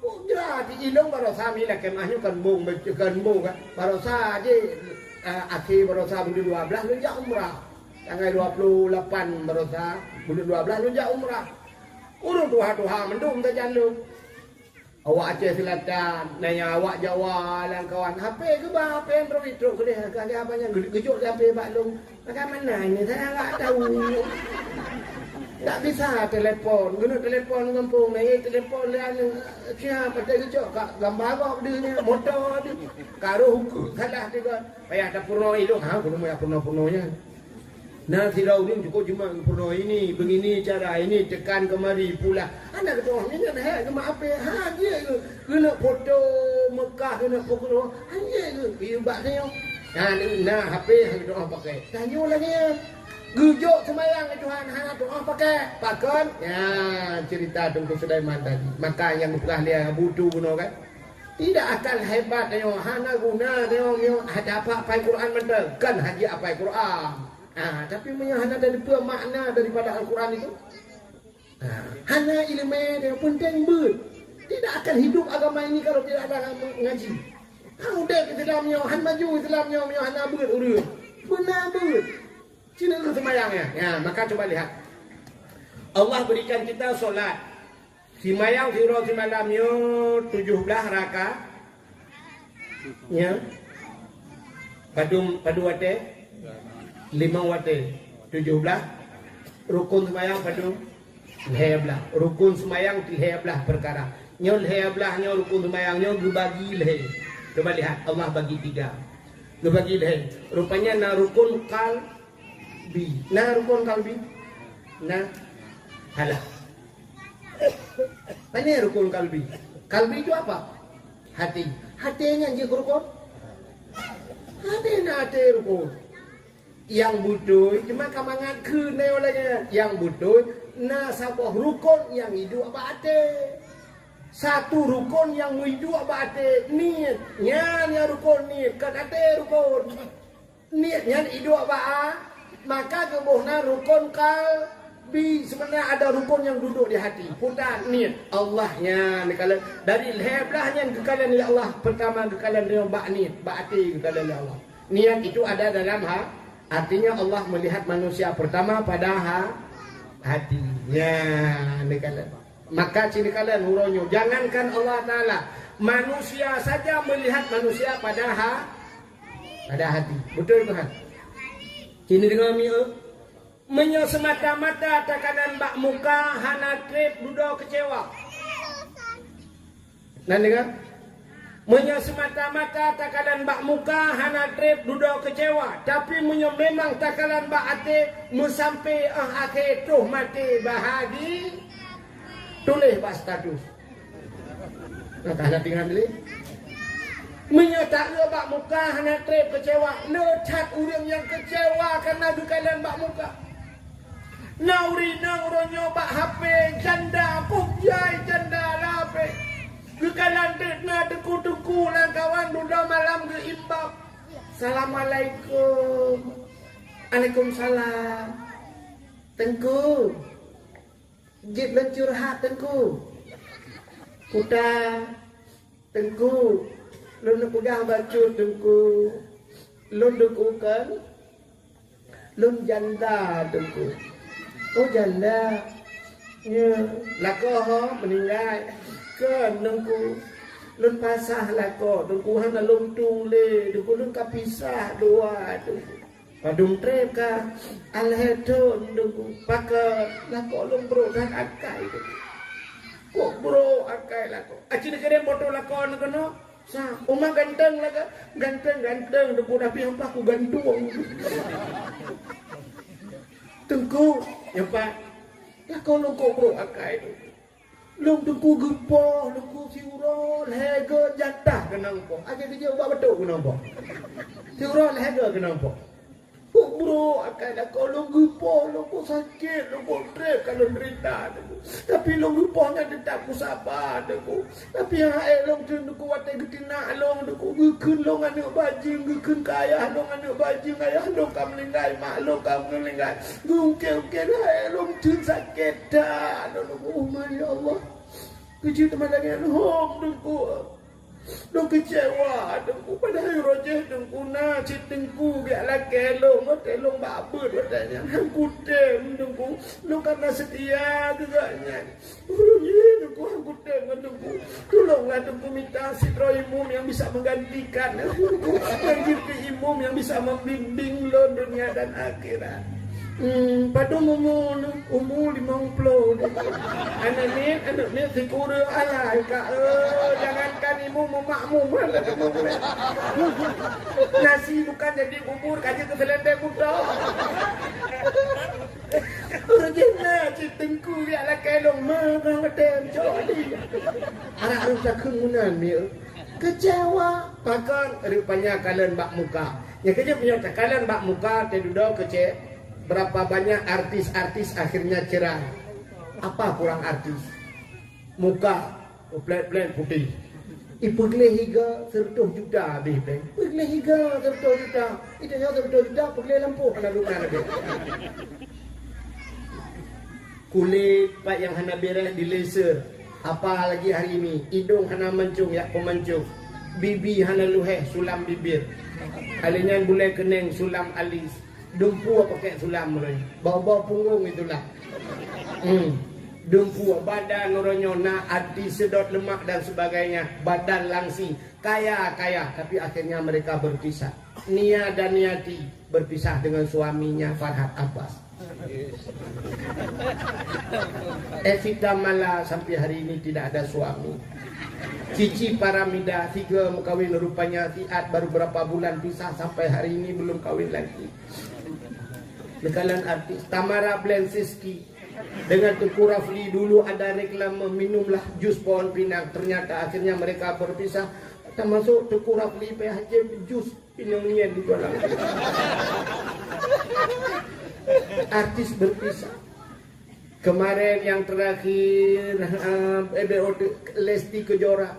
udah di ilong baru sami lah kemahnya kan bung kan baru saja akhir baru saja 12 lu ya umrah tanggal 28 baru saja bulan 12 lunjak umrah. Urung tuha-tuha mendung saja lu. Awak Aceh Selatan, nanya awak Jawa lan kawan. HP ke bah, HP Android teruk ke dia. Kali apanya gejuk HP Pak Long. Macam mana ni saya enggak tahu. Tak bisa telepon. Guna telepon kampung ni, telepon lain siapa tak gejuk kat gambar kau dia motor dia. Karo hukum kalah dia. Payah dah purno itu. Ha, belum ya purno-purnonya. Nah, tirau ni cukup cuma purno ini, begini cara ini tekan kemari pula. Anak ketua ni kan hak cuma apa? Ha dia ke. Kena foto Mekah kena foto. Ha dia ke. Dia buat dia. Nah, HP hang doa pakai. Tanya lagi. Gujuk sembahyang Tuhan hang doa pakai. Pakon. Ya, cerita tunggu Sulaiman tadi. Maka yang telah dia butuh guna kan. Tidak akan hebat dia hana guna dia ada apa Quran mental. Kan haji apa Quran. Tapi hanya dari makna daripada Al-Quran itu. Hanya ilmu yang penting ber. Tidak akan hidup agama ini kalau tidak ada mengaji. Udah Islamnya, han maju Islamnya, hanya ber urut. Benar ber. Cina itu semayangnya. Ya, maka coba lihat. Allah berikan kita solat. Simayang siro simalamnya 17 rakaat. Ya. Padu wate. 5 wate 17 rukun sembahyang padu 12 rukun sembahyang 13 perkara nyo 13 nyo rukun sembahyang nyo dibagi leh. Coba lihat Allah bagi 3 dibagi leh. Rupanya na rukun kalbi na halah Mana rukun kalbi? Kalbi itu apa? Hati. Hatinya je rukun. Hati rukun. Yang butuh cuma kamangan ke neolanya. Yang butuh na sabah rukun yang hidup apa hati. Satu rukun yang hidup apa hati. Niatnya rukun niat. Kan hati rukun. Niatnya hidup apa? Maka kebuhna rukun kalbi. Sebenarnya ada rukun yang duduk di hati. Putar niat Allahnya kalau dari leblahnya kekalian oleh Allah. Pertama kekalian dengan niat, hati kekalian oleh Allah. Niat itu ada dalam artinya Allah melihat manusia pertama pada hatinya. Maka ciri kalian huronyo. Jangankan Allah Ta'ala, manusia saja melihat manusia pada hati. Betul Tuhan. Cini dengan menyo semata-mata takanan bak muka hana trip dudo kecewa. Nanti kan? Menyo semata-mata takanan bak muka hana trip dudo kecewa. Tapi menyo memang takanan bak ate musampai akhir tuh mati bahagi. Tulis bak status. Nah, tak ada tinggal beli. Menyetak le bak muka hana trip kecewa. Lecat orang yang kecewa karena dukalan bak muka. Nauri nauronyo bak HP janda pukjai janda lape. Dukalan dekna deku-deku lan kawan duda malam ke imbab. Assalamualaikum. Waalaikumsalam. Tengku. Jip lan curhat tengku. Kuda. Tengku. Lun kuda baca tengku. Lun dukukan. Lun janda tengku. Oh janda. Ya, lako meninggal. Ke tengku. Lun pasah lako. Tengku hana lun tule. Tengku lun kapisah dua tengku. Padung trep ka. Alhedon tengku. Pakai lako lun bro dan akai tengku. Kok bro akai lako. Acik keren foto lako no. Sa, uma ganteng lah ganteng debu tapi apa aku gantung. Tengku, ya Pak. Ya kalau kau bro akai tu. Long tengku gepo, tengku siuro, lego jatah kenang po. Aja dia buat betul kenang po. Siuro lego kenang po. Kok bro akai dah kalau gepo, lo kau sakit, lo kau trip kalau derita tu. Tapi long geponya tetap ku sabar tu. Tapi yang long tu ku watai getina long tu gekun long anak bajing gekun kaya long anak bajing ayah long kam linggai mak long kam linggai. Gungke long tu sakit dah. Oh ya Allah. Kecil teman lagi home tu. Dong kecewa dengku padahal rojeh dengku na citengku biarlah kelong telong babut katanya aku tem dengku lu karena setia gegaknya dengku aku tem dengku tolonglah dengku minta sidroimum yang bisa menggantikan dengku panggil ke imum yang bisa membimbing lo dunia dan akhirat. Padahal umur 50 anak ni sikura alai kak jangankan ibu memakmum lah nasi bukan jadi bubur kaji ke selendang muda rajinlah citengku biarlah kelong merang ketem jodi anak rusak kemunan ni kecewa pakan rupanya kalian bak muka yang kerja punya kalian bak muka tedudo kece. Berapa banyak artis-artis akhirnya cerai. Apa kurang artis? Muka pelan-pelan putih. Ipugle higa 100 juta habis plan. Ipugle higa 100 juta. Itu nya 100 juta pegle lampu kena rumah lagi. Kulit pak yang hana beres di laser. Apa lagi hari ini? Hidung hana mencung ya pemancung. Bibi hana luheh sulam bibir. Kalinya boleh keneng sulam alis. Dumpu pakai sulam orang. Bawa punggung itulah. Dumpu badan orangnya nak hati sedot lemak dan sebagainya. Badan langsing. Kaya. Tapi akhirnya mereka berpisah. Nia dan Niati berpisah dengan suaminya Farhad Abbas. Evita Mala sampai hari ini tidak ada suami. Cici Paramida 3 kawin rupanya Tiat baru berapa bulan pisah sampai hari ini belum kawin lagi. Bekalan artis Tamara Blensiski Dengan Tengku Rafli dulu ada reklame minumlah jus pohon pinang. Ternyata akhirnya mereka berpisah. Termasuk Tengku Rafli PHJ jus pinangnya dijual. Artis berpisah. Kemarin yang terakhir EBO Lesti Kejora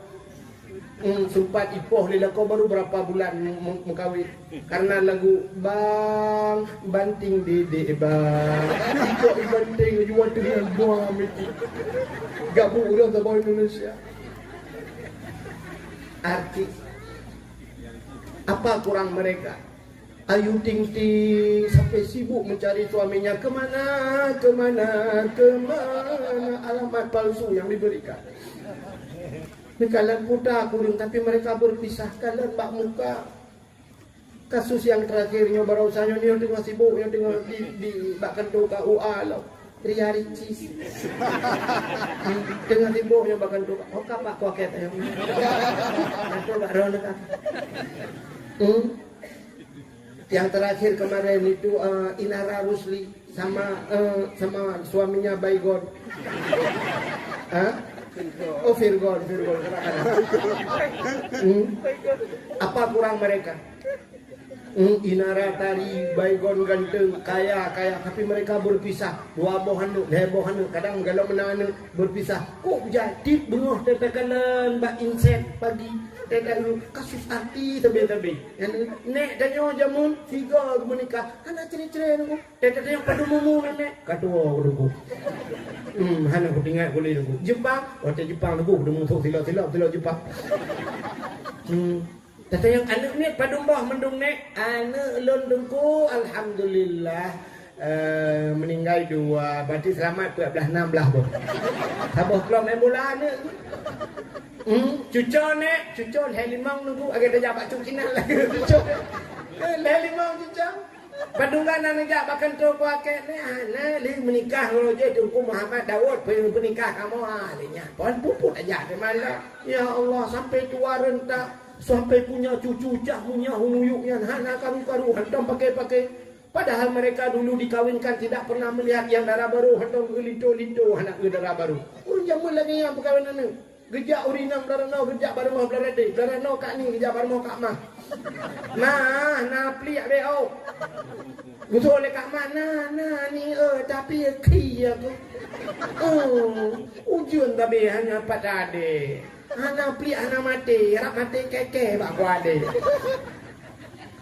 sempat ipoh lila kau baru berapa bulan mengkawin karena lagu Bang Banting Dede Bang kok banting jual dengan buang miti gabung udah sama Indonesia. Artis apa kurang mereka? Ayu Ting Ting sampai sibuk mencari suaminya kemana alamat palsu yang diberikan. Kalian putar kurung tapi mereka berpisah. Kalian bak muka. Kasus yang terakhirnya baru saja ni tengah sibuk yang tengah di bak kentu KUA lah. Ria Ricis. Tengah sibuk yang bak kentu. Oh kapak kuaket ayam. Kentu bak rono kan. Yang terakhir kemarin itu Inara Rusli sama suaminya Baygon. Oh Virgon. Apa kurang mereka? Inara tari Baygon ganteng kaya tapi mereka berpisah. Dua bohan kadang kalau menang berpisah. Kok jadi bengoh tetekalan Mbak Inset pagi. Dan kasus arti tabi-tabi. Nek danyo jamun tiga menikah. Anak ceri-ceri nunggu. Tetap yang padu mumu nek. Katua nunggu. Hana aku tinggal boleh nunggu. Jepang, waktu Jepang nunggu udah musuh silap Jepang. Tetap yang anak ni padu mbah mendung nek. Anak lon dengku alhamdulillah. Meninggal dua. Berarti selamat 12 16 boh. Sabah kelam bola ni. Cucuk nek, cucuk Helimang nunggu agak dah jabat cucinan lagi cucuk. Helimang cucuk. Padungan anak jak bahkan tu kuaket ni li menikah kalau je Tengku Muhammad Daud penikah kamu alinya. Puan puput aja di mana. Ya Allah sampai tua rentak, sampai punya cucu cah punya huyuknya hana karu hentam pakai. Padahal mereka dulu dikawinkan tidak pernah melihat yang darah baru hentam linto anak darah baru. Urang jamun lagi yang perkawinan ni. Gejak urinam darah no gejak baru mau berade darah no kak ni gejak baru mau kak mah nah pliak beo betul le kak mana ni tapi ki aku ujun tapi hanya pada ade ana pliak ana mati rak mati keke bak ku ade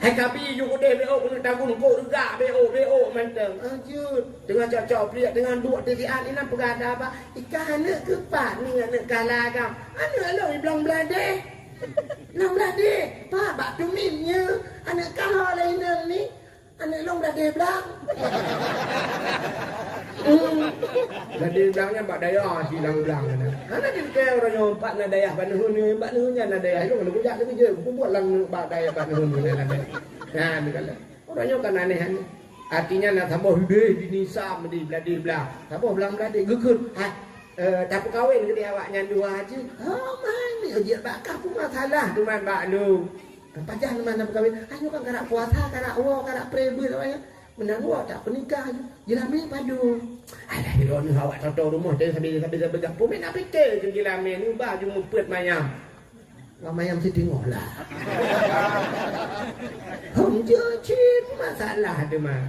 hai kapi ju ku de beo ku tagun ku regak beo manteng ajut dengan cocok pliak dengan dua titian ini pegada apa ikan anak kepak ni anak kalagam anak lo iblang blade pak bak tuminnya anak kahal lain ni anak long blade blang blade blangnya bak daya hilang blang anak dia orang yang pak na daya banuhun ni bak nuhunnya na daya lo kalau kujak ni je ku buat lang bak daya banuhun ni na daya nah ni kala orangnya kan aneh ni artinya nak tambah hideh di nisam di blade blang tambah blang blade geger tak kawin ke dia awaknya dua aja mana je bakah pun masalah tu man bak lu pajah mana kawin ayo kan karak puasa karak wa karak prebel awaknya menang wa tak pernikah jelami padu alah dia ni awak toto rumah dia sambil begang pun nak fikir je jelami ni baju mupet mayam mayam si tengoklah hom cicit masalah tu mah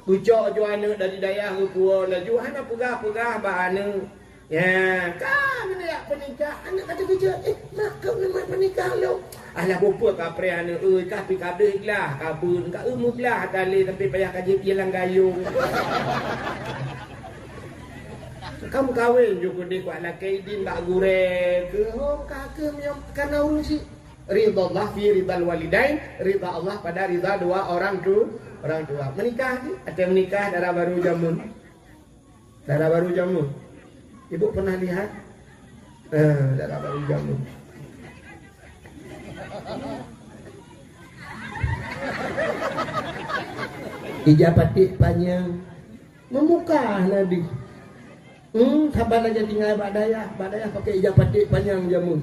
kucok juana dari dayah ke kuala juana pegah bahana. Ya, kan nak pernikah, anak kata kerja, mak kau nak pernikah lo. Alah bopo kapre anak, tapi kabeh lah, kabun, kak umuk lah, tali tapi payah kaji pilang gayung. Kamu kawin juga di kuat laki din bak gurek ke, kakak yang karena urusi. Ridha Allah fi ridal walidain, ridha Allah pada ridha dua orang tua. Menikah ni, ada menikah darah baru jamun. Ibu pernah lihat? Darah baru jamun. Ijabatik panjang. Memukah Nabi. Sabar aja tinggal badayah pakai ijabatik panjang jamun.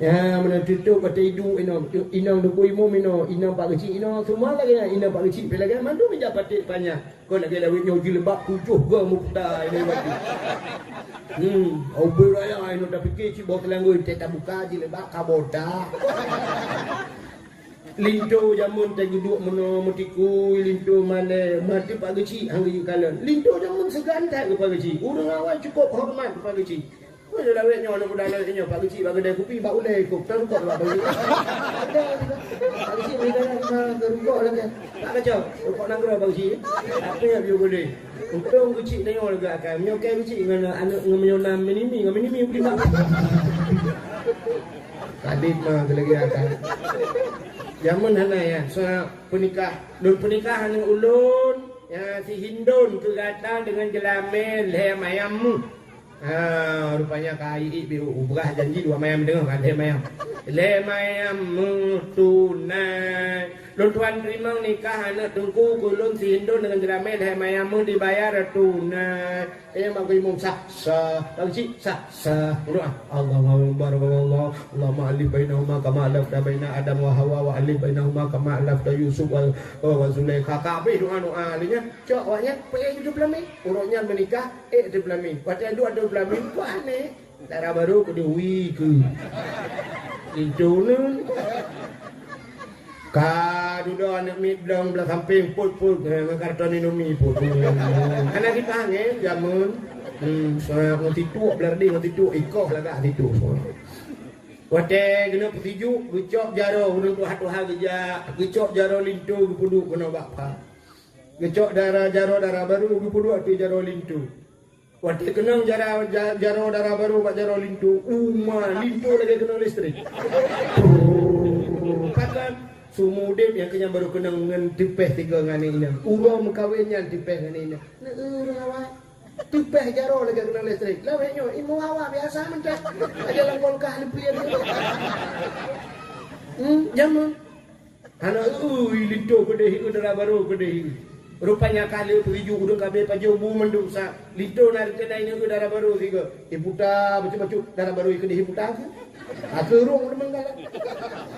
Ya, mana tutup kata hidup inang 25 mino, inang pak kecil, inang semua lagi ya, inang pak kecil pelagi mandu menjak patik banyak. Kau nak kira lagi nyoji lebak tujuh ke mukta ini mati. Obor raya ini dah fikir cik bawa telanggu tak buka je lebak kaboda. Linto jamun tak duduk meno mutiku linto mana mati pak kecil hang kalan. Linto jamun segantai ke pak kecil. Urang awal cukup hormat ke pak kecil. Oh, dah lewat nyawa nak budaya ni pak kecil bagi dia kopi bak ulai kok tangkap lah bagi. Ada pak kecil ni dah gerukok lagi. Tak kacau. Kok nang gerak pak kecil. Apa yang dia boleh? Untung kecil tengok lagi akan. Menyokai kecil dengan anak menyonam minimi beli mak. Kadit mah lagi akan. Zaman hana ya, so pernikahan dengan ulun ya si Hindun tu datang dengan jelamel leher mayammu. Rupanya kai biru ubrah janji dua mayam dengar kan leher mayam tunai. Lun tuan terima nikah anak tengku kulun si Hindun dengan jelamel leher mayammu dibayar tunai. Mak imam sah lagi sah doa Allahu akbar Allah Allahumma alif bainahuma kama alafta baina Adam wa Hawa wa alif bainahuma kama alafta Yusuf wa Zulaikha. Kabeh doa alinya cok awaknya pergi hidup lami urutnya menikah hidup lami waktu ada 12 minggu aneh darah baru ke dewi ke itu nun Kadudo anak mi belum belah samping put karton indomie put. Anak kita ni jamun saya ngerti tu belar dia ngerti tu ikoh lagak itu semua. Wate kena petiju gecok jaro urang tu hatu geja gecok jaro lintu gepuduk kena bapa. Gecok jaro darah baru gepuduk atu jaro lintu. Wate kena jaro darah baru pak jaro lintu. Lintu lagi kena listrik. Pakan sumudip yang kenyang baru kena dengan tipeh 3 ngani ini. Urang mengkawinnya tipeh ngani ini. Urang awak tipeh jaro lagi kena listrik. Lawaknya imu awak biasa mencak. Aja langkol kah lepian. Jaman. Anak lintu kedehi udara baru kedehi. Rupanya kali periju udang kabeh paju bu mendung sa. Lintu nari kedai ni udara baru tiga. Iputa bacu-bacu darah baru kedehi puta. Aku rong demenggalan.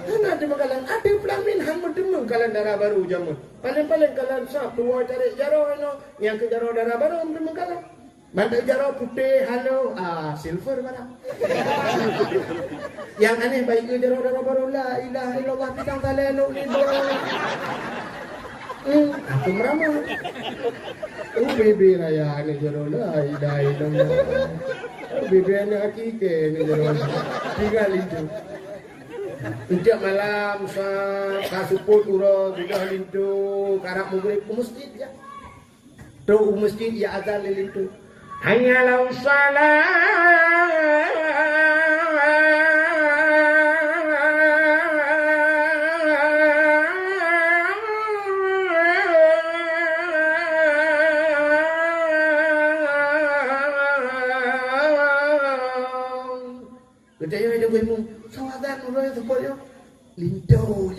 Ana demenggalan ada pelamin hang demenggalan darah baru jamun. Paling-paling kalan sap dua tarik jaro ano yang ke jaro darah baru demenggalan. Mandai jaro putih halo silver barang. Yang aneh baik ke jaro darah baru la ilaha illallah bidang taleno ni. Aku meramal. Bebe raya ni jaro la ilaha illallah. Bebe anak hakiki ni jaro. Tinggal itu. Sejak malam kasuput uro sudah lintu karak maghrib ke masjid ya. Tu masjid ya azan lintu. Hanyalah salat. Kedai ada bemu. Sawadan orang sebut yo. Lintu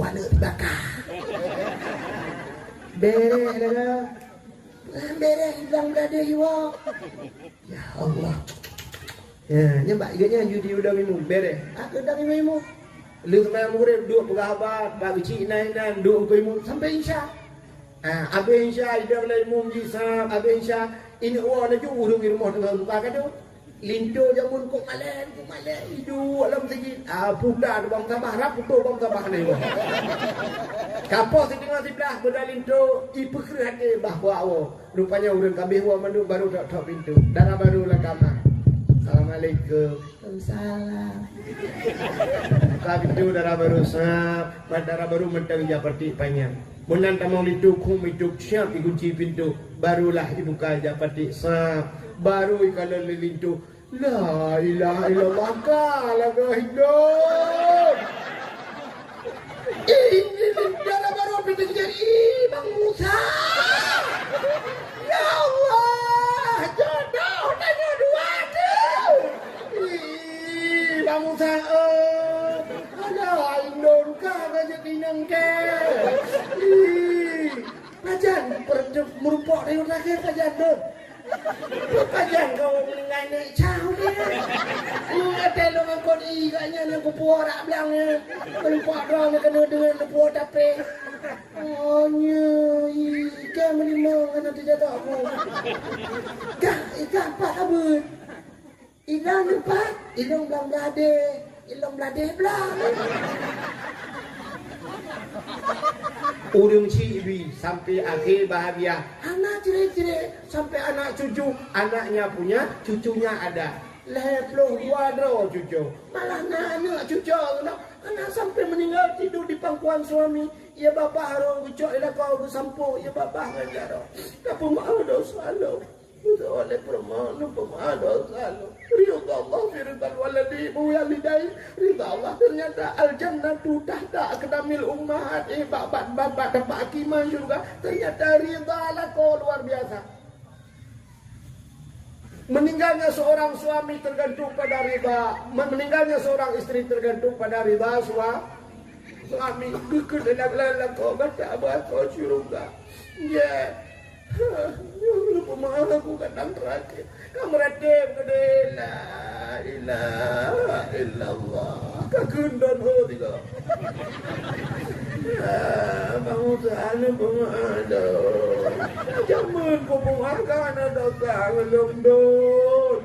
anak bakar. Bereh dah. Bereh hilang berada jiwa. Ya Allah. Ya, nyembak iganya judi udah minum bereh. Aku dah minum. Lu semalam murid duduk berhabat, bagi cik nainan duduk minum sampai insya. Abe insya ida mulai minum jisab, abe insya ini orang tu urung di rumah dengan buka kado. Lintu jamun kok malen hidu alam segi puda bang sabah rap putu bang sabah ni kapo setengah sebelah benda lintu ipu kerate bahwa rupanya urang kabeh wa mandu baru tok pintu darah baru lah kamar. Assalamualaikum. Waalaikumsalam. Buka pintu darah baru sap darah baru mentang japati panjang munan tamang lintu kum itu siap dikunci pintu barulah dibuka japati sap baru kalau lintu la ilaha illallah kala hidup. Ini darah baru pintu jadi Bang Musa. Ya Allah, jodoh tanya dua tu. Bang Musa, ada Indon kah ngajak pinang ke? Kajian merupok dari terakhir kajian tu. Kajian kau meninggal nak caw dia. Lu kata lu ngangkut iganya nak kupuar rak belangnya. Kalau pak orang nak kena dengan kupuar tapi. Oh nya, ikan melimang kan nanti jatuh aku. Ikan empat abun. Ilang empat, ilang belang belade belang. Urung cibi sampai akhir bahagia. Anak ciri-ciri sampai anak cucu, anaknya punya, cucunya ada. Leploh wadro cucu. Malah anak cucu, anak sampai meninggal tidur di pangkuan suami. Ya bapak harus cucuk ila kau bersampu, ya bapak ngajaro. Tapi mau dosa lo. Oleh permohonan dosa lo. Ridha Allah firidal waladi walidai. Ridha Allah ternyata al-jannatu tahta aqdamil ummahat. Bapak dapat hakiman juga. Ternyata ridha Allah kau luar biasa. Meninggalnya seorang suami tergantung pada ridha. Meninggalnya seorang istri tergantung pada ridha suami. Kedelak kau kata abah kau syurga. Ya. Lupa maaf aku kadang terakhir. Kamu radem kede la ilaha illallah. Kagundon ho tiga. Bangu sana pengada. Jaman ko penghargaan ada tangan don.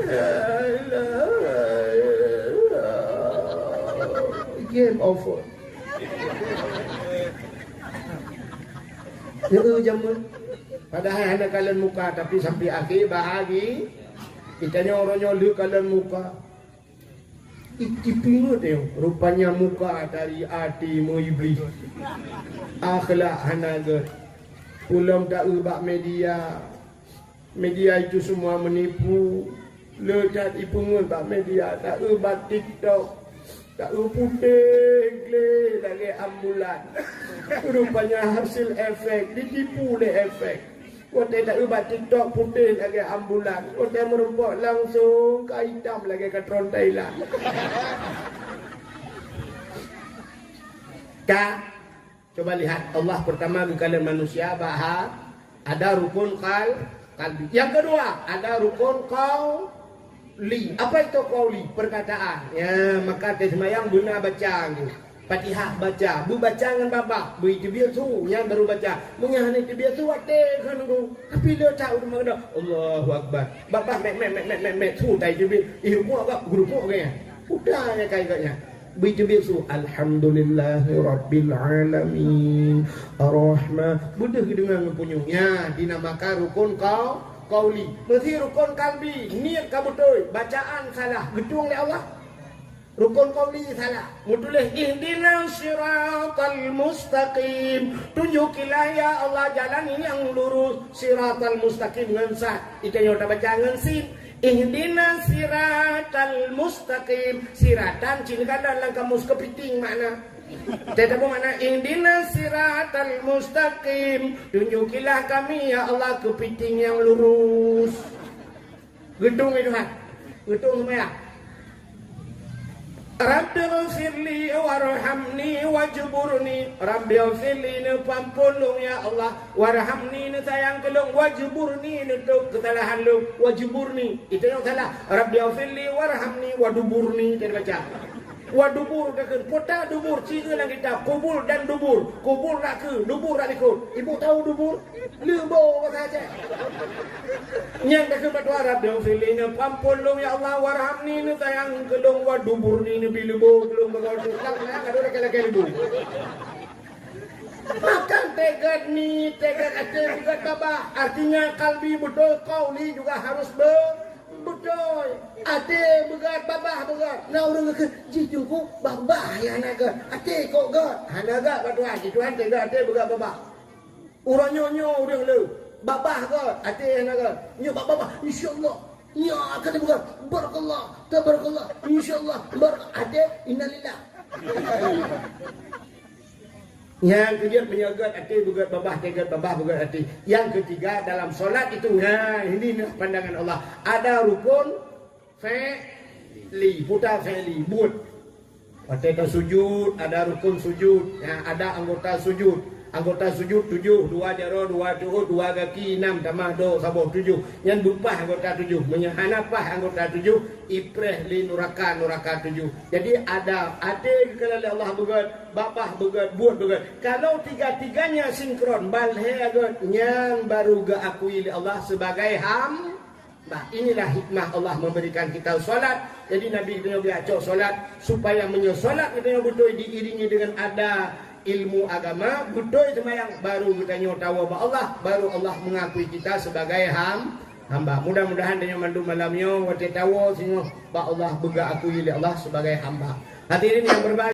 La ilaha illallah. Game over. Ya jaman. Padahal hanya kalian muka tapi sampai akhir bahagi kitanya orangnya lu kalian muka. Ikipingat ya rupanya muka dari hati iblis. Akhlak hanaga. Ulam tak ubah media. Media itu semua menipu. Lekat ipungun bak media tak ubah TikTok. Tak putih lagi ambulan. Rupanya hasil efek ditipu oleh efek. Kote tak ubah TikTok putih lagi ambulan. Kote merupakan langsung ke hitam lagi ke tron Thailand. Coba lihat Allah pertama ke kalian manusia bahas ada rukun kalbi. Yang kedua ada rukun qauli. Apa itu qauli? Perkataan. Ya, maka semayang guna baca gitu. Fatihah baca, bu baca dengan babak, bu itu biasa yang baru baca. Munya itu biasa wate kan tu. Tapi dia tahu mana Allahu Akbar. Babak mek su tai tu bi. Ibu agak guru kok kayaknya. Udahnya kayaknya. Bu itu biasa alhamdulillahirabbil alamin. Arrahman. Budak dengan punyanya dinamakan rukun qauli. Mesti rukun kalbi. Niat kamu betul, bacaan salah, gedung oleh Allah. Rukun qauli salah. Mutulis ihdinas siratal mustaqim. Tunjukilah ya Allah jalan ini yang lurus. Siratal mustaqim dengan sah. Itu yang kita baca dengan sin. Ihdinas siratal mustaqim. Siratan cina dalam kamus kepiting makna. Tetapi mana ihdinas siratal mustaqim. Tunjukilah kami ya Allah kepiting yang lurus. Gedung itu kan. Gedung semua. Rabbi ghfirli warhamni wajburni. Rabbi ghfirli ni pampulung ya Allah. Warhamni ni sayang kelung. Wajburni ni tu kesalahan lu. Wajburni. Itu yang salah. Rabbi ghfirli warhamni waduburni. Kita baca. Wadubur ke kota dubur ciri dalam kitab kubur dan dubur. Kubur nak ke dubur nak ikut. Ibu tahu dubur? Lebo saja. Yang dah ke batu Arab dia filingnya pampulung ya Allah warhamni ni sayang kelung wadubur ni bilebo kelung bagau tak nak ada kala lebu. Makan tegad ni tegad ada juga tabah. Artinya kalbi betul qauli juga harus betul. Ate begat babah begat. Nah orang ke jijungku babah ya naga. Ate kok gat. Hanaga batu haji Tuhan tegak ate begat babah. Urang nyonyo urang lu. Babah gat. Ate naga. Nyo babah insyaallah. Ya akan begat. Barakallah. Tabarakallah. Insyaallah. Ate innalillah. Yang kedua menyagat hati begat babah, tegat babah begat hati. Yang ketiga dalam solat itu, nah ini pandangan Allah. Ada rukun fi'li, putar fi'li, buat. Ketika sujud ada rukun sujud, ya, ada anggota sujud. Anggota sujud 7, 2 jaro, 2 cuhud, 2 kaki, 6 tamah do saboh 7. Yang bupah anggota 7, menyahanapah anggota 7, ipreh li nuraka 7. Jadi ada adik kalau Allah begat, bapah begat, buat begat. Kalau tiga-tiganya sinkron, balhe agat yang baru ga akui Allah sebagai hamba. Inilah hikmah Allah memberikan kita solat. Jadi Nabi kita baca solat supaya menyolat kita betul diiringi dengan ada ilmu agama, betul semayang baru kita tahu bahwa Allah, baru Allah mengakui kita sebagai hamba. Mudah-mudahan dengan mandu malamnya wate tahu sehingga bahwa Allah bega akui Allah sebagai hamba. Hadirin yang berbahagia.